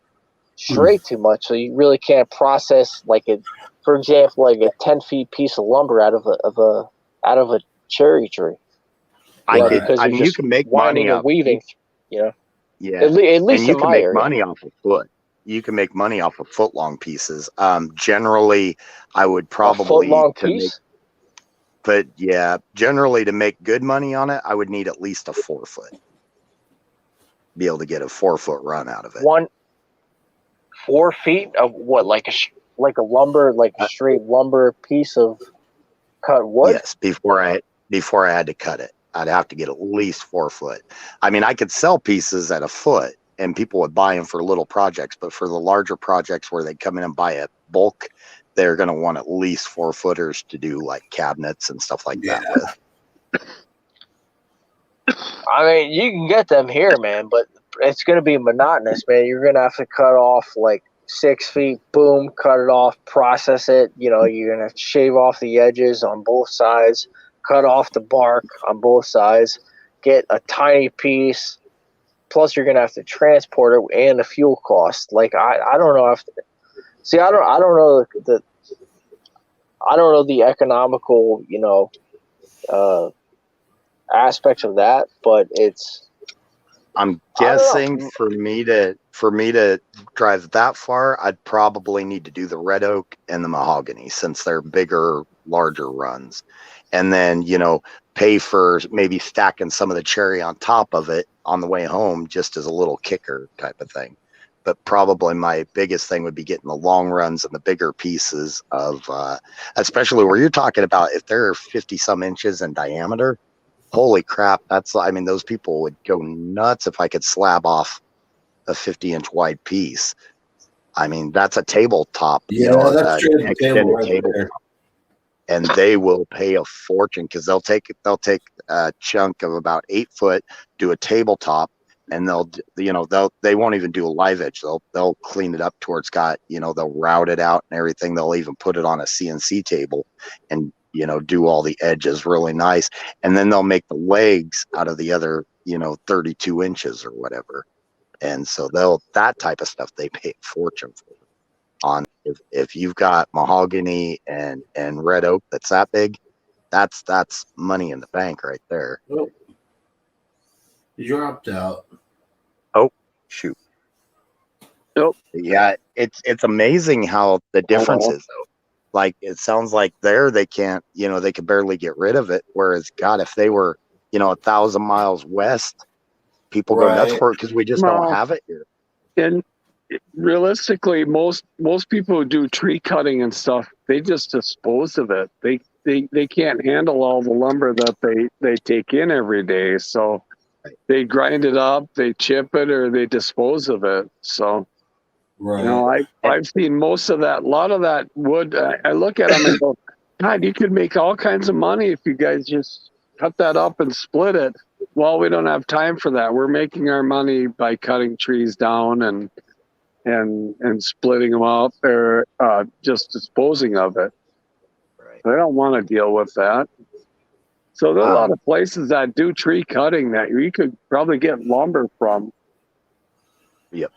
straight too much. So you really can't process for example, like a 10-feet piece of lumber out of a cherry tree. You can make money off weaving. Yeah. At least you in can my make area. money off a foot. You can make money off of foot-long pieces. Generally, I would probably foot-long piece. But yeah, generally to make good money on it, I would need at least a 4-foot. Be able to get a 4-foot run out of it. 4 feet of what? Like a lumber, like a straight lumber piece of cut wood? Yes, before I had to cut it, I'd have to get at least 4 foot. I mean, I could sell pieces at a foot and people would buy them for little projects, but for the larger projects where they come in and buy a bulk, they're going to want at least 4-footers to do like cabinets and stuff like that with. I mean, you can get them here, man, but it's going to be monotonous, man. You're going to have to cut off like 6 feet, boom, cut it off, process it. You're going to have to shave off the edges on both sides, cut off the bark on both sides, get a tiny piece. Plus, you're going to have to transport it and the fuel cost. Like, I don't know if, see, I don't know I don't know the economical, aspects of that, but I'm guessing for me to drive that far, I'd probably need to do the red oak and the mahogany since they're bigger, larger runs. And then, pay for maybe stacking some of the cherry on top of it on the way home just as a little kicker type of thing. But probably my biggest thing would be getting the long runs and the bigger pieces of, especially where you're talking about if they're 50 some inches in diameter. Holy crap. Those people would go nuts if I could slab off a 50-inch wide piece. I mean, that's a tabletop. That's true. Tabletop. And they will pay a fortune because they'll take a chunk of about 8 foot, do a tabletop, and they won't even do a live edge. They'll clean it up to where it's got, they'll route it out and everything. They'll even put it on a CNC table and, do all the edges really nice. And then they'll make the legs out of the other, 32 inches or whatever. And so that type of stuff, they pay a fortune for. If you've got mahogany and red oak that's that big, that's money in the bank right there. Oh, you dropped out. Oh, shoot. Nope. Yeah, it's amazing how the difference is though. like it sounds like there they can't, they could barely get rid of it. Whereas, God, if they were, 1,000 miles west, people go nuts Right. for it because we just don't Well, have it here. and realistically, most people who do tree cutting and stuff, they just dispose of it. They can't handle all the lumber that they take in every day, so they grind it up, they chip it, or they dispose of it. So Right. I've seen most of that. A lot of that wood. I look at them and go, God, you could make all kinds of money if you guys just cut that up and split it. Well, we don't have time for that. We're making our money by cutting trees down and splitting them up, or just disposing of it. Right. I don't want to deal with that. So there are a lot of places that do tree cutting that you could probably get lumber from. Yep.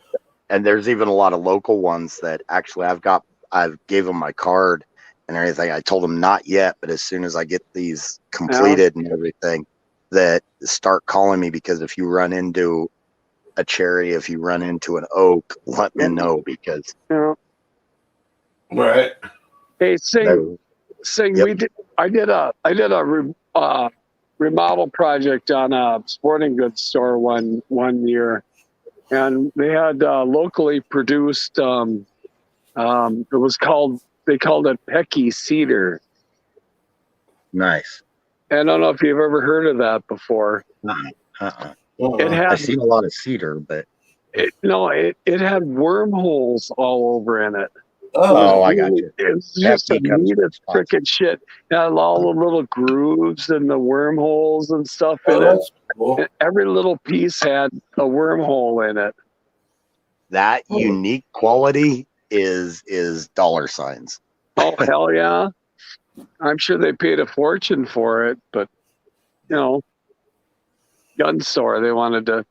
And there's even a lot of local ones that actually I've gave them my card and everything. I told them not yet, but as soon as I get these completed and everything, that start calling me, because if you run into a cherry, if you run into an oak, let me know, because Right. Hey, Sing, Yep. I did a remodel project on a sporting goods store one year, and they had locally produced. It was they called it Pecky cedar. Nice. I don't know if you've ever heard of that before. Uh-uh. It had I've seen a lot of cedar, but it had wormholes all over in it. Oh, I got you. It's just the neatest freaking shit. It had all the little grooves and the wormholes and stuff in it. Cool. And every little piece had a wormhole in it. That unique quality is dollar signs. Oh, hell yeah. I'm sure they paid a fortune for it, but gun store, they wanted to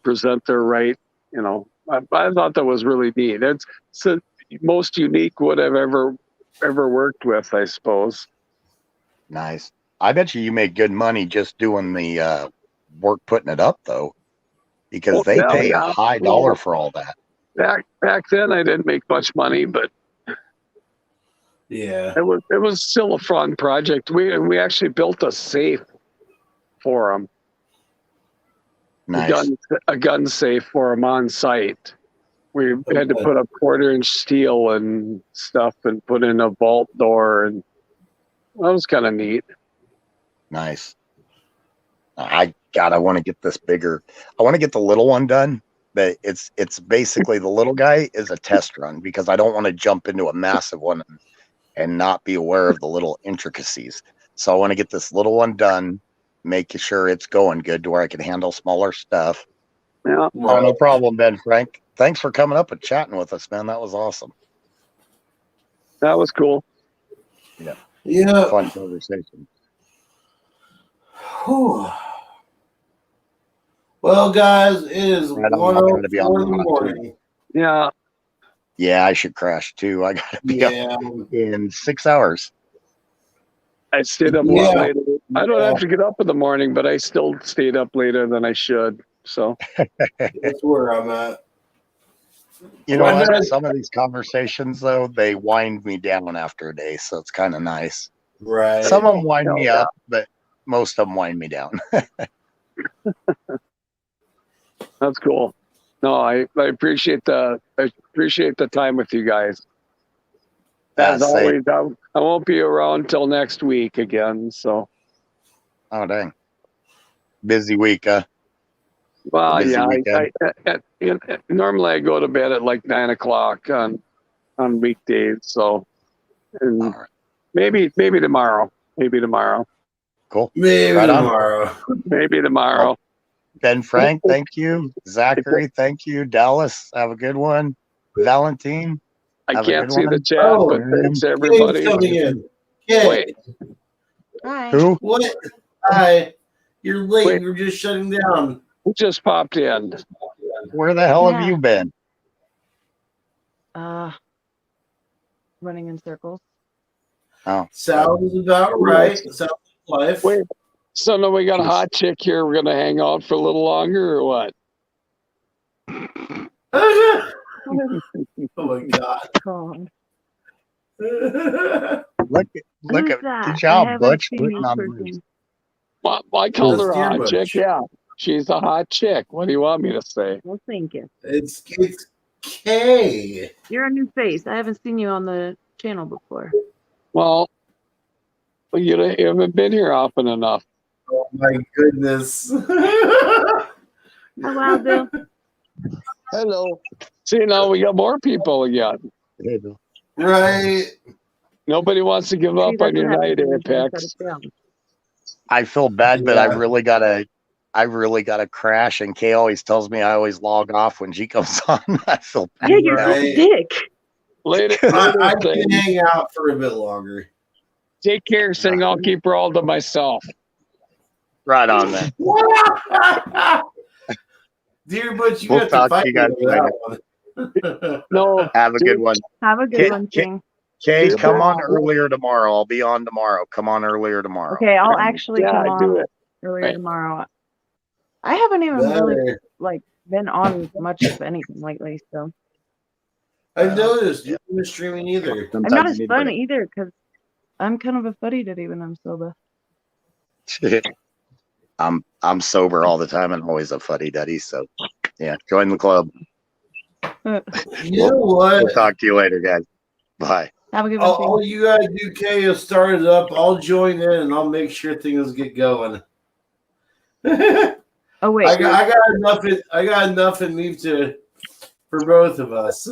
present their right, I thought that was really neat. It's the most unique wood I've ever worked with, I suppose. Nice. I bet you make good money just doing the work putting it up, though, because they pay a high dollar for all that. Back then, I didn't make much money, but yeah, it was still a fun project. We actually built a safe for them. Nice. A gun safe for them on site. We had to put up 1/4-inch steel and stuff and put in a vault door, and that was kind of neat. Nice. I want to get this bigger. I want to get the little one done, but it's basically the little guy is a test run, because I don't want to jump into a massive one and not be aware of the little intricacies. So I want to get this little one done, making sure it's going good to where I can handle smaller stuff. Yeah. Oh, no problem, Ben Frank. Thanks for coming up and chatting with us, man. That was awesome. That was cool. Yeah. Yeah. Fun conversation. Whew. Well, guys, it is Right on. I'm gonna be on 1:04 in the the morning. Yeah. Yeah, I should crash too. I gotta be up in 6 hours. I stayed up a lot later. I don't have to get up in the morning, but I still stayed up later than I should. So That's where I'm at. You know what? Some of these conversations, though, they wind me down after a day, so it's kind of nice. Right. Some of them wind me up, but most of them wind me down. that's cool. No, I appreciate the time with you guys. As always, I won't be around till next week again. So. Oh dang! Busy week, huh? Well, Busy yeah. weekend. Normally I go to bed at like 9 o'clock on weekdays. So, and maybe tomorrow. Maybe tomorrow. Cool. Maybe Right on. tomorrow. Maybe tomorrow. Well, Ben Frank, thank you. Zachary, thank you. Dallas, have a good one. Valentine, I have a can't good see one. the chat, but thanks everybody. Kate's coming in. Kate. Wait, Hi. Who? What? Hi. You're late. Wait. You're just shutting down. who just popped in? Where the hell have Yeah. you been? Running in circles. Oh, Sounds about right. Sounds like life. Wait, so now we got a hot chick here. We're gonna hang out for a little longer, or what? Oh my god. God. Look Who's at that? good I job, haven't Butch. seen Putting this on person. moves. I called It's her a Dear hot chick. Butch. Yeah, she's a hot chick. What do you want me to say? Well, thank you. It's Kay. You're a new face. I haven't seen you on the channel before. Well, you haven't been here often enough. Oh my goodness. Oh, wow, Bill. Hello. See, now we got more people again. Right. Nobody wants to give See, up that's on your what night, happens when you try to Apex. set it down. I feel bad, but I Yeah. really gotta crash. And Kay always tells me I always log off when she comes on. I feel bad. Yeah, you're Right. a dick. Later, I thing. can hang out for a bit longer. Take care, saying I'll keep her all to myself. Right on, man. Dear Butch, you We'll have talk to to fight you guys me over that one. No, Have a good one. Have a good Kay, one, King. Kay, Dude, come on bye. earlier tomorrow. I'll be on tomorrow. Come on earlier tomorrow. Okay, I'll actually yeah, come do on it. earlier Right. tomorrow. I haven't even really Better. like been on much of anything lately, so I noticed you weren't streaming either. I'm not as fun either because I'm kind of a fuddy duddy when I'm sober. I'm sober all the time and always a fuddy duddy. So yeah, join the club. You know what? We'll talk to you later, guys. Bye. Have a good one, King. All you gotta do, Kay, is start it up. I'll join in and I'll make sure things get going. Oh wait, I got enough in me for both of us.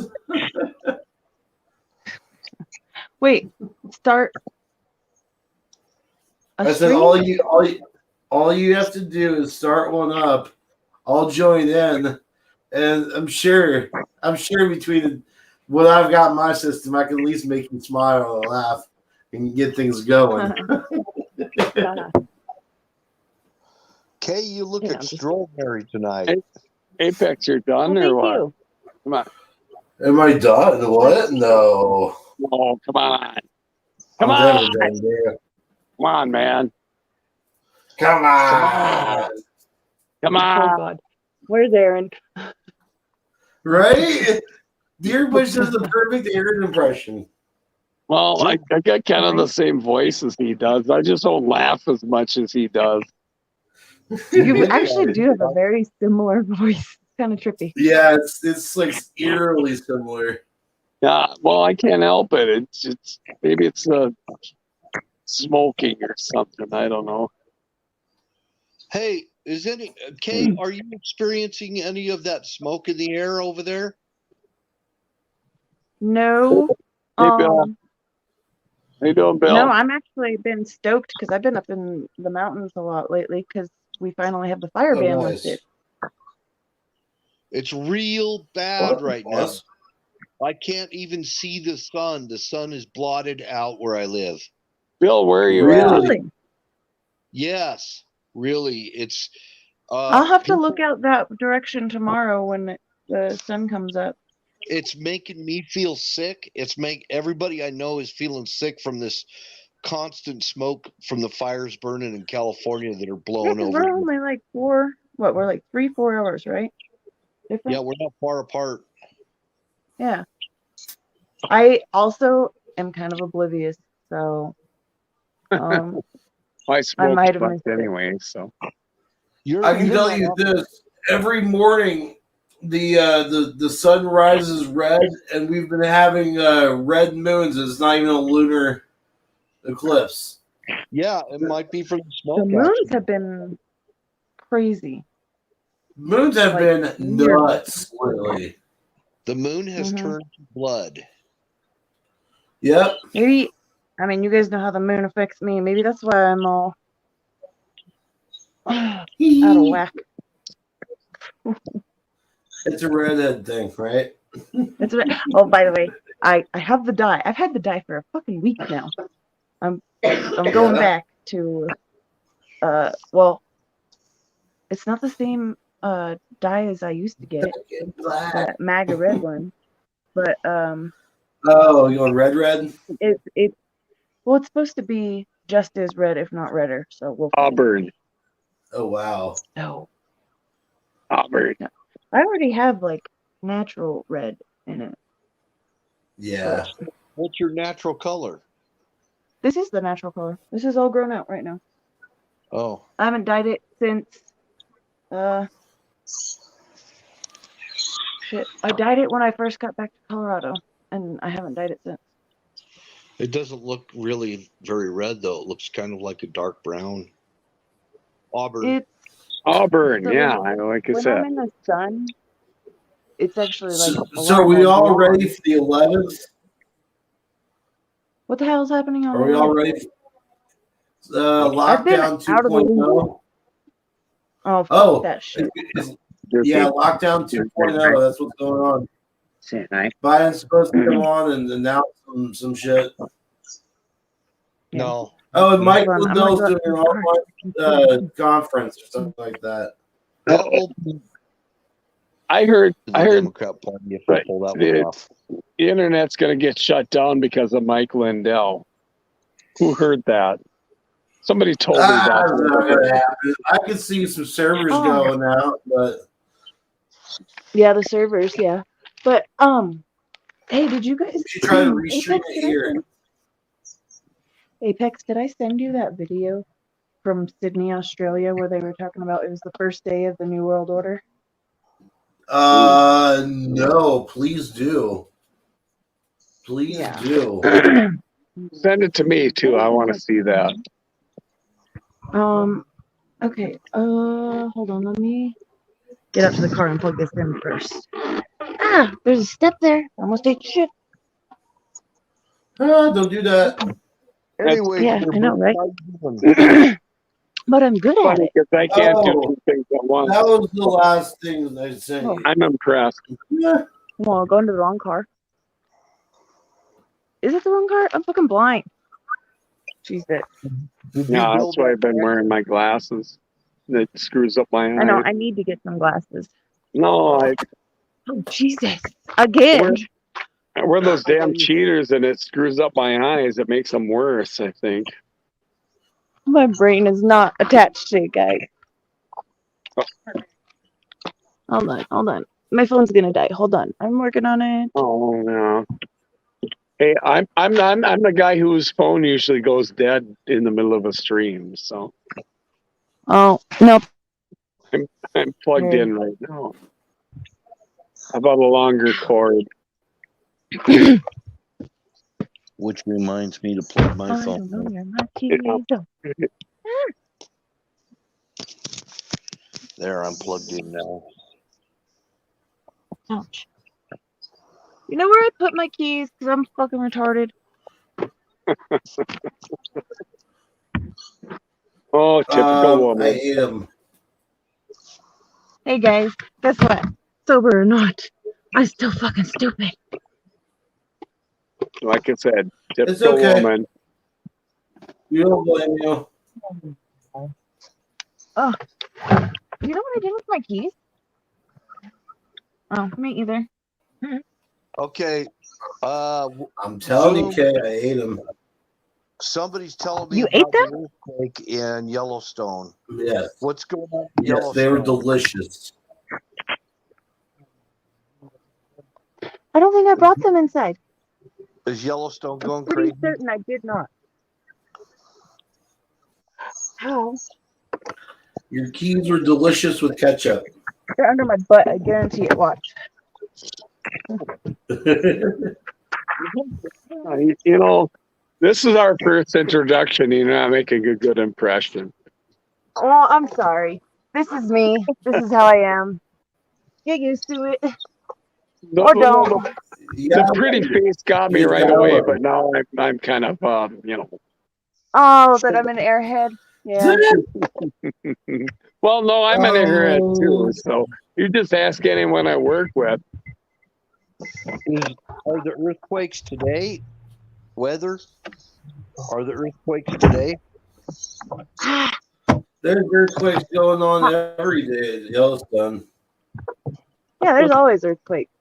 wait. Start. A I said stream? all you have to do is start one up. I'll join in, and I'm sure between what I've got in my system, I can at least make you smile and laugh and get things going. Kay, you look Yeah, extraordinary tonight. Hey, Apex, you're done Well, or thank what? you. Come on. Am I done? What? No. Oh, come on. Come I'm on. never done, dear. Come on, man. Come on. Come Oh on. God, where's Aaron? Right? Dear Bush does the perfect Aaron impression. Well, I got kind of the same voice as he does. I just don't laugh as much as he does. You actually do have a very similar voice. It's kind of trippy. Yeah, it's like eerily similar. Yeah, well, I can't help it. It's maybe it's smoking or something. I don't know. Hey, Kay, are you experiencing any of that smoke in the air over there? No. Hey, Bill. How you doing, Bill? No, I'm actually been stoked because I've been up in the mountains a lot lately because we finally have the fire ban lifted. It's real bad right now. Plus, I can't even see the sun. The sun is blotted out where I live. Bill, where are you Really? at? Really? Yes, really. It's I'll have to look out that direction tomorrow when the sun comes up. it's making me feel sick. Everybody I know is feeling sick from this constant smoke from the fires burning in California that are Yeah, blowing 'cause over. we're only like we're like 3-4 hours, right? Different? Yeah, we're not far apart. Yeah. I also am kind of oblivious, so I smoke might have much missed it. anyway, so. I can tell you this: every morning, the sun rises red, and we've been having red moons. It's not even a lunar eclipse. Yeah, it might be from the the smoke. moons have been crazy. Moons have Like, been weird. nuts lately. The moon has Mhm. turned to blood. Yep. Maybe, I mean, you guys know how the moon affects me. Maybe that's why I'm all out of whack. It's a redhead thing, right? It's oh, by the way, I have the dye. I've had the dye for a fucking week now. I'm going back to well, it's not the same dye as I used to get, that MAGA red one, but Oh, you want red? it well, it's supposed to be just as red, if not redder. So we'll see. Auburn. Oh wow. No, Auburn. I already have like natural red in it. Yeah. What's your natural color? This is the natural color. This is all grown out right now. Oh, I haven't dyed it since shit. I dyed it when I first got back to Colorado, and I haven't dyed it since. it doesn't look really very red though. It looks kind of like a dark brown. Auburn. It's Auburn, so yeah, when, like I when said. I'm in the sun, it's actually like So, a so lot are we more all blonde. ready for the 11th? What the hell is happening on Are we the all left? ready? I've been Lockdown out of the loop. 2.0. Oh, fuck Oh, that shit. yeah, lockdown 2.0. That's what's going on. Biden's supposed to come on and announce some shit. No. Oh, and Mike Hold on, I'm Lindell's gonna doing go- an online conference or something like that. I heard The I heard Democrat Party if they pull that one off. the internet's going to get shut down because of Mike Lindell. Who heard that? Somebody told me That's that. not gonna happen. I could see some servers going out, but Yeah, the servers, yeah. But hey, did you guys you should try to Apex, restream it did I here. send- Apex, did I send you that video from Sydney, Australia, where they were talking about it was the first day of the New World Order? No, please do. Please Yeah. do. Send it to me too. I want to see that. Okay. Hold on. Let me get up to the car and plug this in first. Ah, there's a step there. Almost ate shit. Don't do that. Anyway, Yeah, they're I know, right? both sides But I'm good at Funny it. because I can't do Oh, two things at once. that was the last thing I sent you. I'm impressed. Yeah. Well, going to the wrong car. Is it the wrong car? I'm fucking blind. Jesus. Did you Yeah, build that's why I've been wearing my glasses. It screws up my eyes. I know. I need to get some glasses. No, Oh, Jesus. Again. we're those damn cheaters, and it screws up my eyes. It makes them worse, I think. My brain is not attached to it, guys. Hold on. My phone's gonna die. Hold on. I'm working on it. Oh no. Hey, I'm the guy whose phone usually goes dead in the middle of a stream, so Oh, nope. I'm plugged in right now. How about a longer cord? Which reminds me to plug my I phone. don't know where my key is. There, I'm plugged in now. Ouch. You know where I put my keys? Because I'm fucking retarded. Oh, typical I woman. ate them. Hey guys, guess what? Sober or not, I'm still fucking stupid. Like I said, It's typical okay. woman. You don't blame you. Oh, you know what I did with my keys? Oh, me either. Okay. I'm telling you, Kay, I ate them. Somebody's telling me You about ate the earthquake in Yellowstone. Yes. What's going on in Yes, they were Yellowstone? delicious. I don't think I brought them inside. Is Yellowstone going I'm pretty crazy? certain I did not. How? Your keys were delicious with ketchup. They're under my butt. I guarantee it. Watch. You know, this is our first introduction. You're not making a good impression. Oh, I'm sorry. This is me. This is how I am. Get used to it. Or don't. The pretty face got me right away, but now I'm kind of, Oh, that I'm an airhead. Yeah. Well, no, I'm an airhead too. So you just ask anyone I work with. Are the earthquakes today? Weather? Are the earthquakes today? There's earthquakes going on every day at Yellowstone. Yeah, there's always earthquakes.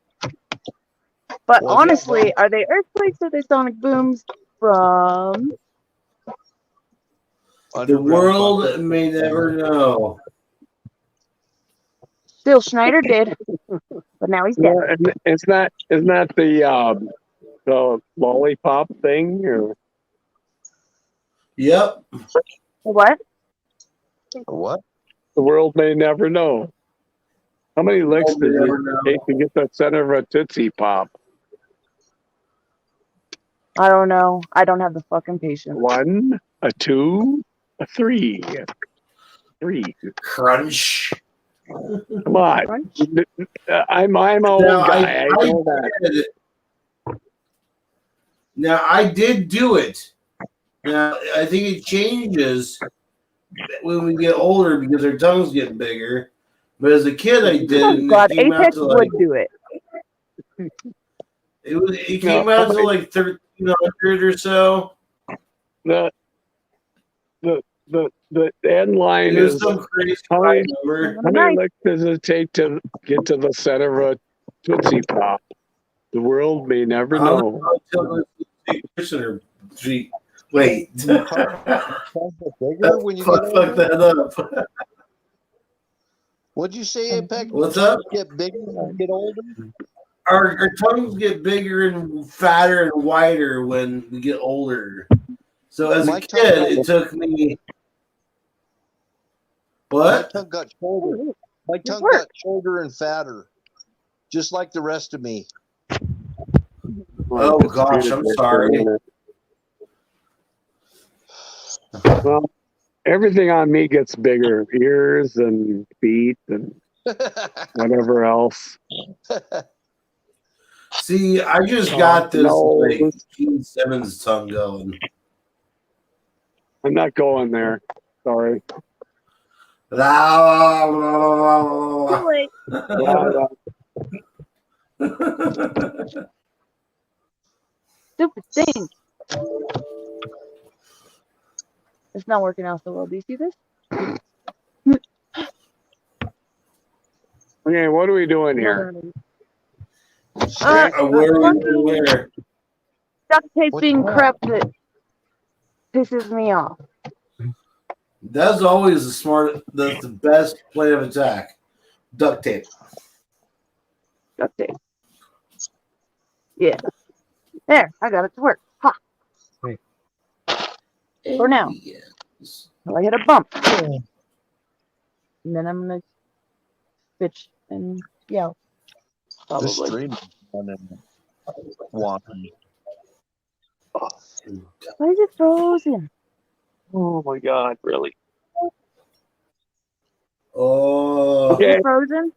But Well, yeah, honestly, are they earthquakes or are they sonic booms from? The world may never know. Bill Schneider did, but now he's dead. Yeah, and it's not the the lollipop thing, or Yep. What? What? the world may never know. How many licks World may does never it know. take to get the center of a Tootsie Pop? I don't know. I don't have the fucking patience. 1, a 2, a 3. 3. Crunch. Come on. Crunch? I'm an old Now, guy. I know that. Now I did do it. Now I think it changes when we get older because our tongues get bigger. But as a kid, I did, Oh and God, it came out Apex to like would do it. it came out to like 1,300 or so. The end line It was is some crazy how high many, number. how many licks does it take to get to the center of a Tootsie Pop? The world may never know. Wait. Bigger when you get Fuck older? that up. What'd you say, Apex? What's Your up? tongues get bigger when you get older? Our tongues get bigger and fatter and wider when we get older. So as My a tongue kid, got- it took me. My What? tongue got shorter. My tongue work. got shorter and fatter, just like the rest of me. Oh gosh, I'm sorry. Well, everything on me gets bigger. Ears and feet and whatever else. See, I just got this Nose. like Gene Simmons tongue going. I'm not going there. Sorry. Stupid thing. It's not working out so well. Do you see this? Okay, what are we doing here? Where? Duct taping crap that pisses me off. That's always that's the best plan of attack. Duct tape. Duct tape. Yeah. There, I got it to work. Ha. For now. Till I hit a bump. And then I'm gonna bitch and yell. This Probably. stream is running wonky. Why is it frozen? Oh my God, really? Oh. Is it frozen?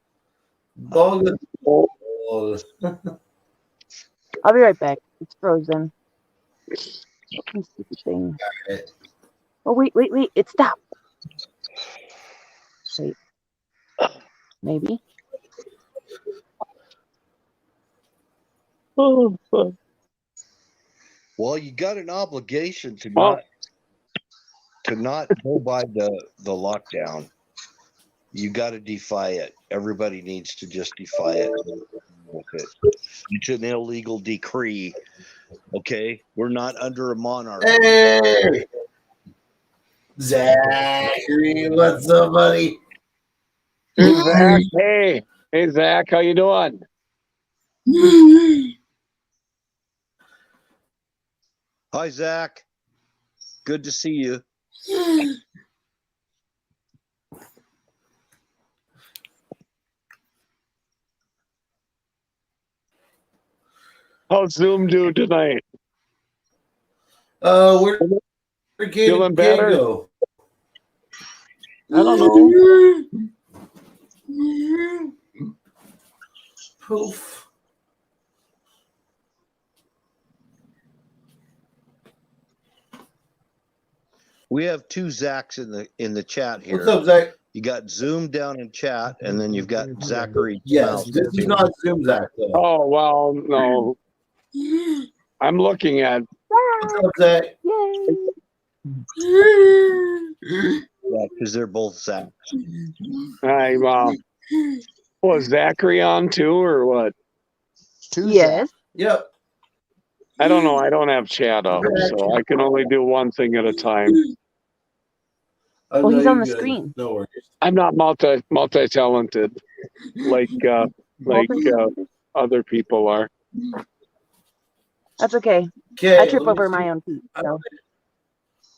Bug. Oh. I'll be right back. It's frozen. Stupid thing. Oh wait. It stopped. Wait. Maybe. Oh, Well, you got an obligation to Well- not go by the lockdown. You got to defy it. Everybody needs to just defy it. With it. It's an illegal decree. Okay, we're not under a monarchy. Hey, Zachary, what's up, buddy? Hey, Zach. Hey, Zach, how you doing? Hi, Zach. Good to see you. How's Zoom do tonight? Where Feeling better? go? I don't know. Poof. We have two Zachs in the chat here. What's up, Zach? You got Zoom down in chat, and then you've got Zachary. Yes, Mouse. this is not Zoom, Zach. Though. Oh, well, no. I'm looking at. What's up, Zach? Yeah, because they're both Zachs. Hi, was Zachary on too, or what? Two Yes. Yep. I don't know. I don't have chat up, so I can only do one thing at a time. Well, he's no, on you're the good. screen. No worries. I'm not multi-talented like other people are. That's okay. Okay. I trip let me over see. my own feet. So.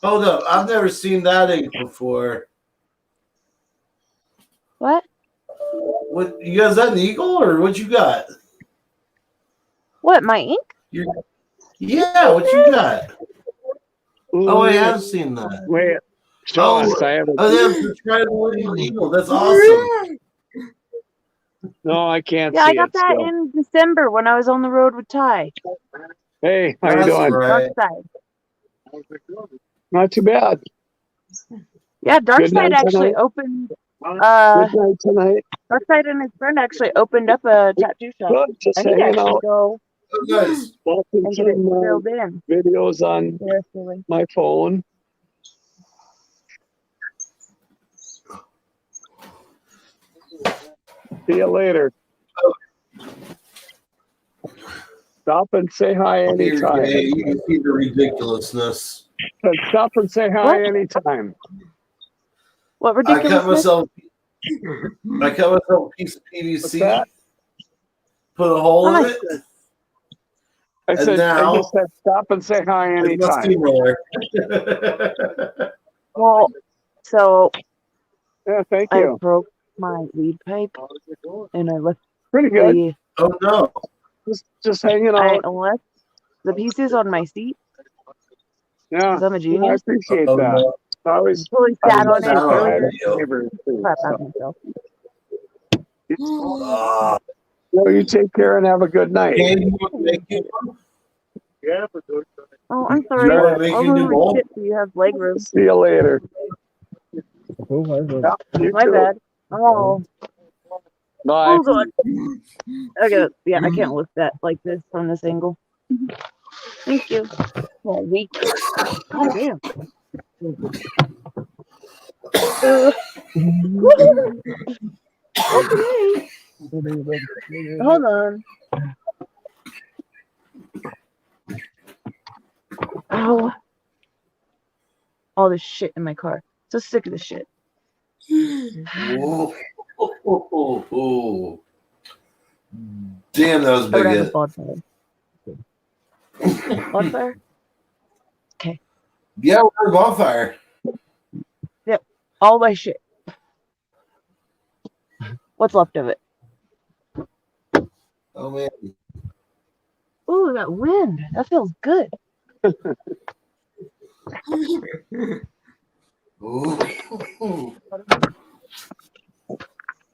Hold up. I've never seen that ink before. What? What you guys got an eagle or what you got? What? My ink? Yeah, what you got? Oh, I have seen that. Wait, show us. I haven't. Oh, they have to try the living eagle. That's awesome. No, I can't Yeah, see I got it that still. in December when I was on the road with Ty. Hey, how you That's doing? right. Dark Side. Not too bad. Yeah, Dark Good Side night actually tonight. opened. Good night tonight. Dark Side and his friend actually opened up a tattoo shop. Good, just I need to hanging actually out. go Oh, nice. Watching and get it some filled in. videos on Seriously. my phone. See you later. Stop and say hi anytime. Hey, you can see the ridiculousness. Stop and say hi What? anytime. What I cut ridiculousness? myself a piece of What's PVC, that? put a hole in Nice. it, I and said, I now just said stop and say hi it's my anytime. steamroller. Well, so Yeah, thank I you. broke my weed pipe and I left Pretty good. the Oh no! Just hanging I out. left the pieces on my seat Yeah, because I'm a I genius. appreciate Oh that. no! I always Totally I sat did on not it on earlier. video. Crap out of myself. Oh, Well, you take care and have a good night. Dave, you want to make you one? Oh, I'm You sorry. want to make I'll you a new move bowl? shit so you have leg room. See you later. Yeah, you My too. bad. Oh, Bye. hold on. Okay, yeah, I can't lift that like this from this angle. Thank you. Oh, weak. God damn. Okay. Hold on. Oh. All this shit in my car. So sick of this shit. Whoa. Oh. Damn, that was a I would big have a hit. bonfire. Bonfire? Okay. Yeah, we're on bonfire. Yep. All my shit. What's left of it? Oh man. Ooh, that wind. That feels good. Ooh.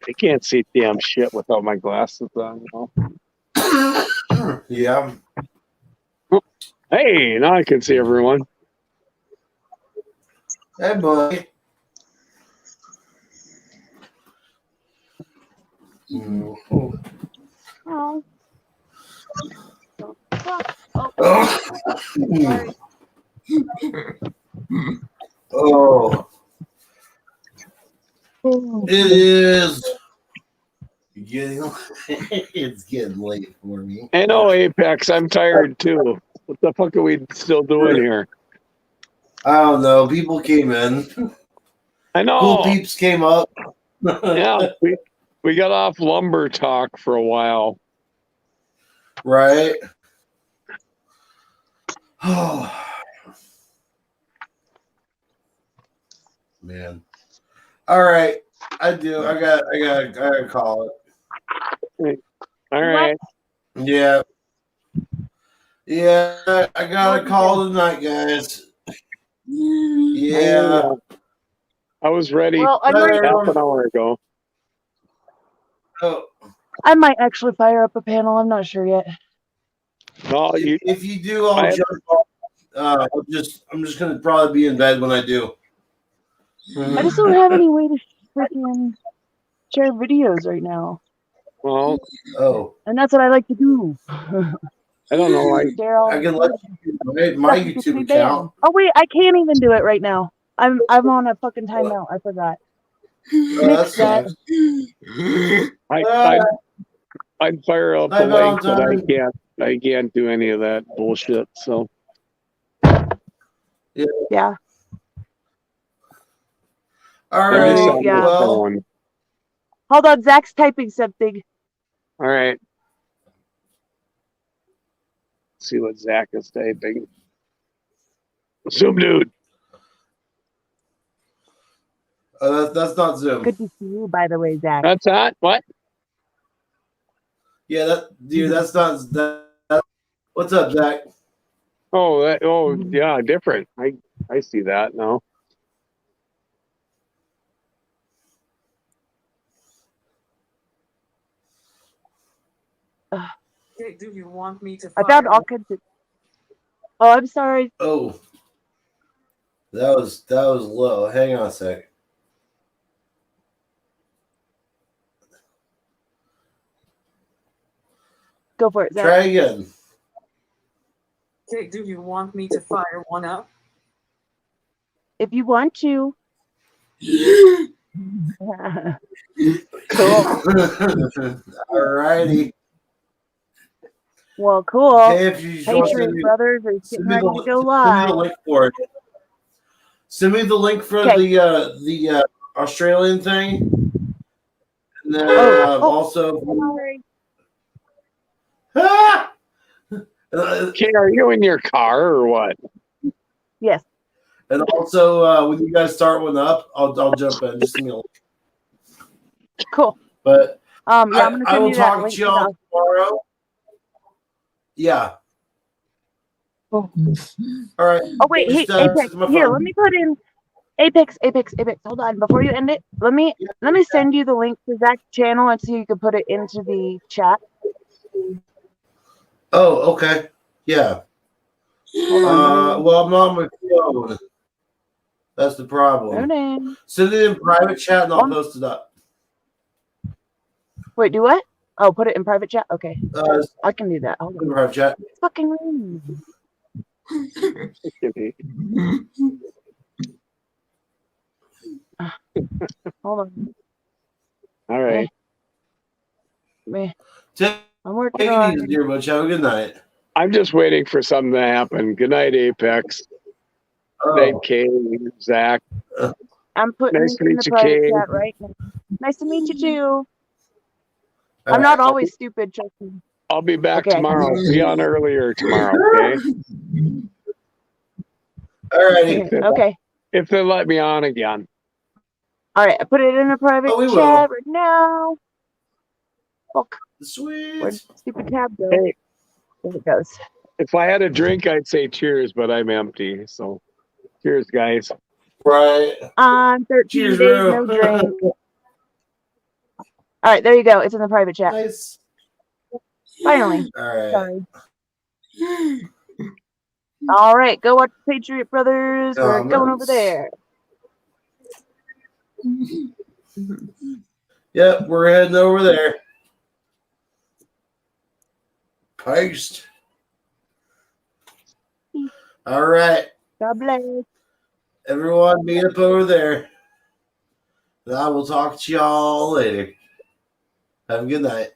I can't see damn shit without my glasses on. You know? Yeah. Hey, now I can see everyone. Hey, boy. Oh. Oh. It is getting it's getting late for me. I know, Apex. I'm tired too. What the fuck are we still doing here? I don't know. People came in. I know. Cool peeps came up. Yeah, we got off lumber talk for a while. Right. Oh man. All right. I gotta call it. All right. Yeah. Yeah, I gotta call tonight, guys. Yeah. I was ready Well, half an hour ago. Oh, I might actually fire up a panel. I'm not sure yet. No, if you do, I'll jump off. I'm just gonna probably be in bed when I do. I just don't have any way to freaking share videos right now. Well, and that's what I like to do. I don't know. I can let you do my YouTube account. Oh wait, I can't even do it right now. I'm on a fucking timeout. I forgot. Nix that. I'd fire up the link, but I can't do any of that bullshit. So yeah. All right. Yeah. Well, Hold on, Zach's typing something. all right. Let's see what Zach is typing. Zoom dude. That's not Zoom. Good to see you, by the way, Zach. That's not what? Yeah, that's not that. What's up, Zach? Oh, yeah, different. I see that now. Do you want me to I found all kinds of. Oh, I'm sorry. Oh, that was low. Hang on a sec. Go for it, Zach. Try again. Okay, do you want me to fire one up? If you want to. Cool. Alrighty. Well, cool. Okay, if you want to Patriot Brothers are send getting me ready the, to go send me live. the link for it. Send me the link for Okay. the Australian thing. And then also. Sorry. Ah! Okay, are you in your car or what? Yes. And also, when you guys start one up, I'll jump in. Just give me a link. Cool. But Yeah, I'm gonna I send will you that talk link to y'all now. tomorrow. Yeah. Oh. All right. Oh wait, hey, Just, Apex. check my Here, phone. let me put in Apex. Hold on, before you end it, let me send you the link to Zach's channel and so you can put it into the chat. Oh, okay. Yeah. Hold on. Well, I'm not on my phone. That's the problem. Hold on. Send it in private chat and I'll Oh. post it up. Wait, do what? Oh, put it in private chat. Okay, Uh, I can do that. Hold in on. private chat. It's fucking raining. Hold on. All right. Me. Take I'm working it on easy, it. dear Butch. Have a good night. I'm just waiting for something to happen. Good night, Apex. Oh. Good night, Kay, Zach. I'm putting Nice it to in meet the you, private Kay. chat right now. Nice to meet you too. All I'm right. not always stupid, trust me. I'll be back Okay, I tomorrow. can- Be on earlier tomorrow, okay? Alrighty. Okay. If they let me on again. All right, I put it in a private Oh, we chat will. right now. Fuck, Sweet. where'd the stupid tab go? Hey, There it goes. if I had a drink, I'd say cheers, but I'm empty. So cheers, guys. Right. 13 Cheers, days, Rue. no drink. All right, there you go. It's in the private chat. Nice. Finally. All right. Sorry. All right, go watch Patriot Brothers. We're going over there. Yep, we're heading over there. Post. All right. God bless. Everyone meet up over there. And I will talk to y'all later. Have a good night.